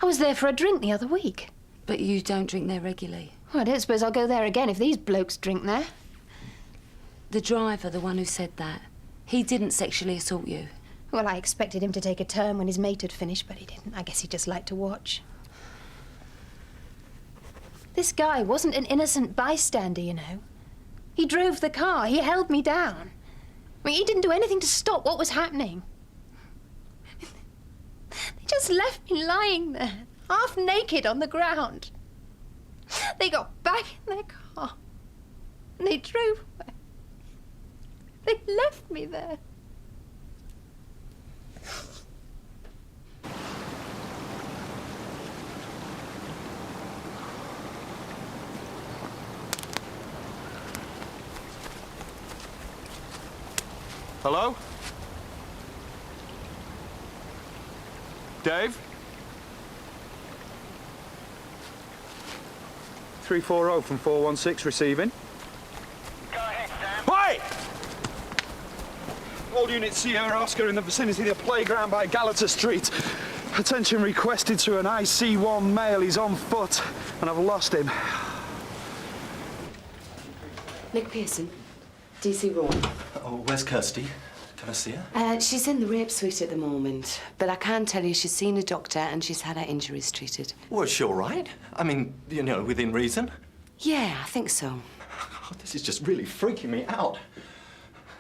[SPEAKER 1] I was there for a drink the other week.
[SPEAKER 17] But you don't drink there regularly?
[SPEAKER 1] Well, I don't suppose I'll go there again if these blokes drink there.
[SPEAKER 17] The driver, the one who said that, he didn't sexually assault you?
[SPEAKER 1] Well, I expected him to take a turn when his mate had finished, but he didn't. I guess he just liked to watch. This guy wasn't an innocent bystander, you know. He drove the car. He held me down. I mean, he didn't do anything to stop what was happening. They just left me lying there, half naked on the ground. They got back in their car and they drove away. They left me there.
[SPEAKER 16] Hello? Dave? 340 from 416 receiving.
[SPEAKER 10] Go ahead, Sam.
[SPEAKER 16] Wait! All units see her Oscar in the vicinity of the playground by Gallater Street. Attention requested to an IC1 male. He's on foot, and I've lost him.
[SPEAKER 21] Nick Pearson, DC Rawton.
[SPEAKER 19] Oh, where's Kirsty? Can I see her?
[SPEAKER 21] She's in the rape suite at the moment, but I can tell you she's seen a doctor and she's had her injuries treated.
[SPEAKER 19] Well, is she all right? I mean, you know, within reason?
[SPEAKER 21] Yeah, I think so.
[SPEAKER 19] Oh, this is just really freaking me out.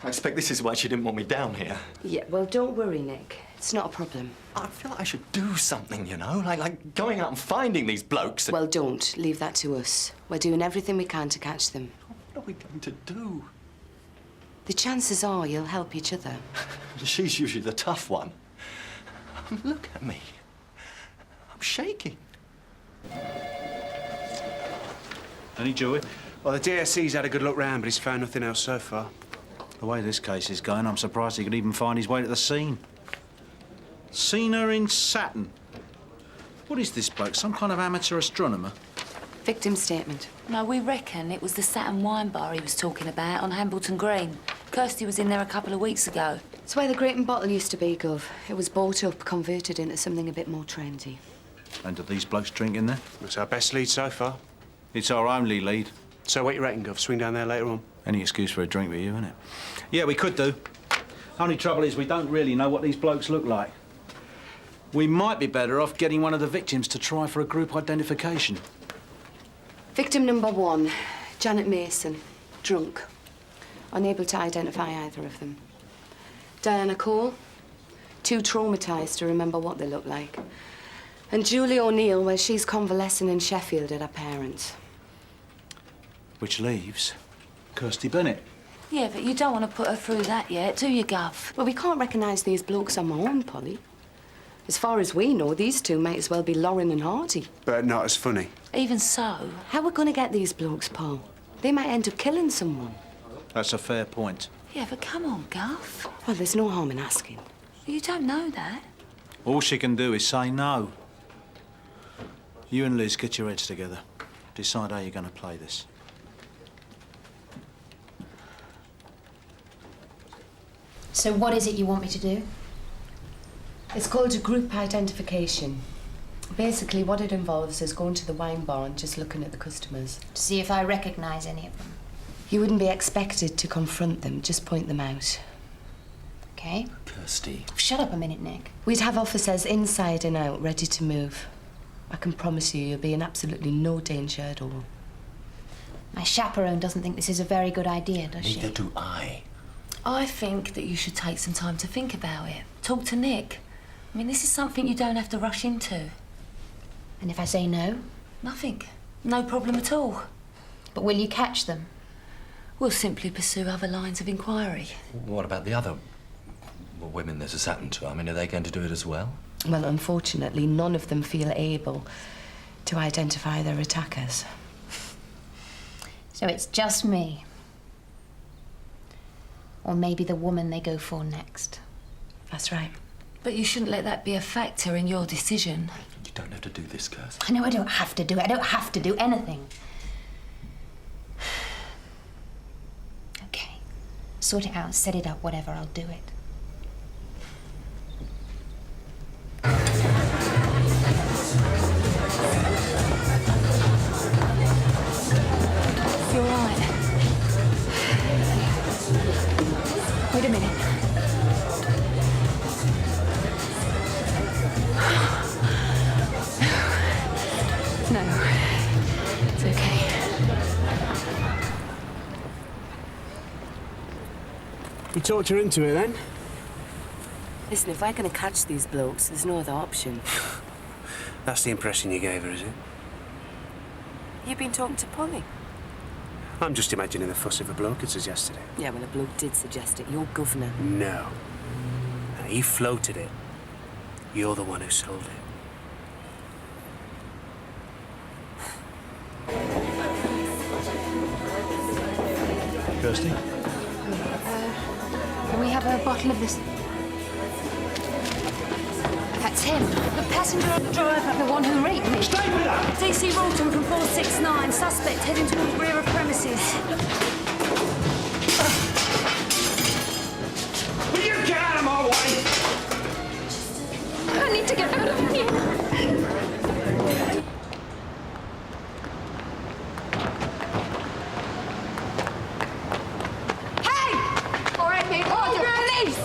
[SPEAKER 19] I expect this is why she didn't want me down here.
[SPEAKER 21] Yeah, well, don't worry, Nick. It's not a problem.
[SPEAKER 19] I feel like I should do something, you know? Like going out and finding these blokes.
[SPEAKER 21] Well, don't. Leave that to us. We're doing everything we can to catch them.
[SPEAKER 19] What are we going to do?
[SPEAKER 21] The chances are you'll help each other.
[SPEAKER 19] She's usually the tough one. Look at me. I'm shaking.
[SPEAKER 2] Any joy? Well, the DSC's had a good look round, but he's found nothing else so far.
[SPEAKER 16] The way this case is going, I'm surprised he could even find his way to the scene. Seen her in Saturn. What is this bloke, some kind of amateur astronomer?
[SPEAKER 21] Victim statement.
[SPEAKER 17] No, we reckon it was the Saturn wine bar he was talking about on Hambleton Green. Kirsty was in there a couple of weeks ago.
[SPEAKER 21] It's where the Great Bottle used to be, Gov. It was bought up, converted into something a bit more trendy.
[SPEAKER 16] And do these blokes drink in there?
[SPEAKER 2] It's our best lead so far.
[SPEAKER 16] It's our only lead.
[SPEAKER 2] So what you reckon, Gov? Swing down there later on?
[SPEAKER 16] Any excuse for a drink with you, isn't it? Yeah, we could do. Only trouble is we don't really know what these blokes look like. We might be better off getting one of the victims to try for a group identification.
[SPEAKER 21] Victim number 1, Janet Mason, drunk. Unable to identify either of them. Diana Cole, too traumatised to remember what they look like. And Julie O'Neill, well, she's convalescing in Sheffield at her parents'.
[SPEAKER 16] Which leaves Kirsty Bennett.
[SPEAKER 17] Yeah, but you don't want to put her through that yet, do you, Gov?
[SPEAKER 21] Well, we can't recognise these blokes on our own, Polly. As far as we know, these two might as well be Lauren and Harty.
[SPEAKER 2] But not as funny.
[SPEAKER 17] Even so.
[SPEAKER 21] How are we going to get these blokes, Paul? They might end up killing someone.
[SPEAKER 16] That's a fair point.
[SPEAKER 17] Yeah, but come on, Gov.
[SPEAKER 21] Well, there's no harm in asking.
[SPEAKER 17] You don't know that.
[SPEAKER 16] All she can do is say no. You and Liz, get your heads together. Decide how you're going to play this.
[SPEAKER 1] So what is it you want me to do?
[SPEAKER 21] It's called a group identification. Basically, what it involves is going to the wine bar and just looking at the customers.
[SPEAKER 1] To see if I recognise any of them.
[SPEAKER 21] You wouldn't be expected to confront them, just point them out.
[SPEAKER 1] Okay.
[SPEAKER 19] Kirsty.
[SPEAKER 1] Shut up a minute, Nick.
[SPEAKER 21] We'd have officers inside and out, ready to move. I can promise you, you'll be in absolutely no danger at all.
[SPEAKER 1] My chaperone doesn't think this is a very good idea, does she?
[SPEAKER 19] Neither do I.
[SPEAKER 25] I think that you should take some time to think about it. Talk to Nick. I mean, this is something you don't have to rush into.
[SPEAKER 1] And if I say no?
[SPEAKER 25] Nothing. No problem at all.
[SPEAKER 1] But will you catch them?
[SPEAKER 25] We'll simply pursue other lines of inquiry.
[SPEAKER 19] What about the other women this has happened to? I mean, are they going to do it as well?
[SPEAKER 21] Well, unfortunately, none of them feel able to identify their attackers.
[SPEAKER 1] So it's just me. Or maybe the woman they go for next.
[SPEAKER 21] That's right.
[SPEAKER 25] But you shouldn't let that be a factor in your decision.
[SPEAKER 19] You don't have to do this, Kirsty.
[SPEAKER 1] I know I don't have to do it. I don't have to do anything. Okay. Sort it out, set it up, whatever, I'll do it.
[SPEAKER 25] You're right.
[SPEAKER 1] Wait a minute.
[SPEAKER 21] No, it's okay.
[SPEAKER 16] You talked her into it, then?
[SPEAKER 21] Listen, if we're going to catch these blokes, there's no other option.
[SPEAKER 5] That's the impression you gave her, is it?
[SPEAKER 21] You've been talking to Polly?
[SPEAKER 5] I'm just imagining the fuss of a bloke had suggested it.
[SPEAKER 21] Yeah, well, a bloke did suggest it. You're governor.
[SPEAKER 5] No. He floated it. You're the one who sold it.
[SPEAKER 16] Kirsty?
[SPEAKER 1] Can we have a bottle of this? That's him. The passenger and driver. The one who raped me.
[SPEAKER 16] Stay with her!
[SPEAKER 25] DC Rawton from 469. Suspect heading towards rear of premises.
[SPEAKER 16] Will you get out of my way?
[SPEAKER 1] I need to get out of here. Hey! All right, mate. Oh, you're police!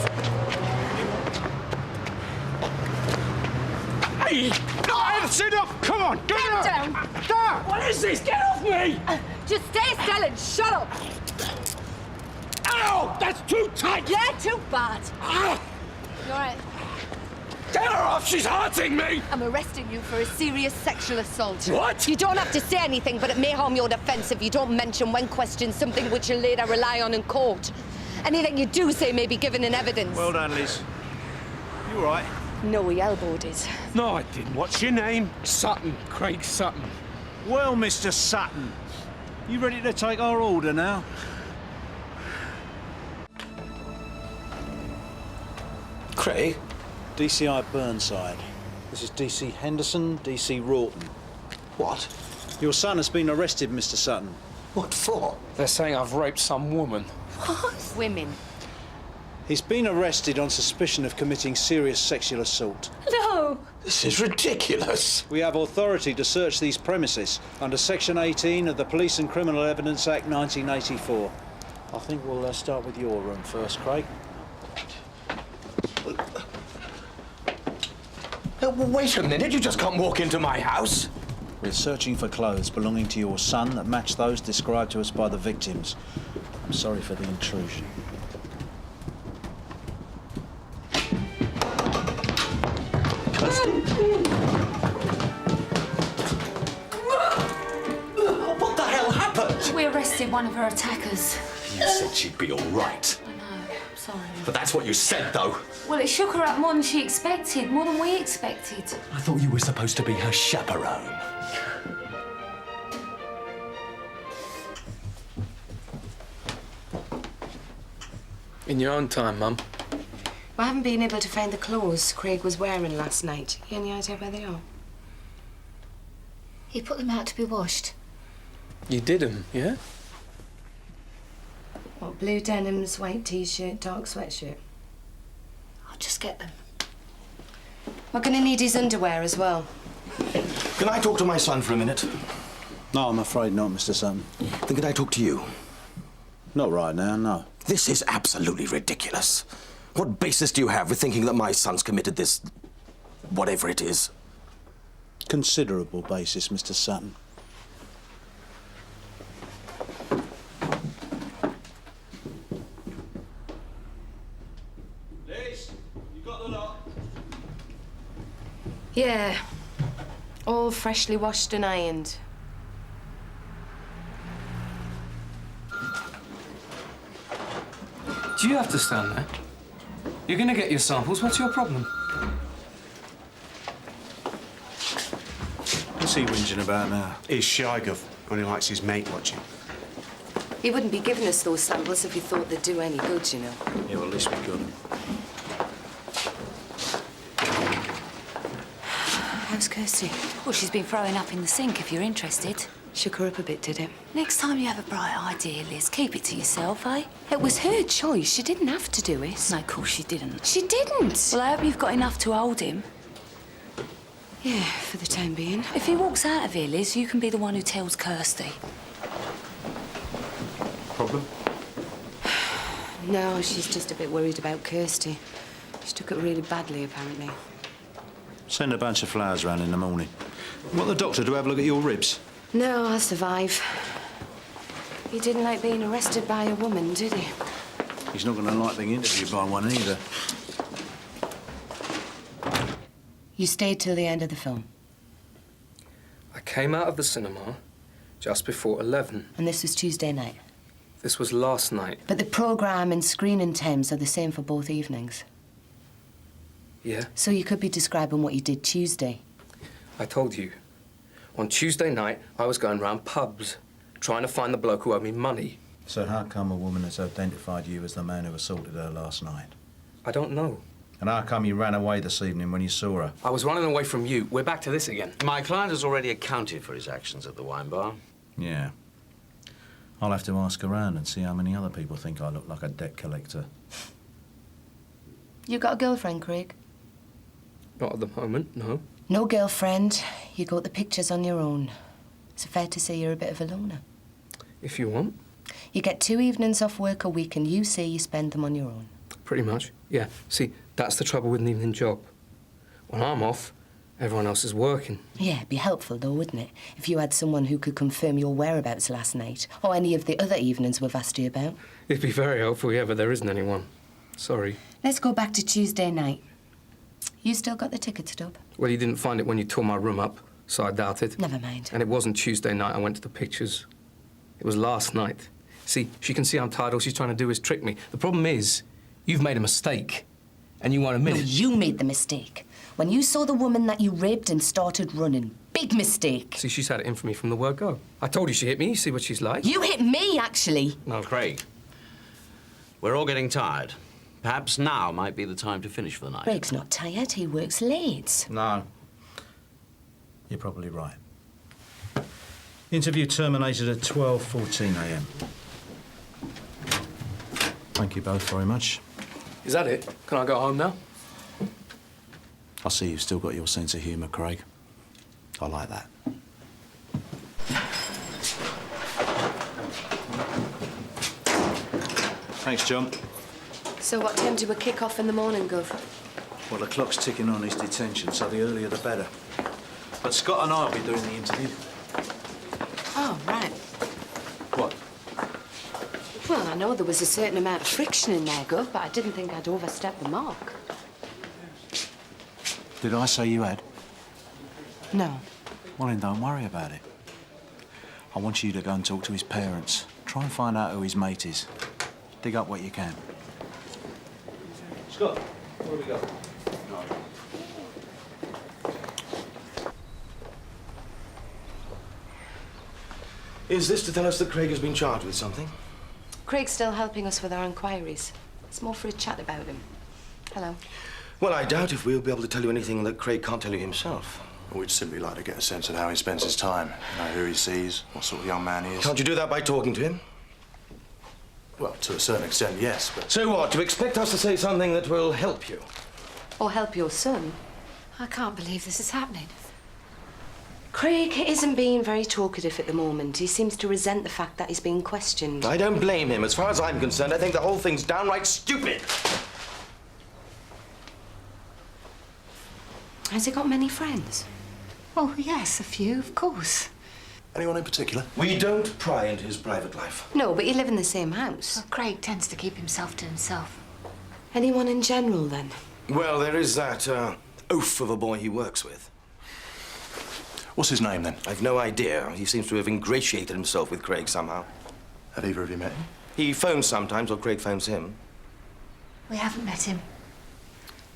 [SPEAKER 16] Hey! No, sit up! Come on, get
[SPEAKER 1] down!
[SPEAKER 16] Down! What is this? Get off me!
[SPEAKER 1] Just stay still and shut up!
[SPEAKER 16] Ow! That's too tight!
[SPEAKER 1] Yeah, too bad.
[SPEAKER 16] Ah!
[SPEAKER 1] You all right?
[SPEAKER 16] Get her off! She's hurting me!
[SPEAKER 1] I'm arresting you for a serious sexual assault.
[SPEAKER 16] What?
[SPEAKER 1] You don't have to say anything, but it may harm your defence if you don't mention when questioned something which you'll later rely on in court. Anything you do say may be given in evidence.
[SPEAKER 16] Well done, Liz. You all right?
[SPEAKER 1] No, he elbowed it.
[SPEAKER 16] No, I didn't. What's your name? Sutton. Craig Sutton. Well, Mr. Sutton, you ready to take our order now?
[SPEAKER 18] Craig?
[SPEAKER 16] DCI Burnside. This is DC Henderson, DC Rawton.
[SPEAKER 18] What?
[SPEAKER 16] Your son has been arrested, Mr. Sutton.
[SPEAKER 18] What for?
[SPEAKER 13] They're saying I've raped some woman.
[SPEAKER 1] What? Women.
[SPEAKER 16] He's been arrested on suspicion of committing serious sexual assault.
[SPEAKER 1] No!
[SPEAKER 18] This is ridiculous.
[SPEAKER 16] We have authority to search these premises under Section 18 of the Police and Criminal Evidence Act 1984. I think we'll start with your room first, Craig.
[SPEAKER 18] Wait a minute, you just can't walk into my house.
[SPEAKER 16] We're searching for clothes belonging to your son that match those described to us by the victims. I'm sorry for the intrusion.
[SPEAKER 19] What the hell happened?
[SPEAKER 25] We arrested one of her attackers.
[SPEAKER 19] You said she'd be all right.
[SPEAKER 25] I know, I'm sorry.
[SPEAKER 19] But that's what you said, though.
[SPEAKER 25] Well, it shook her up more than she expected, more than we expected.
[SPEAKER 19] I thought you were supposed to be her chaperone.
[SPEAKER 13] In your own time, Mum.
[SPEAKER 21] I haven't been able to find the clothes Craig was wearing last night. You any idea where they are?
[SPEAKER 1] He put them out to be washed.
[SPEAKER 13] You did 'em, yeah?
[SPEAKER 21] What, blue denims, white T-shirt, dark sweatshirt?
[SPEAKER 1] I'll just get them.
[SPEAKER 21] We're going to need his underwear as well.
[SPEAKER 7] Can I talk to my son for a minute?
[SPEAKER 16] No, I'm afraid not, Mr. Sutton.
[SPEAKER 7] Then can I talk to you?
[SPEAKER 16] Not right now, no.
[SPEAKER 7] This is absolutely ridiculous. What basis do you have for thinking that my son's committed this... whatever it is?
[SPEAKER 16] Considerable basis, Mr. Sutton.
[SPEAKER 3] Liz, you got the lot?
[SPEAKER 21] Yeah. All freshly washed and ironed.
[SPEAKER 13] Do you have to stand there? You're going to get your samples. What's your problem?
[SPEAKER 16] What's he whinging about now?
[SPEAKER 23] He's shy, Gov. Only likes his mate watching.
[SPEAKER 21] He wouldn't be giving us those samples if he thought they'd do any good, you know.
[SPEAKER 16] Yeah, well, at least we got him.
[SPEAKER 21] How's Kirsty?
[SPEAKER 17] Well, she's been throwing up in the sink, if you're interested.
[SPEAKER 21] Shook her up a bit, did it?
[SPEAKER 17] Next time you have a bright idea, Liz, keep it to yourself, eh?
[SPEAKER 21] It was her choice. She didn't have to do it.
[SPEAKER 17] No, of course she didn't.
[SPEAKER 21] She didn't.
[SPEAKER 17] Well, I hope you've got enough to hold him.
[SPEAKER 21] Yeah, for the time being.
[SPEAKER 17] If he walks out of here, Liz, you can be the one who tells Kirsty.
[SPEAKER 7] Problem?
[SPEAKER 21] No, she's just a bit worried about Kirsty. She took it really badly, apparently.
[SPEAKER 16] Send a bunch of flowers round in the morning. Want the doctor to have a look at your ribs?
[SPEAKER 21] No, I'll survive. He didn't like being arrested by a woman, did he?
[SPEAKER 16] He's not going to like being interviewed by one either.
[SPEAKER 21] You stayed till the end of the film.
[SPEAKER 13] I came out of the cinema just before 11.
[SPEAKER 21] And this was Tuesday night.
[SPEAKER 13] This was last night.
[SPEAKER 21] But the programme and screening times are the same for both evenings.
[SPEAKER 13] Yeah?
[SPEAKER 21] So you could be describing what you did Tuesday.
[SPEAKER 13] I told you. On Tuesday night, I was going round pubs, trying to find the bloke who owed me money.
[SPEAKER 16] So how come a woman has identified you as the man who assaulted her last night?
[SPEAKER 13] I don't know.
[SPEAKER 16] And how come you ran away this evening when you saw her?
[SPEAKER 13] I was running away from you. We're back to this again.
[SPEAKER 9] My client has already accounted for his actions at the wine bar.
[SPEAKER 16] Yeah. I'll have to ask around and see how many other people think I look like a debt collector.
[SPEAKER 21] You got a girlfriend, Craig?
[SPEAKER 13] Not at the moment, no.
[SPEAKER 21] No girlfriend. You got the pictures on your own. Is it fair to say you're a bit of a loner?
[SPEAKER 13] If you want.
[SPEAKER 21] You get 2 evenings off work a week and you say you spend them on your own.
[SPEAKER 13] Pretty much, yeah. See, that's the trouble with an evening job. When I'm off, everyone else is working.
[SPEAKER 21] Yeah, it'd be helpful though, wouldn't it? If you had someone who could confirm your whereabouts last night, or any of the other evenings we've asked you about.
[SPEAKER 13] It'd be very helpful, yeah, but there isn't anyone. Sorry.
[SPEAKER 21] Let's go back to Tuesday night. You still got the ticket stub?
[SPEAKER 13] Well, you didn't find it when you tore my room up, so I doubt it.
[SPEAKER 21] Never mind.
[SPEAKER 13] And it wasn't Tuesday night I went to the pictures. It was last night. See, she can see I'm tired. All she's trying to do is trick me. The problem is, you've made a mistake, and you won't admit it.
[SPEAKER 21] No, you made the mistake. When you saw the woman that you raped and started running. Big mistake.
[SPEAKER 13] See, she's had it in for me from the word go. I told you she hit me. You see what she's like?
[SPEAKER 21] You hit me, actually.
[SPEAKER 9] No, Craig. We're all getting tired. Perhaps now might be the time to finish for the night.
[SPEAKER 21] Craig's not tired. He works late.
[SPEAKER 16] No. You're probably right. Interview terminated at 12:14 a.m. Thank you both very much.
[SPEAKER 13] Is that it? Can I go home now?
[SPEAKER 16] I see you've still got your sense of humour, Craig. I like that. Thanks, John.
[SPEAKER 21] So what time do we kick off in the morning, Gov?
[SPEAKER 16] Well, the clock's ticking on his detention, so the earlier the better. But Scott and I will be doing the interview.
[SPEAKER 21] Oh, right.
[SPEAKER 16] What?
[SPEAKER 21] Well, I know there was a certain amount of friction in there, Gov, but I didn't think I'd overstep the mark.
[SPEAKER 16] Did I say you had?
[SPEAKER 21] No.
[SPEAKER 16] Well, then don't worry about it. I want you to go and talk to his parents. Try and find out who his mate is. Dig up what you can. Scott, where do we go?
[SPEAKER 7] Is this to tell us that Craig has been charged with something?
[SPEAKER 21] Craig's still helping us with our inquiries. It's more for a chat about him. Hello.
[SPEAKER 7] Well, I doubt if we'll be able to tell you anything that Craig can't tell you himself.
[SPEAKER 18] We'd simply like to get a sense of how he spends his time. You know, who he sees, what sort of young man he is.
[SPEAKER 7] Can't you do that by talking to him?
[SPEAKER 18] Well, to a certain extent, yes, but...
[SPEAKER 7] So what? Do you expect us to say something that will help you?
[SPEAKER 21] Or help your son?
[SPEAKER 17] I can't believe this is happening.
[SPEAKER 21] Craig isn't being very talkative at the moment. He seems to resent the fact that he's being questioned.
[SPEAKER 7] I don't blame him. As far as I'm concerned, I think the whole thing's downright stupid.
[SPEAKER 21] Has he got many friends?
[SPEAKER 8] Oh, yes, a few, of course.
[SPEAKER 7] Anyone in particular? We don't pry into his private life.
[SPEAKER 21] No, but you live in the same house.
[SPEAKER 8] Well, Craig tends to keep himself to himself.
[SPEAKER 21] Anyone in general, then?
[SPEAKER 7] Well, there is that oaf of a boy he works with.
[SPEAKER 23] What's his name, then?
[SPEAKER 7] I've no idea. He seems to have ingratiated himself with Craig somehow.
[SPEAKER 23] Have either of you met him?
[SPEAKER 7] He phones sometimes, or Craig phones him.
[SPEAKER 8] We haven't met him.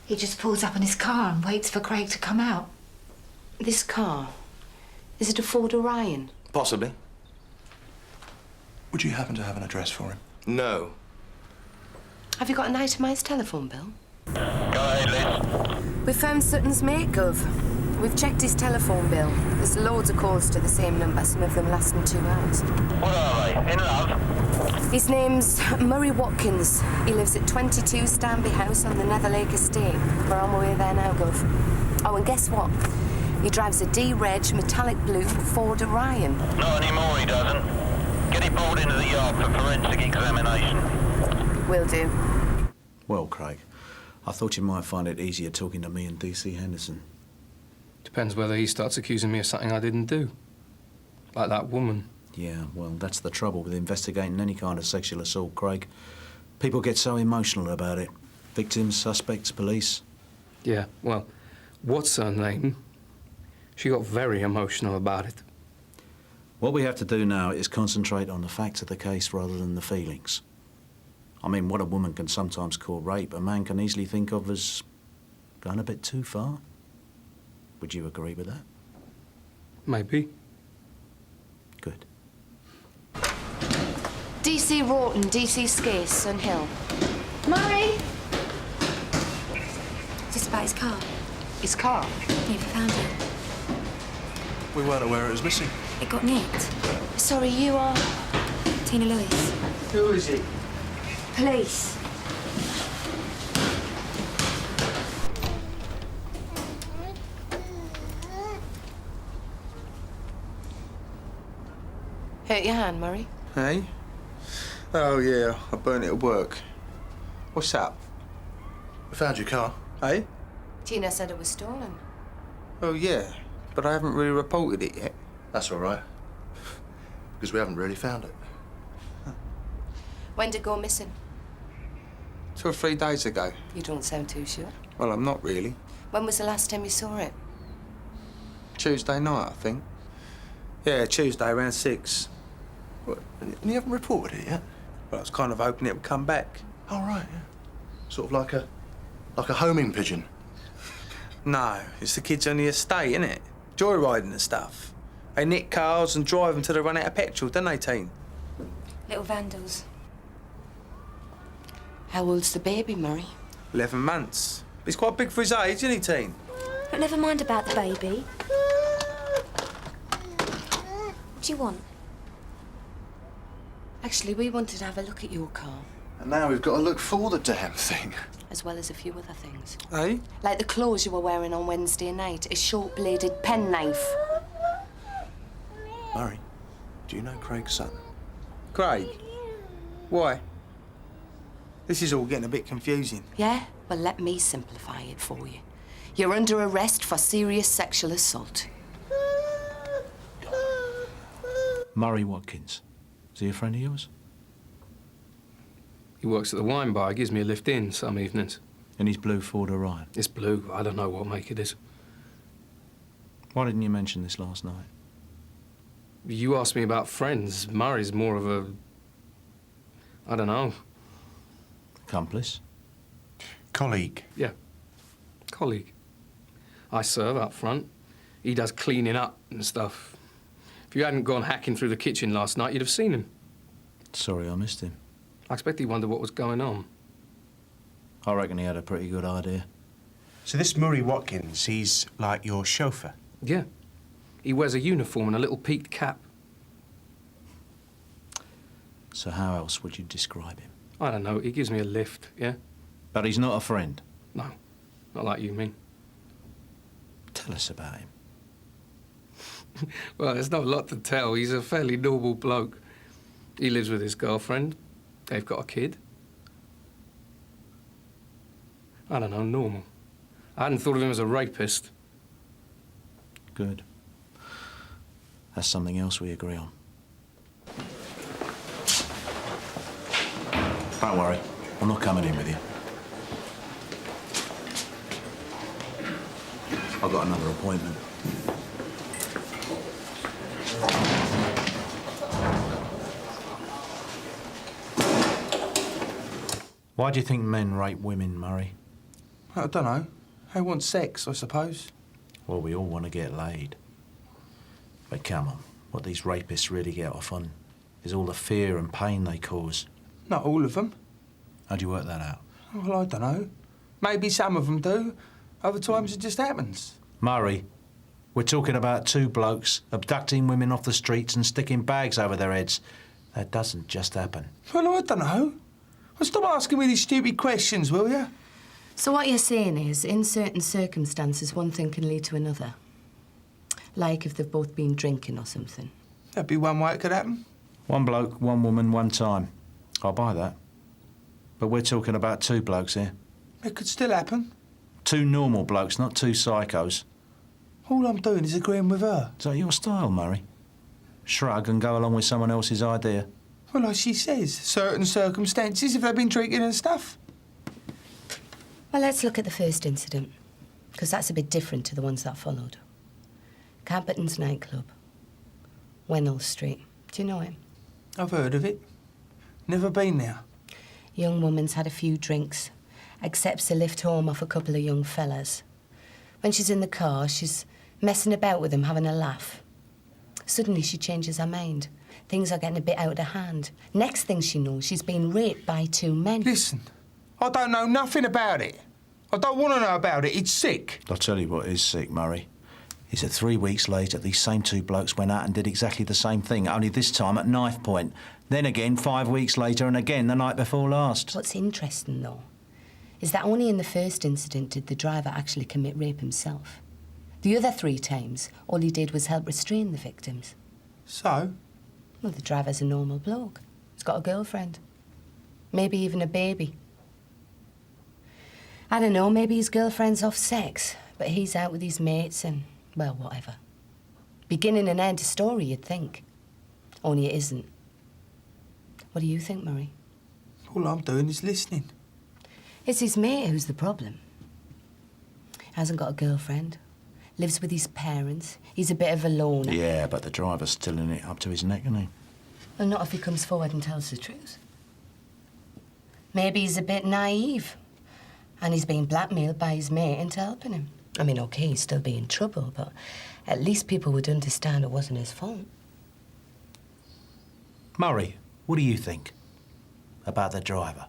[SPEAKER 8] He just pulls up in his car and waits for Craig to come out.
[SPEAKER 21] This car, is it a Ford Orion?
[SPEAKER 7] Possibly.
[SPEAKER 23] Would you happen to have an address for him?
[SPEAKER 7] No.
[SPEAKER 21] Have you got an itemised telephone bill?
[SPEAKER 10] Go ahead, Liz.
[SPEAKER 21] We found Sutton's mate, Gov. We've checked his telephone bill. There's loads of calls to the same number, some of them lasting 2 hours.
[SPEAKER 10] What are they? In love?
[SPEAKER 21] His name's Murray Watkins. He lives at 22 Stanby House on the Netherlake Estate. We're on our way there now, Gov. Oh, and guess what? He drives a D-Reg metallic blue Ford Orion.
[SPEAKER 10] Not anymore, he doesn't. Get it brought into the yard for forensic examination.
[SPEAKER 21] Will do.
[SPEAKER 16] Well, Craig, I thought you might find it easier talking to me and D.C. Henderson.
[SPEAKER 13] Depends whether he starts accusing me of something I didn't do. Like that woman.
[SPEAKER 16] Yeah, well, that's the trouble with investigating any kind of sexual assault, Craig. People get so emotional about it. Victims, suspects, police.
[SPEAKER 13] Yeah, well, what's her name? She got very emotional about it.
[SPEAKER 16] What we have to do now is concentrate on the facts of the case rather than the feelings. I mean, what a woman can sometimes call rape, a man can easily think of as going a bit too far. Would you agree with that?
[SPEAKER 13] Maybe.
[SPEAKER 16] Good.
[SPEAKER 21] DC Rawton, DC Skase, Sun Hill. Murray!
[SPEAKER 8] Is this about his car?
[SPEAKER 21] His car?
[SPEAKER 8] Yeah, we found it.
[SPEAKER 23] We weren't aware it was missing.
[SPEAKER 8] It got nicked.
[SPEAKER 21] Sorry, you are...
[SPEAKER 8] Tina Lewis.
[SPEAKER 23] Who is he?
[SPEAKER 8] Police.
[SPEAKER 21] Hurt your hand, Murray?
[SPEAKER 18] Hey? Oh, yeah, I burnt it at work. What's up?
[SPEAKER 23] We found your car.
[SPEAKER 18] Hey?
[SPEAKER 21] Tina said it was stolen.
[SPEAKER 18] Oh, yeah, but I haven't really reported it yet.
[SPEAKER 23] That's all right. Because we haven't really found it.
[SPEAKER 21] When did it go missing?
[SPEAKER 18] 2 or 3 days ago.
[SPEAKER 21] You don't sound too sure.
[SPEAKER 18] Well, I'm not really.
[SPEAKER 21] When was the last time you saw it?
[SPEAKER 18] Tuesday night, I think. Yeah, Tuesday around 6. What, and you haven't reported it yet? Well, I was kind of hoping it would come back.
[SPEAKER 23] Oh, right, yeah. Sort of like a homing pigeon.
[SPEAKER 18] No, it's the kids on the estate, innit? Joyriding and stuff. They nick cars and drive them till they run out of petrol, don't they, Teen?
[SPEAKER 8] Little vandals.
[SPEAKER 21] How old's the baby, Murray?
[SPEAKER 18] 11 months. He's quite big for his age, isn't he, Teen?
[SPEAKER 8] But never mind about the baby. What do you want?
[SPEAKER 21] Actually, we wanted to have a look at your car.
[SPEAKER 23] And now we've got to look for the damn thing.
[SPEAKER 21] As well as a few other things.
[SPEAKER 18] Hey?
[SPEAKER 21] Like the clothes you were wearing on Wednesday night. A short-bladed penknife.
[SPEAKER 23] Murray, do you know Craig's son?
[SPEAKER 18] Craig? Why? This is all getting a bit confusing.
[SPEAKER 21] Yeah? Well, let me simplify it for you. You're under arrest for serious sexual assault.
[SPEAKER 16] Murray Watkins. Is he a friend of yours?
[SPEAKER 13] He works at the wine bar. He gives me a lift in some evenings.
[SPEAKER 16] In his blue Ford Orion?
[SPEAKER 13] It's blue. I don't know what make it is.
[SPEAKER 16] Why didn't you mention this last night?
[SPEAKER 13] You asked me about friends. Murray's more of a... I don't know.
[SPEAKER 16] Accomplice?
[SPEAKER 23] Colleague.
[SPEAKER 13] Yeah. Colleague. I serve up front. He does cleaning up and stuff. If you hadn't gone hacking through the kitchen last night, you'd have seen him.
[SPEAKER 16] Sorry I missed him.
[SPEAKER 13] I expect he wondered what was going on.
[SPEAKER 16] I reckon he had a pretty good idea.
[SPEAKER 23] So this Murray Watkins, he's like your chauffeur?
[SPEAKER 13] Yeah. He wears a uniform and a little peaked cap.
[SPEAKER 16] So how else would you describe him?
[SPEAKER 13] I don't know. He gives me a lift, yeah?
[SPEAKER 16] But he's not a friend?
[SPEAKER 13] No. Not like you mean.
[SPEAKER 16] Tell us about him.
[SPEAKER 13] Well, there's not a lot to tell. He's a fairly normal bloke. He lives with his girlfriend. They've got a kid. I don't know, normal. I hadn't thought of him as a rapist.
[SPEAKER 16] Good. That's something else we agree on. Don't worry, I'm not coming in with you. I've got another appointment. Why do you think men rape women, Murray?
[SPEAKER 18] I don't know. They want sex, I suppose.
[SPEAKER 16] Well, we all want to get laid. But come on, what these rapists really get off on is all the fear and pain they cause.
[SPEAKER 18] Not all of them.
[SPEAKER 16] How do you work that out?
[SPEAKER 18] Well, I don't know. Maybe some of them do. Other times it just happens.
[SPEAKER 16] Murray, we're talking about two blokes abducting women off the streets and sticking bags over their heads. That doesn't just happen.
[SPEAKER 18] Well, I don't know. Well, stop asking me these stupid questions, will you?
[SPEAKER 21] So what you're saying is, in certain circumstances, one thing can lead to another. Like if they've both been drinking or something.
[SPEAKER 18] That'd be one way it could happen.
[SPEAKER 16] One bloke, one woman, one time. I'll buy that. But we're talking about two blokes here.
[SPEAKER 18] It could still happen.
[SPEAKER 16] Two normal blokes, not two psychos.
[SPEAKER 18] All I'm doing is agreeing with her.
[SPEAKER 16] Is that your style, Murray? Shrug and go along with someone else's idea?
[SPEAKER 18] Well, like she says, certain circumstances, if they've been drinking and stuff.
[SPEAKER 21] Well, let's look at the first incident, because that's a bit different to the ones that followed. Camperton's nightclub, Wennell Street. Do you know him?
[SPEAKER 18] I've heard of it. Never been there.
[SPEAKER 21] Young woman's had a few drinks, accepts a lift home off a couple of young fellas. When she's in the car, she's messing about with them, having a laugh. Suddenly she changes her mind. Things are getting a bit out of hand. Next thing she knows, she's been raped by two men.
[SPEAKER 18] Listen, I don't know nothing about it. I don't want to know about it. It's sick.
[SPEAKER 16] I'll tell you what is sick, Murray. Is that 3 weeks later, these same two blokes went out and did exactly the same thing, only this time at knife point. Then again 5 weeks later, and again the night before last.
[SPEAKER 21] What's interesting, though, is that only in the first incident did the driver actually commit rape himself. The other 3 times, all he did was help restrain the victims.
[SPEAKER 18] So?
[SPEAKER 21] Well, the driver's a normal bloke. He's got a girlfriend. Maybe even a baby. I don't know, maybe his girlfriend's off sex, but he's out with his mates and, well, whatever. Beginning and end to story, you'd think. Only it isn't. What do you think, Murray?
[SPEAKER 18] All I'm doing is listening.
[SPEAKER 21] It's his mate who's the problem. Hasn't got a girlfriend. Lives with his parents. He's a bit of a loner.
[SPEAKER 16] Yeah, but the driver's still in it up to his neck, isn't he?
[SPEAKER 21] Well, not if he comes forward and tells the truth. Maybe he's a bit naive. And he's being blackmailed by his mate into helping him. I mean, OK, he's still be in trouble, but at least people would understand it wasn't his fault.
[SPEAKER 16] Murray, what do you think about the driver?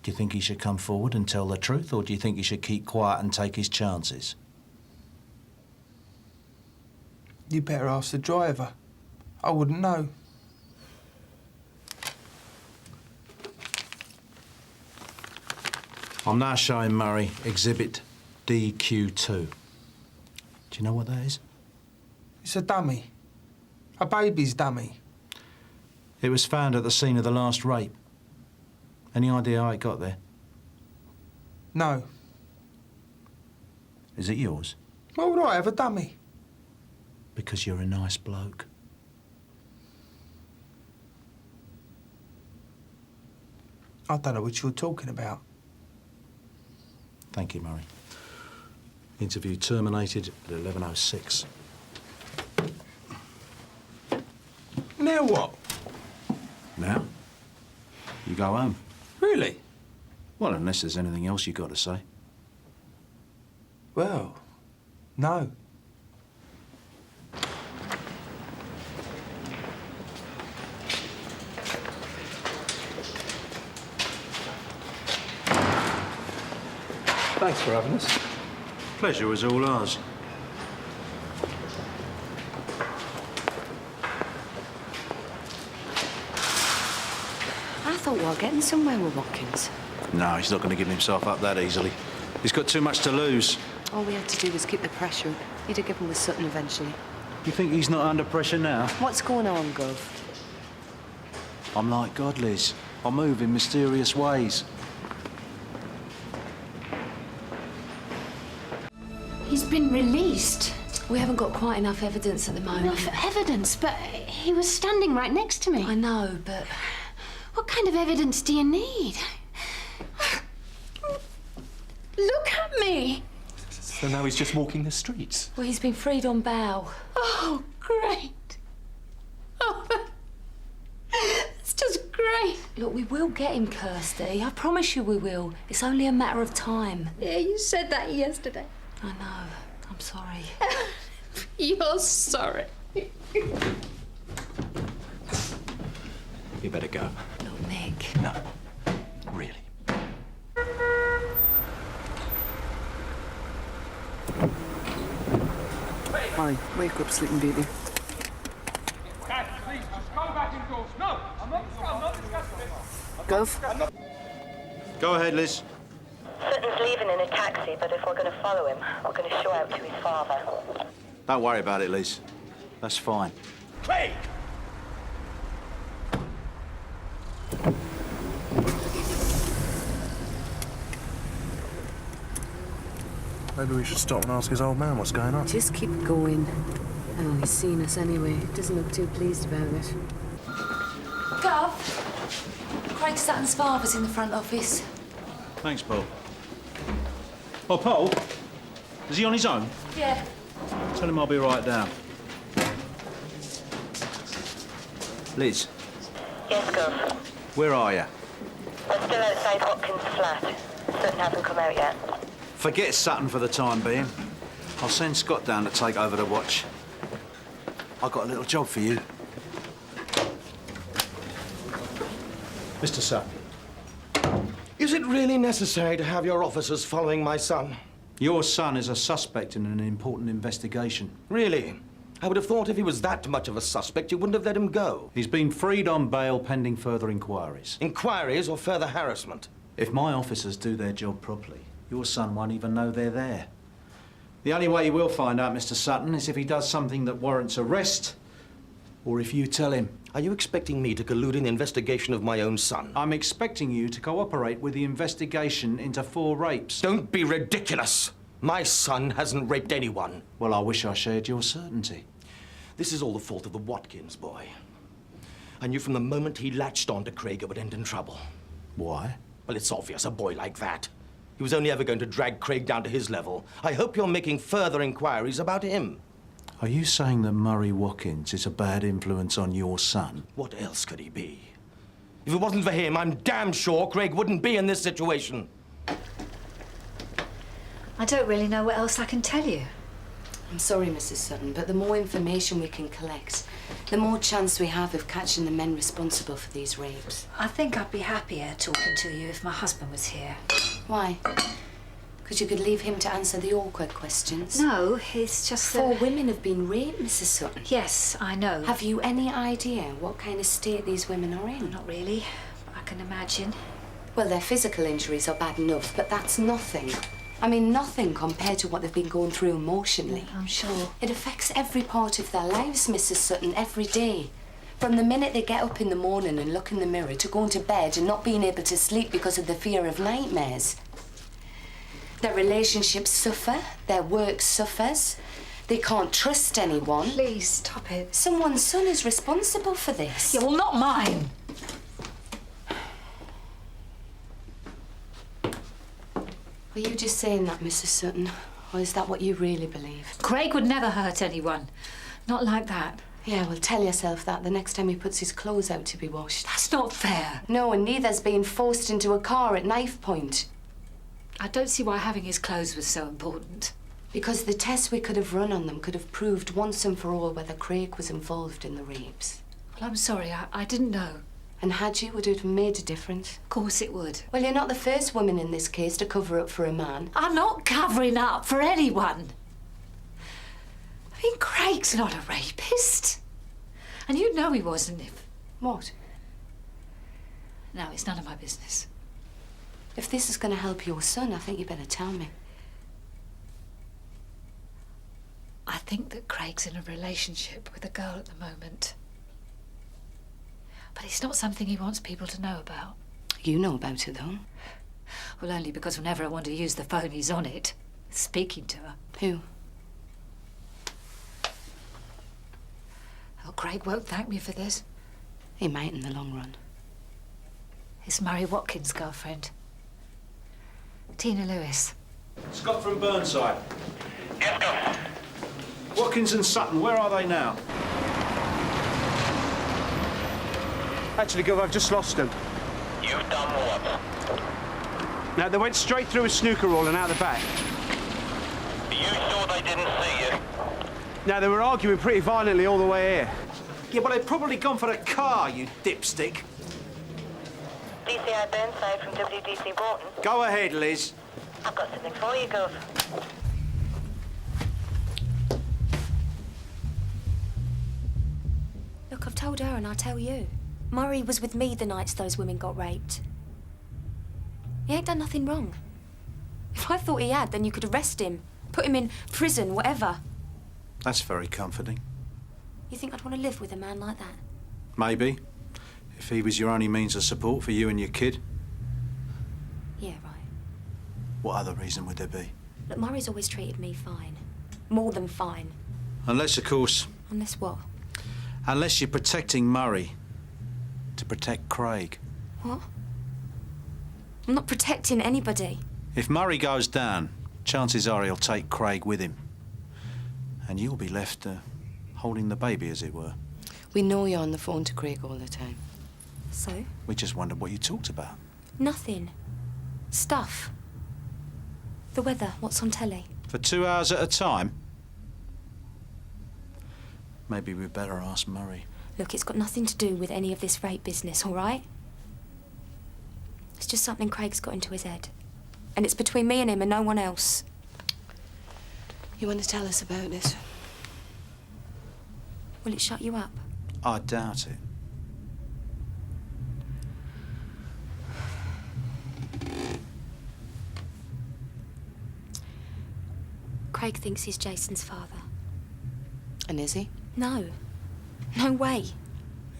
[SPEAKER 16] Do you think he should come forward and tell the truth, or do you think he should keep quiet and take his chances?
[SPEAKER 18] You better ask the driver. I wouldn't know.
[SPEAKER 16] I'm now showing Murray Exhibit DQ2. Do you know what that is?
[SPEAKER 18] It's a dummy. A baby's dummy.
[SPEAKER 16] It was found at the scene of the last rape. Any idea how it got there?
[SPEAKER 18] No.
[SPEAKER 16] Is it yours?
[SPEAKER 18] Why would I have a dummy?
[SPEAKER 16] Because you're a nice bloke.
[SPEAKER 18] I don't know what you're talking about.
[SPEAKER 16] Thank you, Murray. Interview terminated at 11:06.
[SPEAKER 18] Now what?
[SPEAKER 16] Now? You go home.
[SPEAKER 18] Really?
[SPEAKER 16] Well, unless there's anything else you've got to say.
[SPEAKER 18] Well, no.
[SPEAKER 16] Thanks for having us. Pleasure was all ours.
[SPEAKER 21] I thought we were getting somewhere with Watkins.
[SPEAKER 16] No, he's not going to give himself up that easily. He's got too much to lose.
[SPEAKER 21] All we had to do was keep the pressure up. He'd have given with Sutton eventually.
[SPEAKER 16] You think he's not under pressure now?
[SPEAKER 21] What's going on, Gov?
[SPEAKER 16] I'm like God, Liz. I move in mysterious ways.
[SPEAKER 1] He's been released.
[SPEAKER 21] We haven't got quite enough evidence at the moment.
[SPEAKER 1] Enough evidence, but he was standing right next to me.
[SPEAKER 21] I know, but...
[SPEAKER 1] What kind of evidence do you need? Look at me!
[SPEAKER 19] So now he's just walking the streets?
[SPEAKER 21] Well, he's been freed on bail.
[SPEAKER 1] Oh, great. Oh, that's just great.
[SPEAKER 21] Look, we will get him, Kirsty. I promise you we will. It's only a matter of time.
[SPEAKER 1] Yeah, you said that yesterday.
[SPEAKER 21] I know. I'm sorry.
[SPEAKER 1] You're sorry.
[SPEAKER 19] You better go.
[SPEAKER 21] Look, Nick.
[SPEAKER 19] No. Really.
[SPEAKER 12] Hi, wake up, Sleeping Beauty.
[SPEAKER 13] Dad, please, just go back indoors. No, I'm not discussing this.
[SPEAKER 12] Gov?
[SPEAKER 3] Go ahead, Liz.
[SPEAKER 15] Sutton's leaving in a taxi, but if we're going to follow him, we're going to show out to his father.
[SPEAKER 3] Don't worry about it, Liz. That's fine.
[SPEAKER 13] Craig!
[SPEAKER 23] Maybe we should stop and ask his old man what's going on.
[SPEAKER 21] Just keep going. Oh, he's seen us anyway. Doesn't look too pleased about it. Gov! Craig Sutton's father's in the front office.
[SPEAKER 16] Thanks, Paul. Oh, Paul? Is he on his own?
[SPEAKER 21] Yeah.
[SPEAKER 16] Tell him I'll be right down. Liz,
[SPEAKER 15] Yes, Gov.
[SPEAKER 16] where are you?
[SPEAKER 15] We're still outside Hopkins' flat. Sutton hasn't come out yet.
[SPEAKER 16] Forget Sutton for the time being. I'll send Scott down to take over the watch. I've got a little job for you. Mr. Sutton.
[SPEAKER 7] Is it really necessary to have your officers following my son?
[SPEAKER 16] Your son is a suspect in an important investigation.
[SPEAKER 7] Really? I would have thought if he was that much of a suspect, you wouldn't have let him go.
[SPEAKER 16] He's been freed on bail pending further inquiries.
[SPEAKER 7] Inquiries or further harassment?
[SPEAKER 16] If my officers do their job properly, your son won't even know they're there. The only way he will find out, Mr. Sutton, is if he does something that warrants arrest, or if you tell him.
[SPEAKER 7] Are you expecting me to collude in the investigation of my own son?
[SPEAKER 16] I'm expecting you to cooperate with the investigation into 4 rapes.
[SPEAKER 7] Don't be ridiculous! My son hasn't raped anyone.
[SPEAKER 16] Well, I wish I shared your certainty.
[SPEAKER 7] This is all the fault of the Watkins boy. I knew from the moment he latched on to Craig it would end in trouble.
[SPEAKER 16] Why?
[SPEAKER 7] Well, it's obvious, a boy like that. He was only ever going to drag Craig down to his level. I hope you're making further inquiries about him.
[SPEAKER 16] Are you saying that Murray Watkins is a bad influence on your son?
[SPEAKER 7] What else could he be? If it wasn't for him, I'm damn sure Craig wouldn't be in this situation.
[SPEAKER 8] I don't really know what else I can tell you.
[SPEAKER 21] I'm sorry, Mrs. Sutton, but the more information we can collect, the more chance we have of catching the men responsible for these rapes.
[SPEAKER 8] I think I'd be happier talking to you if my husband was here.
[SPEAKER 21] Why? Because you could leave him to answer the awkward questions.
[SPEAKER 8] No, it's just
[SPEAKER 21] 4 women have been raped, Mrs. Sutton.
[SPEAKER 8] Yes, I know.
[SPEAKER 21] Have you any idea what kind of state these women are in?
[SPEAKER 8] Not really. I can imagine.
[SPEAKER 21] Well, their physical injuries are bad enough, but that's nothing. I mean, nothing compared to what they've been going through emotionally.
[SPEAKER 8] I'm sure.
[SPEAKER 21] It affects every part of their lives, Mrs. Sutton, every day. From the minute they get up in the morning and look in the mirror to going to bed and not being able to sleep because of the fear of nightmares. Their relationships suffer, their work suffers. They can't trust anyone.
[SPEAKER 8] Please, stop it.
[SPEAKER 21] Someone's son is responsible for this.
[SPEAKER 8] Yeah, well, not mine.
[SPEAKER 21] Are you just saying that, Mrs. Sutton? Or is that what you really believe?
[SPEAKER 8] Craig would never hurt anyone. Not like that.
[SPEAKER 21] Yeah, well, tell yourself that the next time he puts his clothes out to be washed.
[SPEAKER 8] That's not fair.
[SPEAKER 21] No, and neither's being forced into a car at knife point.
[SPEAKER 8] I don't see why having his clothes was so important.
[SPEAKER 21] Because the tests we could have run on them could have proved once and for all whether Craig was involved in the rapes.
[SPEAKER 8] Well, I'm sorry, I didn't know.
[SPEAKER 21] And had you, would it have made a difference?
[SPEAKER 8] Of course it would.
[SPEAKER 21] Well, you're not the first woman in this case to cover up for a man.
[SPEAKER 8] I'm not covering up for anyone. I mean, Craig's not a rapist. And you know he wasn't if...
[SPEAKER 21] What?
[SPEAKER 8] No, it's none of my business.
[SPEAKER 21] If this is going to help your son, I think you better tell me.
[SPEAKER 8] I think think that Craig's in a relationship with a girl at the moment. But it's not something he wants people to know about.
[SPEAKER 21] You know about it, though.
[SPEAKER 8] Well, only because whenever I want to use the phone, he's on it, speaking to her.
[SPEAKER 21] Who?
[SPEAKER 8] Oh, Craig won't thank me for this.
[SPEAKER 21] He might in the long run.
[SPEAKER 8] It's Murray Watkins' girlfriend. Tina Lewis.
[SPEAKER 16] Scott from Burnside. Watkins and Sutton, where are they now? Actually, Gov, I've just lost them.
[SPEAKER 10] You've done what?
[SPEAKER 16] Now, they went straight through a snooker hall and out the back.
[SPEAKER 10] Are you sure they didn't see you?
[SPEAKER 16] Now, they were arguing pretty violently all the way here. Yeah, well, they've probably gone for the car, you dipstick.
[SPEAKER 15] DCI Burnside from WDC Rawton.
[SPEAKER 16] Go ahead, Liz.
[SPEAKER 15] I've got something for you, Gov.
[SPEAKER 6] Look, I've told her and I'll tell you. Murray was with me the nights those women got raped. He ain't done nothing wrong. If I thought he had, then you could arrest him, put him in prison, whatever.
[SPEAKER 16] That's very comforting.
[SPEAKER 6] You think I'd want to live with a man like that?
[SPEAKER 16] Maybe. If he was your only means of support for you and your kid.
[SPEAKER 6] Yeah, right.
[SPEAKER 16] What other reason would there be?
[SPEAKER 6] Look, Murray's always treated me fine. More than fine.
[SPEAKER 16] Unless, of course...
[SPEAKER 6] Unless what?
[SPEAKER 16] Unless you're protecting Murray to protect Craig.
[SPEAKER 6] What? I'm not protecting anybody.
[SPEAKER 16] If Murray goes down, chances are he'll take Craig with him. And you'll be left holding the baby, as it were.
[SPEAKER 21] We know you're on the phone to Craig all the time.
[SPEAKER 6] So?
[SPEAKER 16] We just wondered what you talked about.
[SPEAKER 6] Nothing. Stuff. The weather, what's on telly.
[SPEAKER 16] For 2 hours at a time? Maybe we'd better ask Murray.
[SPEAKER 6] Look, it's got nothing to do with any of this rape business, all right? It's just something Craig's got into his head. And it's between me and him and no one else.
[SPEAKER 21] You want to tell us about it?
[SPEAKER 6] Will it shut you up?
[SPEAKER 16] I doubt it.
[SPEAKER 6] Craig thinks he's Jason's father.
[SPEAKER 21] And is he?
[SPEAKER 6] No. No way.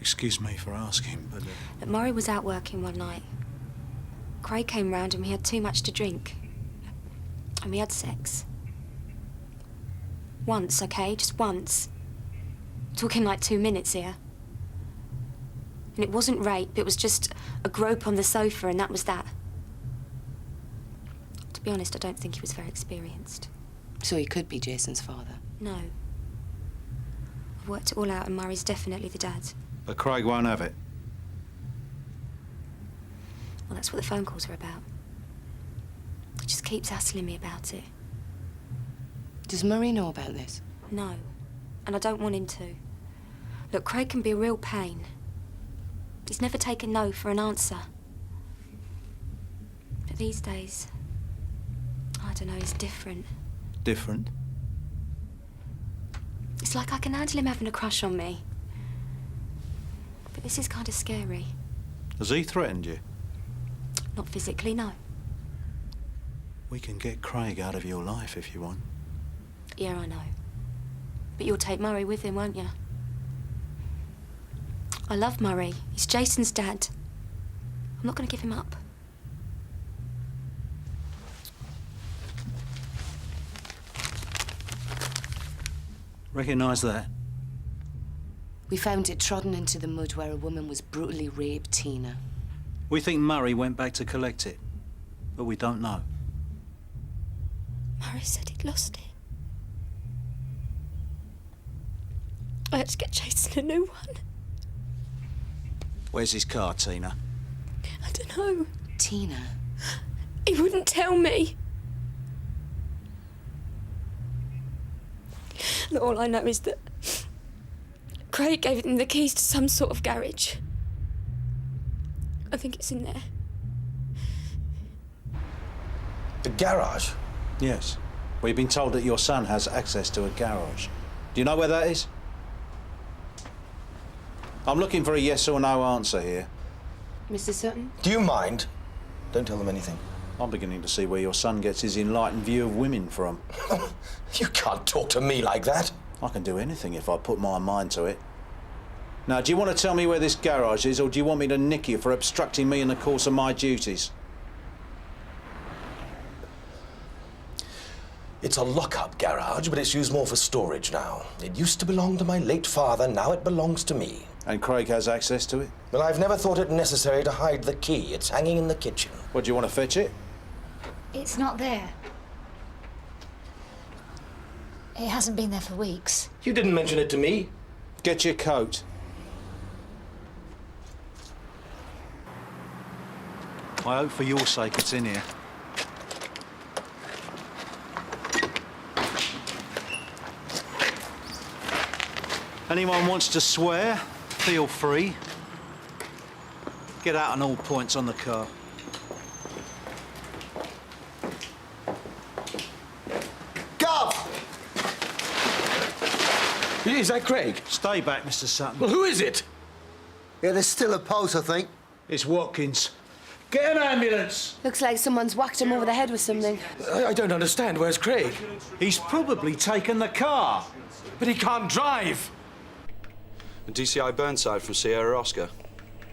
[SPEAKER 16] Excuse me for asking, but...
[SPEAKER 6] Look, Murray was out working one night. Craig came round and we had too much to drink. And we had sex. Once, okay? Just once. Talking like 2 minutes here. And it wasn't rape, it was just a grope on the sofa and that was that. To be honest, I don't think he was very experienced.
[SPEAKER 21] So he could be Jason's father?
[SPEAKER 6] No. I've worked it all out and Murray's definitely the dad.
[SPEAKER 16] But Craig won't have it.
[SPEAKER 6] Well, that's what the phone calls are about. He just keeps hassling me about it.
[SPEAKER 21] Does Murray know about this?
[SPEAKER 6] No. And I don't want him to. Look, Craig can be a real pain. He's never taken no for an answer. But these days, I don't know, he's different.
[SPEAKER 16] Different?
[SPEAKER 6] It's like I can handle him having a crush on me. But this is kind of scary.
[SPEAKER 16] Has he threatened you?
[SPEAKER 6] Not physically, no.
[SPEAKER 16] We can get Craig out of your life if you want.
[SPEAKER 6] Yeah, I know. But you'll take Murray with him, won't you? I love Murray. He's Jason's dad. I'm not going to give him up.
[SPEAKER 16] Recognise that?
[SPEAKER 21] We found it trodden into the mud where a woman was brutally raped, Tina.
[SPEAKER 16] We think Murray went back to collect it, but we don't know.
[SPEAKER 6] Murray said he'd lost it. I had to get Jason a new one.
[SPEAKER 16] Where's his car, Tina?
[SPEAKER 6] I don't know.
[SPEAKER 21] Tina?
[SPEAKER 6] He wouldn't tell me. Look, all I know is that Craig gave him the keys to some sort of garage. I think it's in there.
[SPEAKER 7] The garage?
[SPEAKER 16] Yes. We've been told that your son has access to a garage. Do you know where that is? I'm looking for a yes or no answer here.
[SPEAKER 21] Mr. Sutton?
[SPEAKER 7] Do you mind? Don't tell them anything.
[SPEAKER 16] I'm beginning to see where your son gets his enlightened view of women from.
[SPEAKER 7] You can't talk to me like that.
[SPEAKER 16] I can do anything if I put my mind to it. Now, do you want to tell me where this garage is, or do you want me to nick you for obstructing me in the course of my duties?
[SPEAKER 7] It's a lock-up garage, but it's used more for storage now. It used to belong to my late father, now it belongs to me.
[SPEAKER 16] And Craig has access to it?
[SPEAKER 7] Well, I've never thought it necessary to hide the key. It's hanging in the kitchen.
[SPEAKER 16] What, do you want to fetch it?
[SPEAKER 17] It's not there. It hasn't been there for weeks.
[SPEAKER 7] You didn't mention it to me.
[SPEAKER 16] Get your coat. I hope for your sake it's in here. Anyone wants to swear, feel free. Get out on all points on the car.
[SPEAKER 7] Gov! Is that Craig?
[SPEAKER 16] Stay back, Mr. Sutton.
[SPEAKER 7] Well, who is it?
[SPEAKER 3] Yeah, there's still a pulse, I think.
[SPEAKER 16] It's Watkins. Get an ambulance!
[SPEAKER 21] Looks like someone's whacked him over the head with something.
[SPEAKER 7] I don't understand. Where's Craig?
[SPEAKER 16] He's probably taken the car.
[SPEAKER 7] But he can't drive.
[SPEAKER 9] DCI Burnside from Sierra Oscar.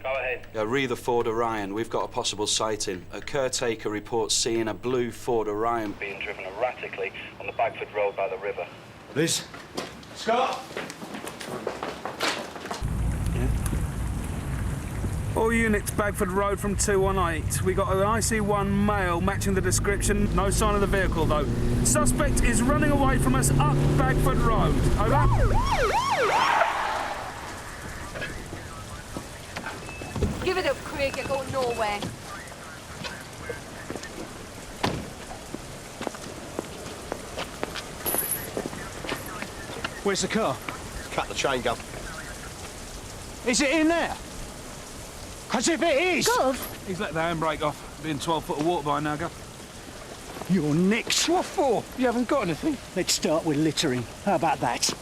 [SPEAKER 10] Go ahead.
[SPEAKER 9] Re the Ford Orion. We've got a possible sighting. A caretaker reports seeing a blue Ford Orion
[SPEAKER 10] Being driven erratically on the Bagford Road by the river.
[SPEAKER 16] Liz? Scott?
[SPEAKER 4] All units, Bagford Road from 218. We got an IC1 male matching the description. No sign of the vehicle, though. Suspect is running away from us up Bagford Road. Over.
[SPEAKER 21] Give it up, Craig. You're going nowhere.
[SPEAKER 16] Where's the car?
[SPEAKER 3] Cut the chain, Gov.
[SPEAKER 16] Is it in there? As if it is!
[SPEAKER 4] Gov! He's let the handbrake off. Been 12 foot of water by now, Gov.
[SPEAKER 16] You're nicked.
[SPEAKER 4] What for? You haven't got anything.
[SPEAKER 16] Let's start with littering. How about that?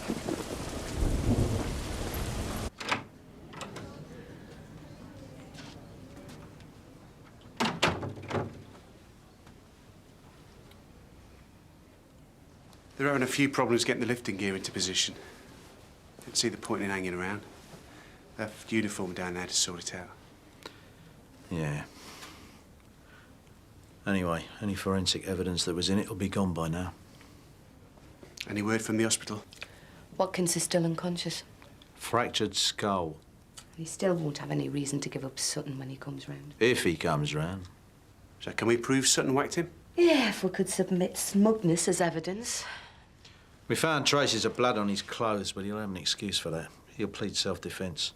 [SPEAKER 2] They're having a few problems getting the lifting gear into position. Didn't see the point in hanging around. Left uniform down there to sort it out.
[SPEAKER 16] Yeah. Anyway, any forensic evidence that was in it will be gone by now.
[SPEAKER 2] Any word from the hospital?
[SPEAKER 21] Watkins is still unconscious.
[SPEAKER 16] Fractured skull.
[SPEAKER 21] He still won't have any reason to give up Sutton when he comes round.
[SPEAKER 16] If he comes round.
[SPEAKER 2] So can we prove Sutton whacked him?
[SPEAKER 21] Yeah, if we could submit smugness as evidence.
[SPEAKER 16] We found traces of blood on his clothes, but he'll have an excuse for that. He'll plead self-defence.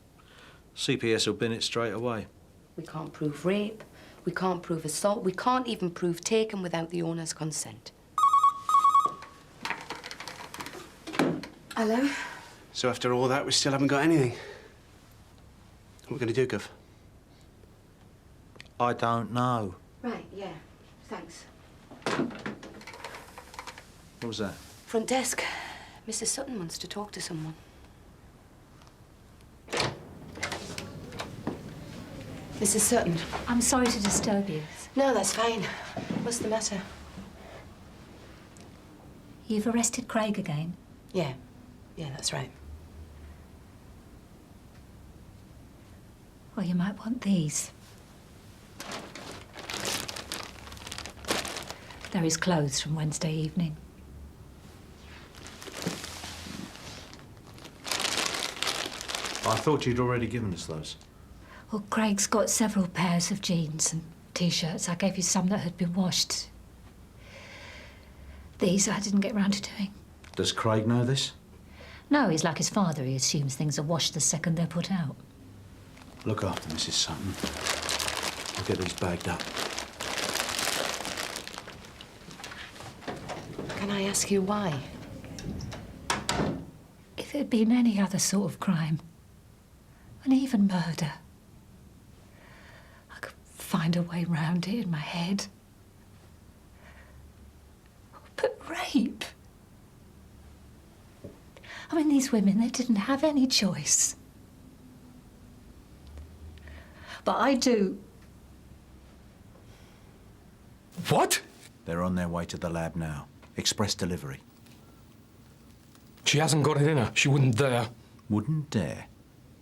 [SPEAKER 16] CPS will bin it straight away.
[SPEAKER 21] We can't prove rape. We can't prove assault. We can't even prove taken without the owner's consent. Hello?
[SPEAKER 2] So after all that, we still haven't got anything. What are we going to do, Gov?
[SPEAKER 16] I don't know.
[SPEAKER 21] Right, yeah. Thanks.
[SPEAKER 16] What was that?
[SPEAKER 21] Front desk. Mrs. Sutton wants to talk to someone. Mrs. Sutton.
[SPEAKER 17] I'm sorry to disturb you.
[SPEAKER 21] No, that's fine. What's the matter?
[SPEAKER 17] You've arrested Craig again?
[SPEAKER 21] Yeah. Yeah, that's right.
[SPEAKER 17] Well, you might want these. They're his clothes from Wednesday evening.
[SPEAKER 16] I thought you'd already given us those.
[SPEAKER 17] Well, Craig's got several pairs of jeans and T-shirts. I gave you some that had been washed. These I didn't get round to doing.
[SPEAKER 16] Does Craig know this?
[SPEAKER 17] No, he's like his father. He assumes things are washed the second they're put out.
[SPEAKER 2] Look after Mrs. Sutton. We'll get these bagged up.
[SPEAKER 21] Can I ask you why?
[SPEAKER 17] If it had been any other sort of crime, and even murder, I could find a way round it in my head. But rape? I mean, these women, they didn't have any choice. But I do.
[SPEAKER 11] What?
[SPEAKER 16] They're on their way to the lab now. Express delivery.
[SPEAKER 11] She hasn't got it in her. She wouldn't dare.
[SPEAKER 16] Wouldn't dare?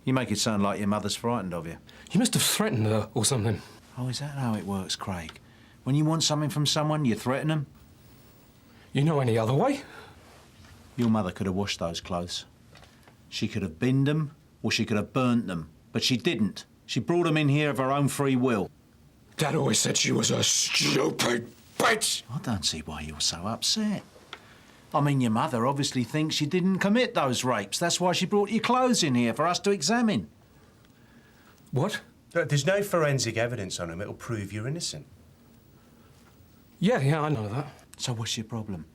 [SPEAKER 16] You make it sound like your mother's frightened of you.
[SPEAKER 11] You must have threatened her or something.
[SPEAKER 16] Oh, is that how it works, Craig? When you want something from someone, you threaten them?
[SPEAKER 11] You know any other way?
[SPEAKER 16] Your mother could have washed those clothes. She could have binned them, or she could have burnt them. But she didn't. She brought them in here of her own free will.
[SPEAKER 11] Dad always said she was a stupid bitch.
[SPEAKER 16] I don't see why you're so upset. I mean, your mother obviously thinks she didn't commit those rapes. That's why she brought your clothes in here for us to examine.
[SPEAKER 11] What?
[SPEAKER 14] Look, there's no forensic evidence on him. It'll prove you're innocent.
[SPEAKER 11] Yeah, I know that.
[SPEAKER 16] So what's your problem?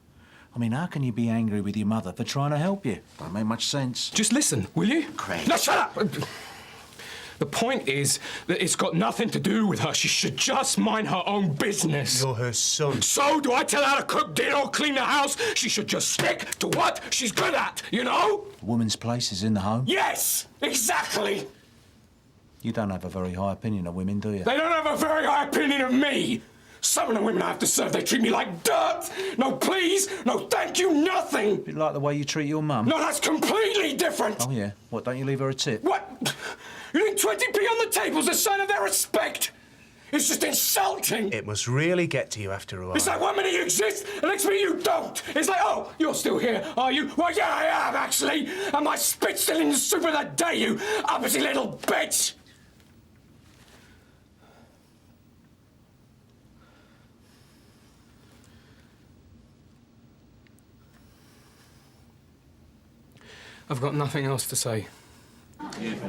[SPEAKER 16] I mean, how can you be angry with your mother for trying to help you? Don't make much sense.
[SPEAKER 11] Just listen, will you?
[SPEAKER 16] Craig.
[SPEAKER 11] No, shut up! The point is that it's got nothing to do with her. She should just mind her own business.
[SPEAKER 14] You're her son.
[SPEAKER 11] So, do I tell her to cook dinner or clean the house? She should just stick to what she's good at, you know?
[SPEAKER 16] A woman's place is in the home?
[SPEAKER 11] Yes, exactly!
[SPEAKER 16] You don't have a very high opinion of women, do you?
[SPEAKER 11] They don't have a very high opinion of me! Some of the women I have to serve, they treat me like dirt! No please, no thank you, nothing!
[SPEAKER 16] Bit like the way you treat your mum?
[SPEAKER 11] No, that's completely different!
[SPEAKER 16] Oh, yeah? What, don't you leave her a tip?
[SPEAKER 11] What? You think 20p on the table's a sign of their respect? It's just insulting!
[SPEAKER 14] It must really get to you after a while.
[SPEAKER 11] It's like 1 minute you exist, the next minute you don't! It's like, oh, you're still here, are you? Well, yeah, I am, actually! And my spit's still in the soup of the day, you uppity little bitch! I've got nothing else to say.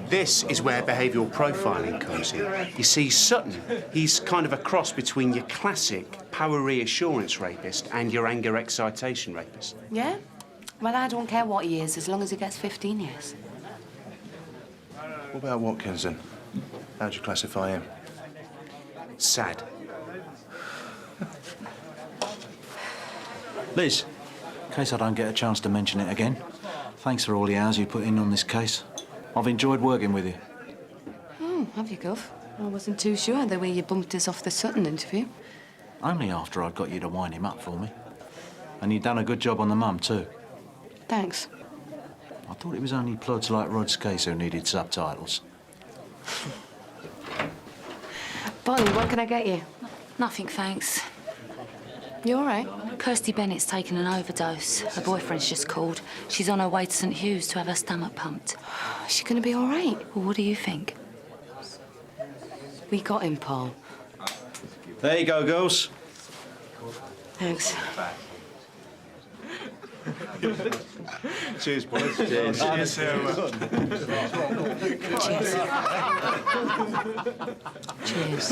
[SPEAKER 14] This is where behavioural profiling comes in. You see, Sutton, he's kind of a cross between your classic power reassurance rapist and your anger excitation rapist.
[SPEAKER 21] Yeah? Well, I don't care what he is, as long as he gets 15 years.
[SPEAKER 14] What about Watkins, then? How'd you classify him? Sad.
[SPEAKER 16] Liz, in case I don't get a chance to mention it again, thanks for all the hours you put in on this case. I've enjoyed working with you.
[SPEAKER 21] Oh, have you, Gov? I wasn't too sure the way you bumped us off the Sutton interview.
[SPEAKER 16] Only after I'd got you to wind him up for me. And you'd done a good job on the mum, too.
[SPEAKER 21] Thanks.
[SPEAKER 16] I thought it was only plods like Rod's case who needed subtitles.
[SPEAKER 21] Bonnie, what can I get you?
[SPEAKER 17] Nothing, thanks.
[SPEAKER 21] You all right?
[SPEAKER 17] Kirsty Bennett's taken an overdose. Her boyfriend's just called. She's on her way to St Hugh's to have her stomach pumped.
[SPEAKER 21] Is she going to be all right?
[SPEAKER 17] Well, what do you think?
[SPEAKER 21] We got him, Paul.
[SPEAKER 16] There you go, girls.
[SPEAKER 21] Thanks.
[SPEAKER 14] Cheers, boys.
[SPEAKER 16] Cheers.
[SPEAKER 14] Cheers, Sarah.
[SPEAKER 21] Cheers. Cheers.